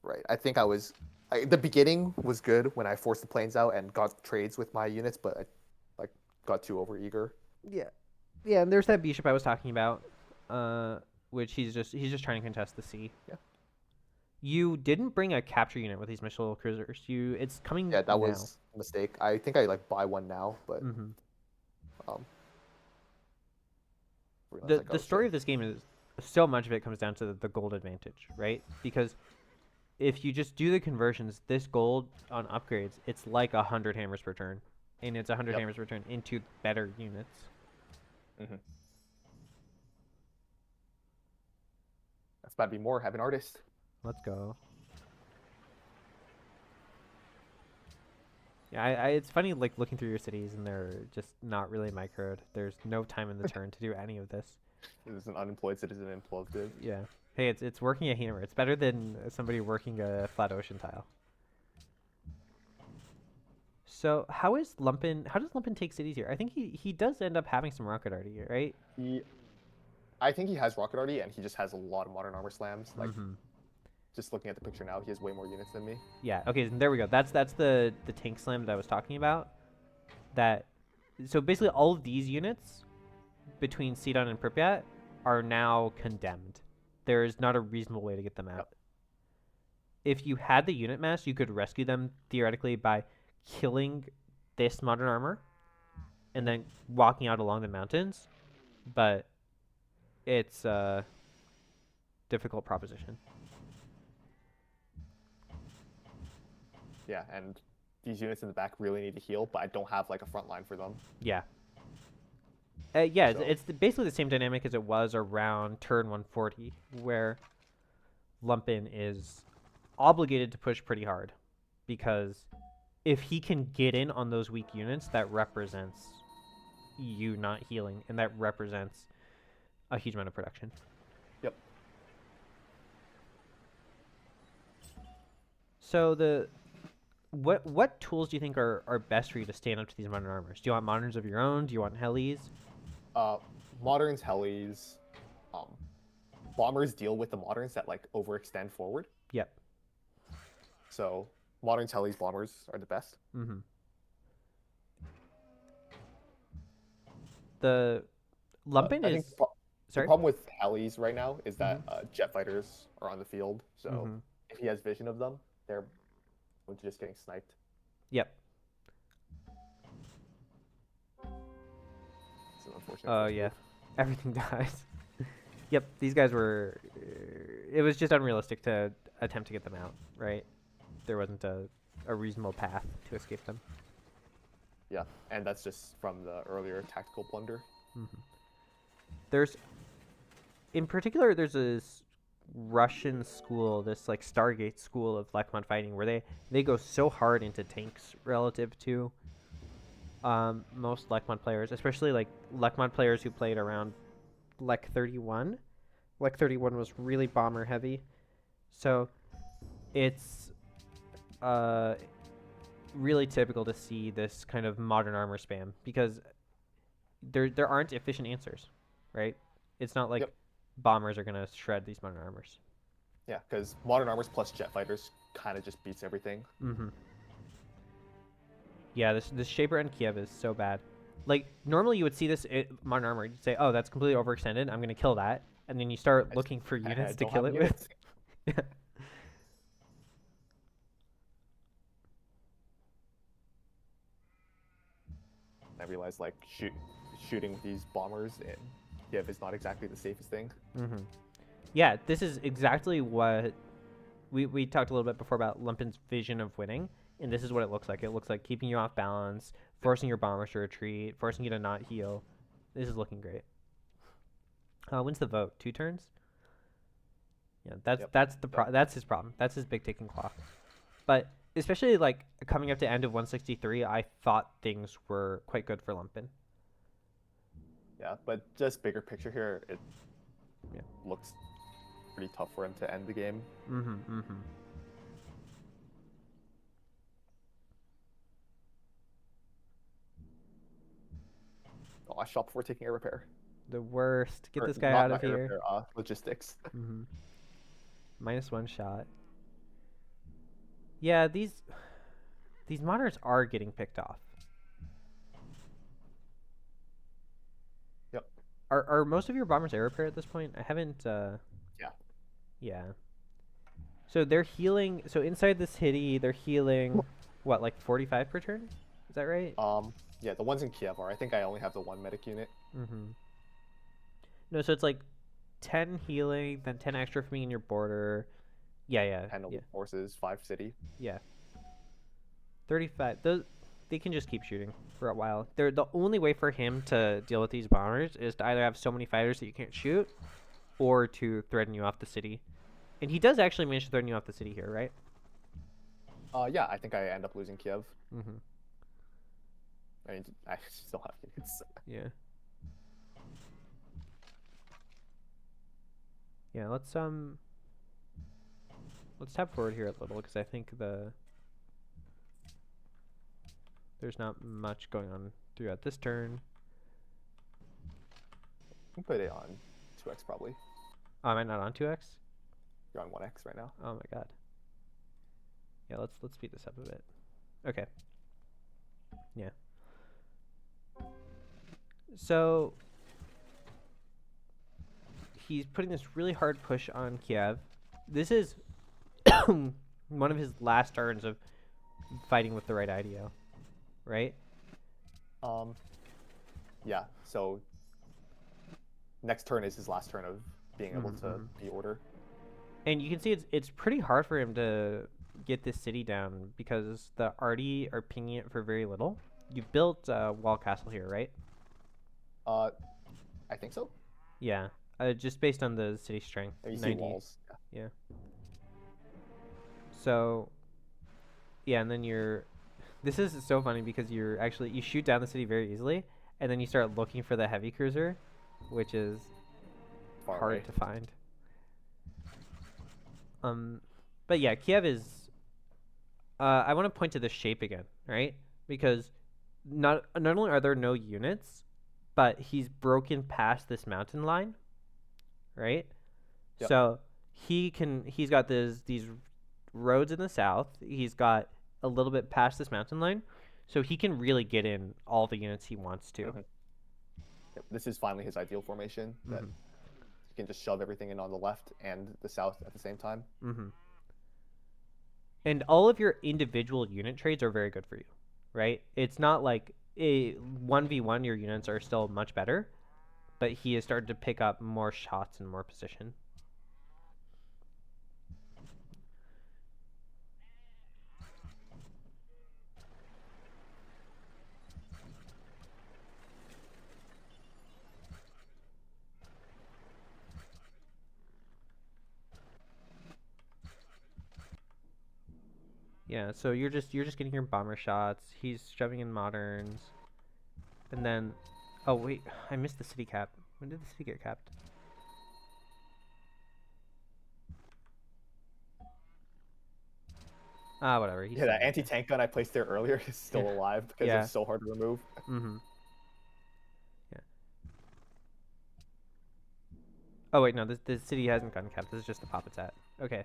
B: Right. I think the beginning was good when I forced the planes out and got trades with my units, but I got too overeager.
A: Yeah, yeah, and there's that bishop I was talking about, which he's just trying to contest the sea.
B: Yeah.
A: You didn't bring a capture unit with these missile cruisers. It's coming.
B: Yeah, that
A: now.
B: was a mistake. I think I buy one now, but
A: the story of this game is so much of it comes down to the gold advantage, right? Because if you just do the conversions, this gold on upgrades, it's like 100 hammers per turn, and it's 100 hammers per turn into better units.
B: That's about to be more. Have an artist.
A: Let's go. Yeah, it's funny looking through your cities and they're just not really microed. There's no time in the turn to do any of this.
B: There's an unemployed citizen implosive.
A: Yeah. Hey, it's working a hammer. It's better than somebody working a flat ocean tile. So how does Lumpen take cities here? I think he does end up having some rocket arty here, right?
B: I think he has rocket arty and he just has a lot of modern armor slams. Just looking at the picture now, he has way more units than me.
A: Yeah. Okay. There we go. That's the tank slam that I was talking about. So basically, all of these units between Sidon and Pripyat are now condemned. There is not a reasonable way to get them out.
B: Yep.
A: If you had the unit mass, you could rescue them theoretically by killing this modern armor and then walking out along the mountains, but it's a difficult proposition.
B: Yeah, and these units in the back really need to heal, but I don't have a front line for them.
A: Yeah. Yeah,
B: So-
A: it's basically the same dynamic as it was around turn 140, where Lumpen is obligated to push pretty hard, because if he can get in on those weak units, that represents you not healing, and that represents a huge amount of production.
B: Yep.
A: So what tools do you think are best for you to stand up to these modern armors? Do you want moderns of your own? Do you want helis?
B: Moderns, helis, bombers deal with the moderns that overextend forward.
A: Yep.
B: So moderns, helis, bombers are the best.
A: Mm-hmm. The Lumpen
B: I
A: is...
B: think the
A: Sorry?
B: problem with helis right now is that jet fighters are on the field, so if he has vision of them, they're just getting sniped.
A: Yep.
B: It's an unfortunate.
A: Oh, yeah. Everything dies. Yep, these guys were... it was just unrealistic to attempt to get them out, right? There wasn't a reasonable path to escape them.
B: Yeah, and that's just from the earlier tactical plunder.
A: In particular, there's this Russian school, this Stargate school of Lechmon fighting, where they go so hard into tanks relative to most Lechmon players, especially Lechmon players who played around Lech 31. Lech 31 was really bomber heavy, so it's really typical to see this kind of modern armor spam, because there aren't efficient answers, right? It's not like bombers are gonna shred these modern armors.
B: Yeah, because modern armors plus jet fighters kind of just beats everything.
A: Yeah, this Shaper and Kiev is so bad. Normally you would see this modern armor, you'd say, oh, that's completely overextended, I'm gonna kill that, and then you start looking for units to kill it with. Yeah.
B: I realized shooting with these bombers and Kiev is not exactly the safest thing.
A: Yeah, this is exactly what we talked a little bit before about Lumpen's vision of winning, and this is what it looks like. It looks like keeping you off balance, forcing your bombers to retreat, forcing you to not heal. This is looking great. When's the vote? 2 turns? Yeah, that's his problem. That's his big ticking clock. But especially like coming up to end of 163, I thought things were quite good for Lumpen.
B: Yeah, but just bigger picture here, it
A: Yeah.
B: looks pretty tough for him to end the game. Oh, I shot before taking a repair.
A: The worst. Get
B: Or
A: this guy
B: not
A: out of
B: a
A: here.
B: repair, logistics.
A: -1 shot. Yeah, these monitors are getting picked off.
B: Yep.
A: Are most of your bombers air repair at this point? I haven't.
B: Yeah.
A: Yeah. So they're healing. So inside this hitty, they're healing. What, like 45 per turn? Is that right?
B: Yeah, the ones in Kiev are. I think I only have the 1 medic unit.
A: No, so it's like 10 healing, then 10 extra from being in your border. Yeah.
B: 10 elite forces, 5 city.
A: Yeah. 35. Those they can just keep shooting for a while. They're the only way for him to deal with these bombers is to either have so many fighters that you can't shoot, or to threaten you off the city. And he does actually manage to threaten you off the city here, right?
B: Yeah, I think I end up losing Kiev.
A: Mm-hmm.
B: I mean, I still have units.
A: Yeah. Yeah, let's tap forward here a little because I think there's not much going on throughout this turn.
B: You can put it on 2x probably.
A: Oh, am I not on 2x?
B: You're on 1x right now.
A: Oh my god. Yeah, let's speed this up a bit. Okay. Yeah. So he's putting this really hard push on Kiev. This is one of his last turns of fighting with the right IDO, right?
B: Yeah, so next turn is his last turn of being able to be order.
A: And you can see it's pretty hard for him to get this city down because the Arty are pinging it for very little. You've built wall castle here, right?
B: I think so.
A: Yeah, just based on the city strength.
B: You see walls.
A: Yeah. So, yeah, and then this is so funny because you shoot down the city very easily, and then you start looking for the heavy cruiser, which is
B: Far
A: hard
B: away.
A: to find. But yeah, Kiev is. I want to point to the shape again, right? Because not only are there no units, but he's broken past this mountain line, right?
B: Yep.
A: So he's got these roads in the south. He's got a little bit past this mountain line, so he can really get in all the units he wants to.
B: Yep, this is finally his ideal formation. That he can just shove everything in on the left and the south at the same time.
A: And all of your individual unit trades are very good for you, right? It's not like a 1v1 your units are still much better, but he has started to pick up more shots and more position. Yeah, so you're just getting your bomber shots. He's shoving in moderns. And then oh wait, I missed the city cap. When did the city get capped? Whatever.
B: Yeah, that anti-tank gun I placed there earlier is still alive because it's so hard to remove.
A: Yeah. Oh wait, no, the city hasn't gotten capped. This is just the pop it's at. Okay.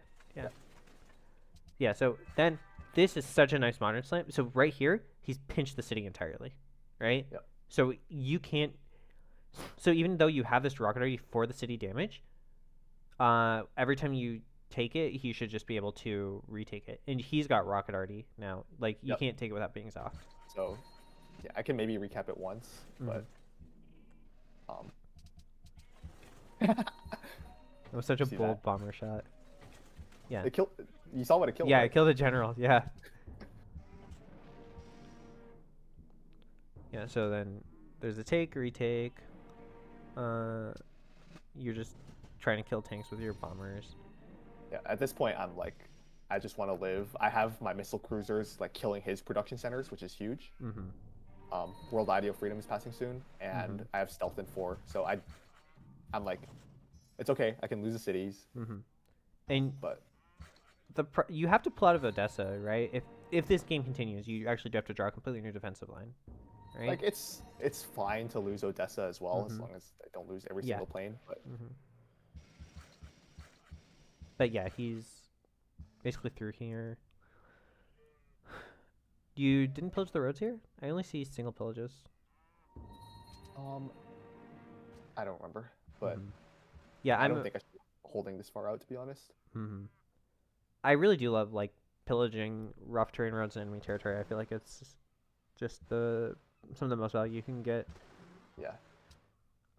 A: Yeah, so then this is such a nice modern slam. So right here, he's pinched the city entirely, right?
B: Yep.
A: So you can't. So even though you have this rocket arty for the city damage, every time you take it, he should just be able to retake it. And he's got rocket arty now. Like you can't take it without being soft.
B: So, yeah, I can maybe recap it once, but
A: It was such a bold bomber shot. Yeah.
B: It killed. You saw what it killed.
A: Yeah,
B: right?
A: it killed the general. Yeah. Yeah. So then there's a take, retake. You're just trying to kill tanks with your bombers.
B: Yeah. At this point, I'm like, I just want to live. I have my missile cruisers like killing his production centers, which is huge.
A: Mm-hmm.
B: World Idea Freedom is passing soon, and I have stealth in 4, so I'm like, it's okay. I can lose the cities,
A: Mm-hmm. And
B: but
A: you have to pull out of Odessa, right? If this game continues, you actually do have to draw a completely new defensive line, right?
B: like it's fine to lose Odessa as well, as
A: Mhm.
B: long as I don't lose every
A: Yeah.
B: single plane. But
A: But yeah, he's basically through here. You didn't pillage the roads here? I only see single pillages.
B: I don't remember. But
A: Yeah,
B: I don't think I should be holding this far out, to be honest.
A: I really do love like pillaging rough terrain roads in enemy territory. I feel like it's just some of the most value you can get.
B: Yeah.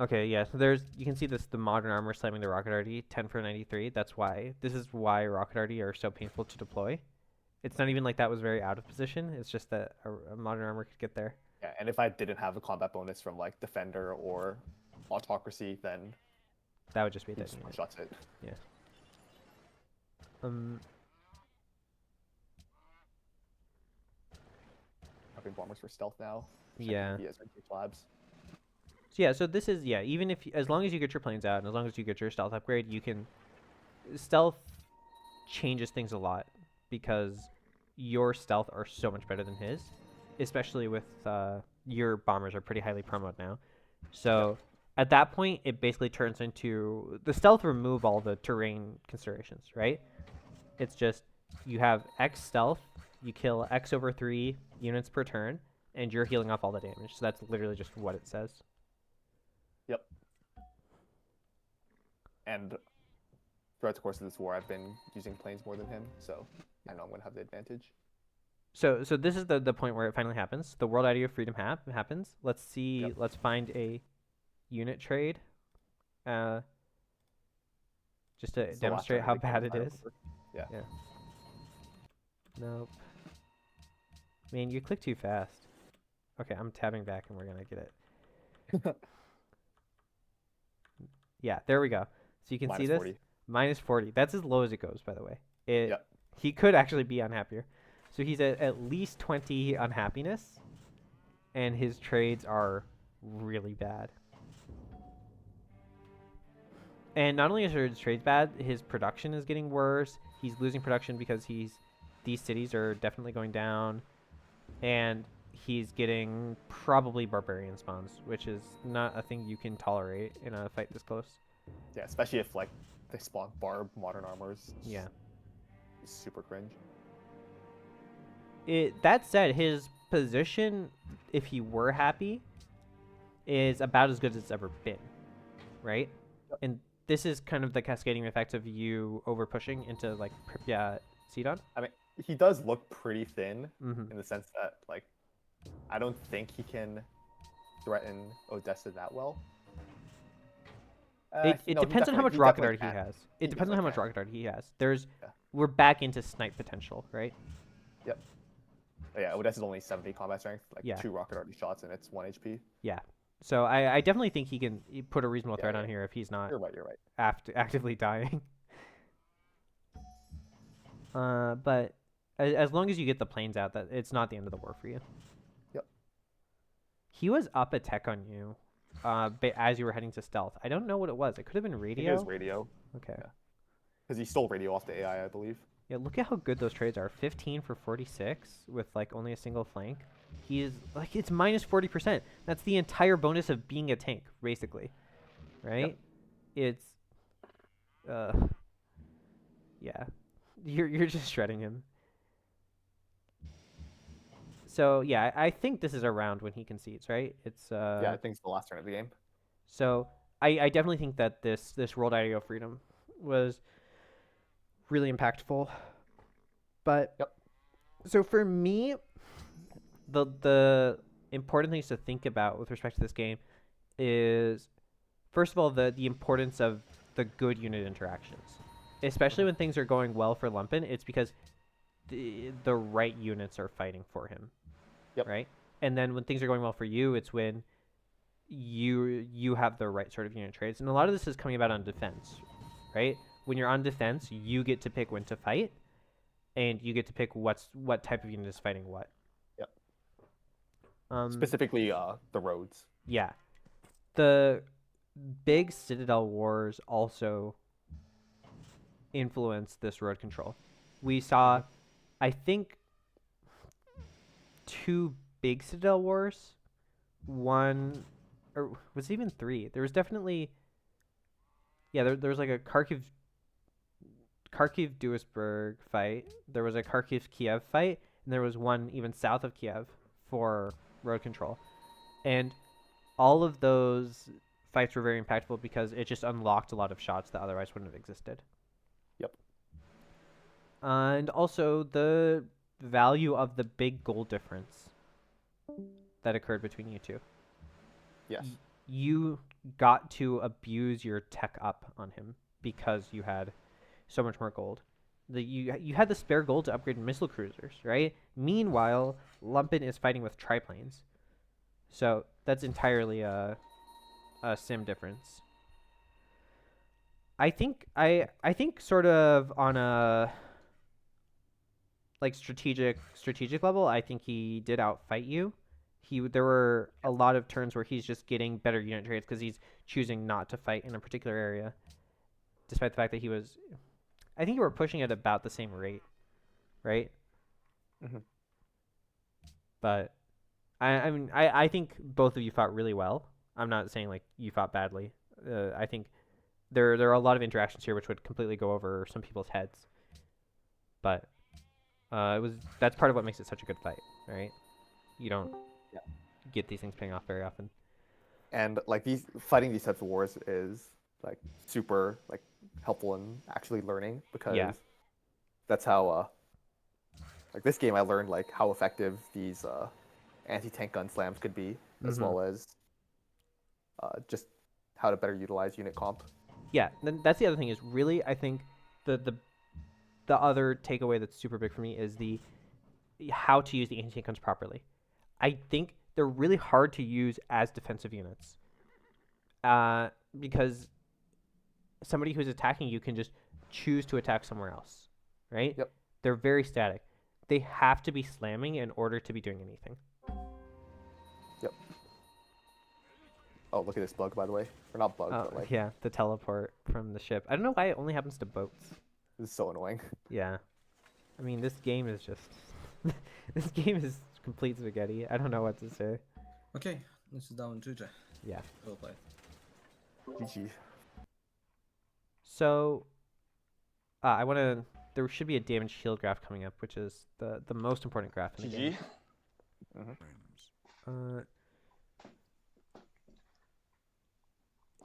A: Okay, yeah. So you can see the modern armor slamming the rocket arty 10 for 93. This is why rocket arty are so painful to deploy. It's not even like that was very out of position. It's just that a modern armor could get there.
B: Yeah, and if I didn't have a combat bonus from like Defender or Autocracy, then
A: That would just be
B: he
A: that
B: just
A: unit.
B: one-shots it.
A: Yeah.
B: Having bombers for stealth now.
A: Yeah.
B: He has labs.
A: So yeah, so this is even if as long as you get your planes out and as long as you get your stealth upgrade, you can stealth changes things a lot because your stealth are so much better than his, especially with your bombers are pretty highly promoted now. So at that point, it basically turns into the stealth remove all the terrain considerations, right? It's just you have X stealth, you kill X over 3 units per turn, and you're healing off all the damage. So that's literally just what it says.
B: Yep. And throughout the course of this war, I've been using planes more than him, so I know I'm going to have the advantage.
A: So this is the point where it finally happens. The World Idea of Freedom happens. Let's see.
B: Yep.
A: Let's find a unit trade. Just to
B: It's the last
A: demonstrate
B: turn
A: how
B: of the
A: bad
B: game,
A: it
B: I
A: is.
B: remember. Yeah.
A: Nope. Man, you click too fast. Okay, I'm tabbing back and we're gonna get it. Yeah, there we go. So you can see
B: Minus
A: this.
B: 40.
A: Minus 40. That's as low as it goes, by the way.
B: Yep.
A: He could actually be unhappier. So he's at least 20 unhappiness, and his trades are really bad. And not only are his trades bad, his production is getting worse. He's losing production because these cities are definitely going down, and he's getting probably barbarian spawns, which is not a thing you can tolerate in a fight this close.
B: Yeah, especially if like they spawn barb modern armors.
A: Yeah.
B: It's super cringe.
A: That said, his position, if he were happy, is about as good as it's ever been, right?
B: Yep.
A: And this is kind of the cascading effect of you over pushing into like Sidon.
B: I mean, he does look pretty thin
A: Mm-hmm.
B: in the sense that like I don't think he can threaten Odessa that well.
A: It
B: No, he
A: depends on how
B: definitely-
A: much
B: he
A: rocket
B: definitely
A: art he
B: can.
A: has.
B: He
A: It depends on how
B: definitely
A: much
B: can.
A: rocket art he has.
B: Yeah.
A: We're back into snipe potential, right?
B: Yep. But yeah, Odessa's only 70 combat strength, like
A: Yeah.
B: 2 rocket arty shots, and it's 1 HP.
A: Yeah. So I definitely think he can put a reasonable
B: Yeah,
A: threat
B: yeah.
A: on here if he's not
B: You're right. You're right.
A: actively dying. But as long as you get the planes out, that it's not the end of the war for you.
B: Yep.
A: He was up a tech on you, as you were heading to stealth. I don't know what it was. It could have been
B: I think
A: radio.
B: it was radio,
A: Okay.
B: Yeah. because he stole radio off the AI, I believe.
A: Yeah, look at how good those trades are. 15 for 46 with like only a single flank. He's like it's minus 40%. That's the entire bonus of being a tank, basically. Right? It's yeah. You're just shredding him. So yeah, I think this is around when he concedes, right? It's
B: Yeah, I think it's the last turn of the game.
A: So I definitely think that this World Idea of Freedom was really impactful. But
B: Yep.
A: So for me, the important things to think about with respect to this game is first of all the importance of the good unit interactions. especially when things are going well for Lumpen, it's because the right units are fighting for him.
B: Yep.
A: Right? And then when things are going well for you, it's when you have the right sort of unit trades. And a lot of this is coming about on defense, right? When you're on defense, you get to pick when to fight, and you get to pick what type of unit is fighting what.
B: Yep.
A: Um,
B: Specifically, the roads.
A: yeah. The big Citadel wars also influenced this road control. We saw, I think, 2 big Citadel wars. One, or was it even 3? There was definitely, yeah, there was like a Kharkiv-Duisburg fight. There was a Kharkiv-Kiev fight, and there was one even south of Kiev for road control. And all of those fights were very impactful because it just unlocked a lot of shots that otherwise wouldn't have existed.
B: Yep.
A: And also the value of the big goal difference that occurred between you two.
B: Yes.
A: You got to abuse your tech up on him because you had so much more gold. You had the spare gold to upgrade missile cruisers, right? Meanwhile, Lumpen is fighting with triplanes. So that's entirely a sim difference. I think sort of on a like strategic level, I think he did outfight you. There were a lot of turns where he's just getting better unit trades because he's choosing not to fight in a particular area, despite the fact that I think you were pushing at about the same rate, right?
B: Mhm.
A: But I mean, I think both of you fought really well. I'm not saying like you fought badly. I think there are a lot of interactions here which would completely go over some people's heads. But that's part of what makes it such a good fight, right? You don't
B: Yeah.
A: get these things paying off very often.
B: And like fighting these types of wars is like super like helpful in actually learning because
A: Yeah.
B: that's how like this game I learned like how effective these anti-tank gun slams could be, as well as just how to better utilize unit comp.
A: Yeah, then that's the other thing is really I think the other takeaway that's super big for me is the how to use the anti-tank guns properly. I think they're really hard to use as defensive units. Because somebody who's attacking you can just choose to attack somewhere else, right?
B: Yep.
A: They're very static. They have to be slamming in order to be doing anything.
B: Yep. Oh, look at this bug, by the way. Or not bug, but like
A: Yeah, the teleport from the ship. I don't know why it only happens to boats.
B: this is so annoying.
A: Yeah. I mean, this game is just... this game is complete spaghetti. I don't know what to say.
D: Okay, Nytesdawn and I.
A: Yeah.
D: Well played.
B: GG.
A: So, I want to... There should be a damage shield graph coming up, which is the most important graph in the game.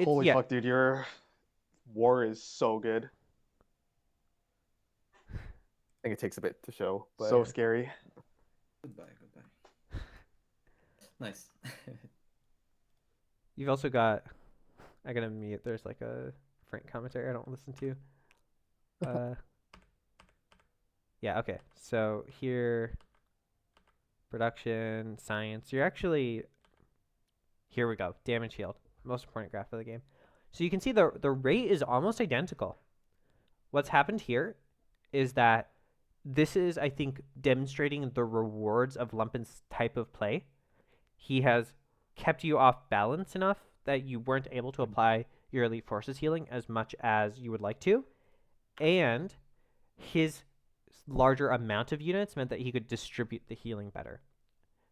C: Holy fuck, dude, your war is so good.
B: I think it takes a bit to show, but
C: So scary.
D: Goodbye. Nice.
A: You've also got... I gotta mute. There's like a Frank commentary I don't listen to. Yeah, okay. So here, production, science. You're actually... Here we go. Damage shield. Most important graph of the game. So you can see the rate is almost identical. What's happened here is that this is, I think, demonstrating the rewards of Lumpen's type of play. He has kept you off balance enough that you weren't able to apply your elite forces healing as much as you would like to. And his larger amount of units meant that he could distribute the healing better.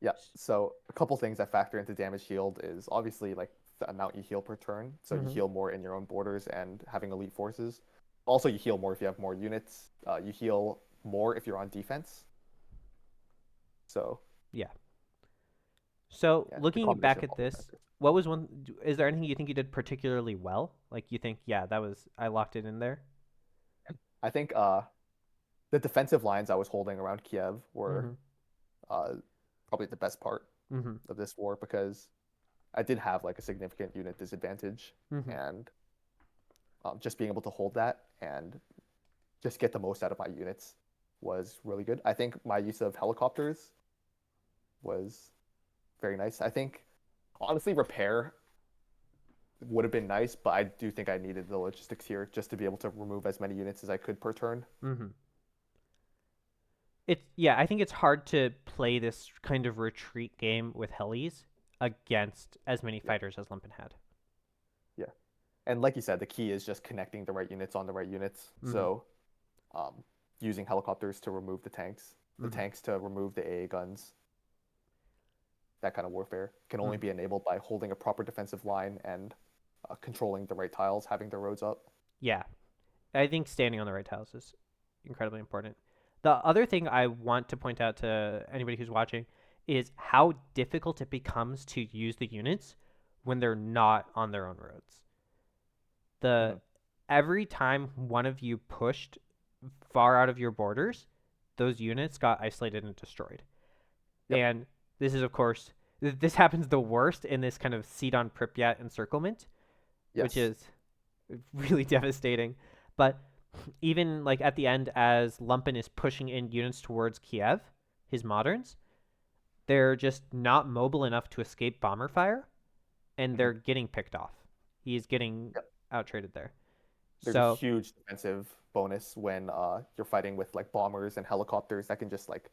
B: yeah. So a couple things that factor into damage shield is obviously like the amount you heal per turn. So you heal more in your own borders and having elite forces. Also, you heal more if you have more units. You heal more if you're on defense. So
A: yeah. So
B: yeah,
A: looking
B: combination
A: back
B: of
A: at
B: all
A: this,
B: factors.
A: what was one? Is there anything you think you did particularly well? Like you think, yeah, I locked it in there.
B: I think the defensive lines I was holding around Kiev were probably the best part of this war because I did have like a significant unit disadvantage, and just being able to hold that and just get the most out of my units was really good. I think my use of helicopters was very nice. I think honestly repair would have been nice, but I do think I needed the logistics here just to be able to remove as many units as I could per turn.
A: Mm-hmm. I think it's hard to play this kind of retreat game with helis against as many fighters as Lumpen had.
B: Yeah. And like you said, the key is just connecting the right units on the right units.
A: Mhm.
B: So using helicopters to remove the tanks, the
A: Mhm.
B: tanks to remove the AA guns. That kind of warfare can only be enabled by holding a proper defensive line and controlling the right tiles, having the roads up.
A: Yeah, I think standing on the right tiles is incredibly important. The other thing I want to point out to anybody who's watching is how difficult it becomes to use the units when they're not on their own roads. Every time one of you pushed far out of your borders, those units got isolated and destroyed.
B: Yep.
A: And this is, of course, this happens the worst in this kind of seat on Pripyat encirclement, which
B: Yes.
A: is really devastating. But even like at the end, as Lumpen is pushing in units towards Kiev, his moderns, they're just not mobile enough to escape bomber fire, and they're getting picked off. He's getting out-traded there.
B: There's a huge defensive bonus when you're fighting with like bombers and helicopters that can just like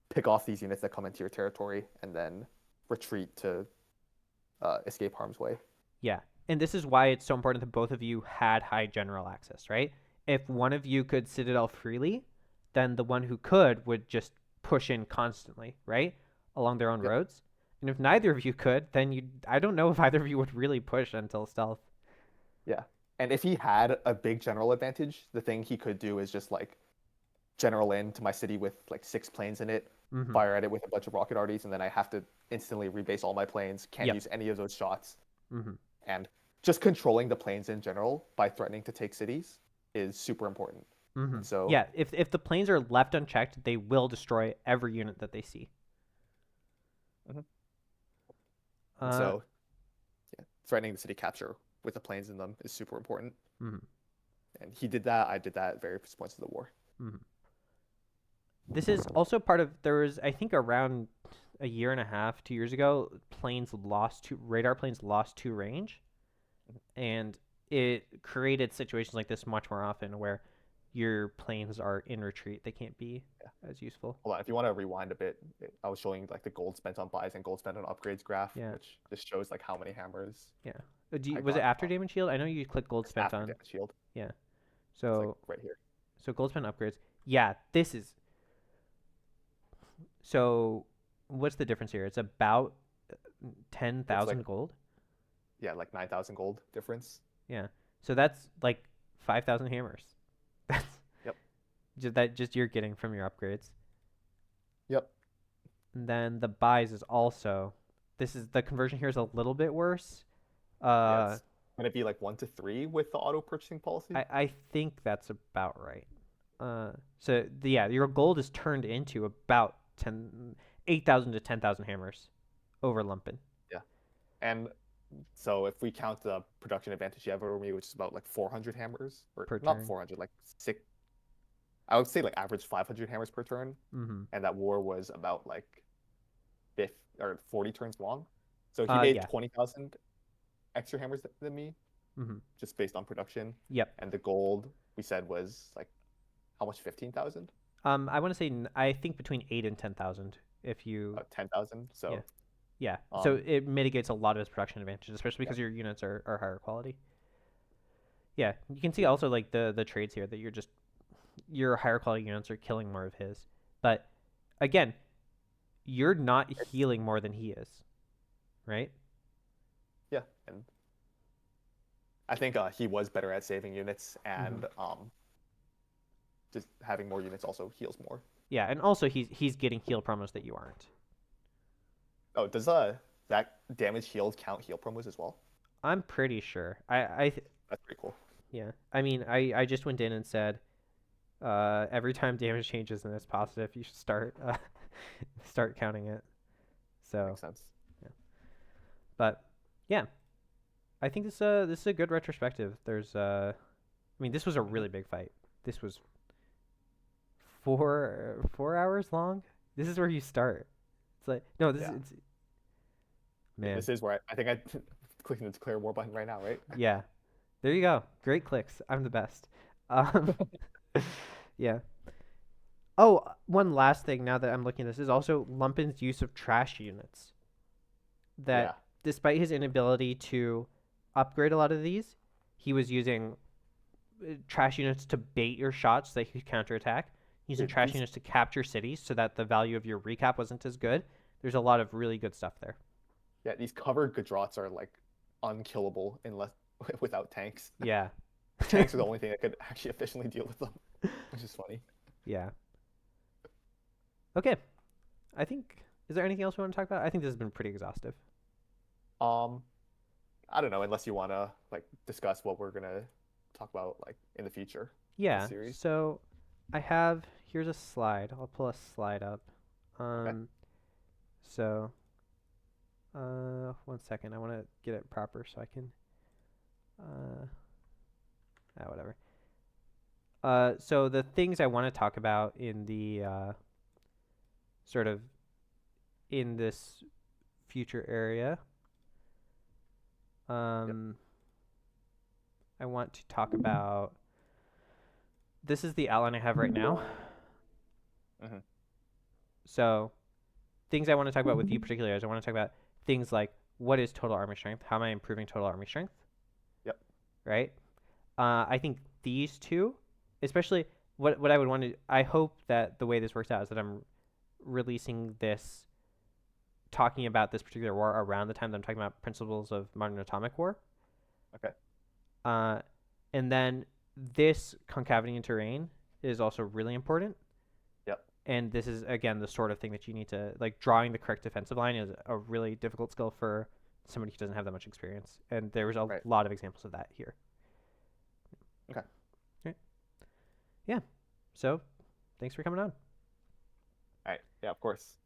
B: pick off these units that come into your territory and then retreat to escape harm's way.
A: Yeah, and this is why it's so important that both of you had high general access, right? If one of you could citadel freely, then the one who could would just push in constantly, right, along their own roads. And if neither of you could, then I don't know if either of you would really push until stealth.
B: Yeah. And if he had a big general advantage, the thing he could do is just like general into my city with like 6 planes in it, fire at it with a bunch of rocket arties, and then I have to instantly rebase all my planes, can't use any of those shots. And just controlling the planes in general by threatening to take cities is super important. So
A: yeah, if the planes are left unchecked, they will destroy every unit that they see.
B: So yeah, threatening the city capture with the planes in them is super important. And he did that. I did that at various points of the war.
A: This is also part of, there was, I think, around a year and a half, 2 years ago, radar planes lost to range, and it created situations like this much more often where your planes are in retreat. They can't be as useful.
B: Hold on, if you want to rewind a bit, I was showing like the gold spent on buys and gold spent on upgrades graph, which just shows like how many hammers.
A: Yeah. Was it after damage shield? I know you click gold spent
B: after
A: on
B: damage shield.
A: Yeah.
B: It's
A: So
B: like right here.
A: So gold spent upgrades. Yeah, this is. So what's the difference here? It's about 10,000 gold.
B: Yeah, like 9,000 gold difference.
A: Yeah. So that's like 5,000 hammers. That's just you're getting from your upgrades.
B: Yep.
A: And then the buys is also, the conversion here is a little bit worse.
B: It's gonna be like 1 to 3 with the auto purchasing policy.
A: I think that's about right. Your gold is turned into about 8,000 to 10,000 hammers over Lumpen.
B: Yeah. And so if we count the production advantage you have over me, which is about like 400 hammers, or
A: per
B: not
A: turn.
B: 400, like 6. I would say like average 500 hammers per turn. And that war was about like 40 turns long. So he made 20,000 extra hammers than me, just based on production.
A: Yep.
B: And the gold we said was like how much? 15,000.
A: I want to say I think between 8 and 10,000. If you
B: 10,000. So
A: yeah. So it mitigates a lot of his production advantages, especially because your units are higher quality. Yeah, you can see also like the trades here that your higher quality units are killing more of his, but again, you're not healing more than he is, right?
B: Yeah, and I think he was better at saving units, and just having more units also heals more.
A: Yeah, and also he's getting heal promos that you aren't.
B: Oh, does that damage healed count heal promos as well?
A: I'm pretty sure.
B: That's pretty cool.
A: Yeah, I mean, I just went in and said, every time damage changes and it's positive, you should start counting it. So
B: makes sense.
A: Yeah, but yeah, I think this is a good retrospective. I mean, this was a really big fight. this was 4 hours long. This is where you start. It's like no, this
B: Yeah.
A: is it's, man.
B: This is where I think I clicking the declare war button right now, right?
A: Yeah, there you go. Great clicks. I'm the best. Um, yeah. Oh, one last thing now that I'm looking at this is also Lumpen's use of trash units. That
B: Yeah.
A: despite his inability to upgrade a lot of these, he was using trash units to bait your shots so that he could counterattack, using
B: Dude,
A: trash
B: these-
A: units to capture cities so that the value of your recap wasn't as good. There's a lot of really good stuff there.
B: Yeah, these covered Gadrots are like unkillable unless without tanks.
A: Yeah.
B: Tanks are the only thing that could actually efficiently deal with them, which is funny.
A: Yeah. Okay. I think, is there anything else we want to talk about? I think this has been pretty exhaustive.
B: I don't know, unless you want to like discuss what we're gonna talk about like in the future.
A: Yeah.
B: Series.
A: So I have, here's a slide. I'll pull a slide up. So, one second. I want to get it proper so I can, whatever. So the things I want to talk about in the, sort of in this future area, I want to talk about, this is the outline I have right now.
B: Mhm.
A: So things I want to talk about with you particularly is I want to talk about things like what is total army strength? How am I improving total army strength?
B: Yep.
A: Right? I think these two, especially what I would want to, I hope that the way this works out is that I'm releasing this, talking about this particular war around the time that I'm talking about principles of modern atomic war.
B: Okay.
A: And then this concavity and terrain is also really important.
B: Yep.
A: And this is, again, the sort of thing that you need to, like, drawing the correct defensive line is a really difficult skill for somebody who doesn't have that much experience. And there was a
B: Right.
A: lot of examples of that here.
B: Okay.
A: Right. Yeah. So, thanks for coming on.
B: All right. Yeah, of course.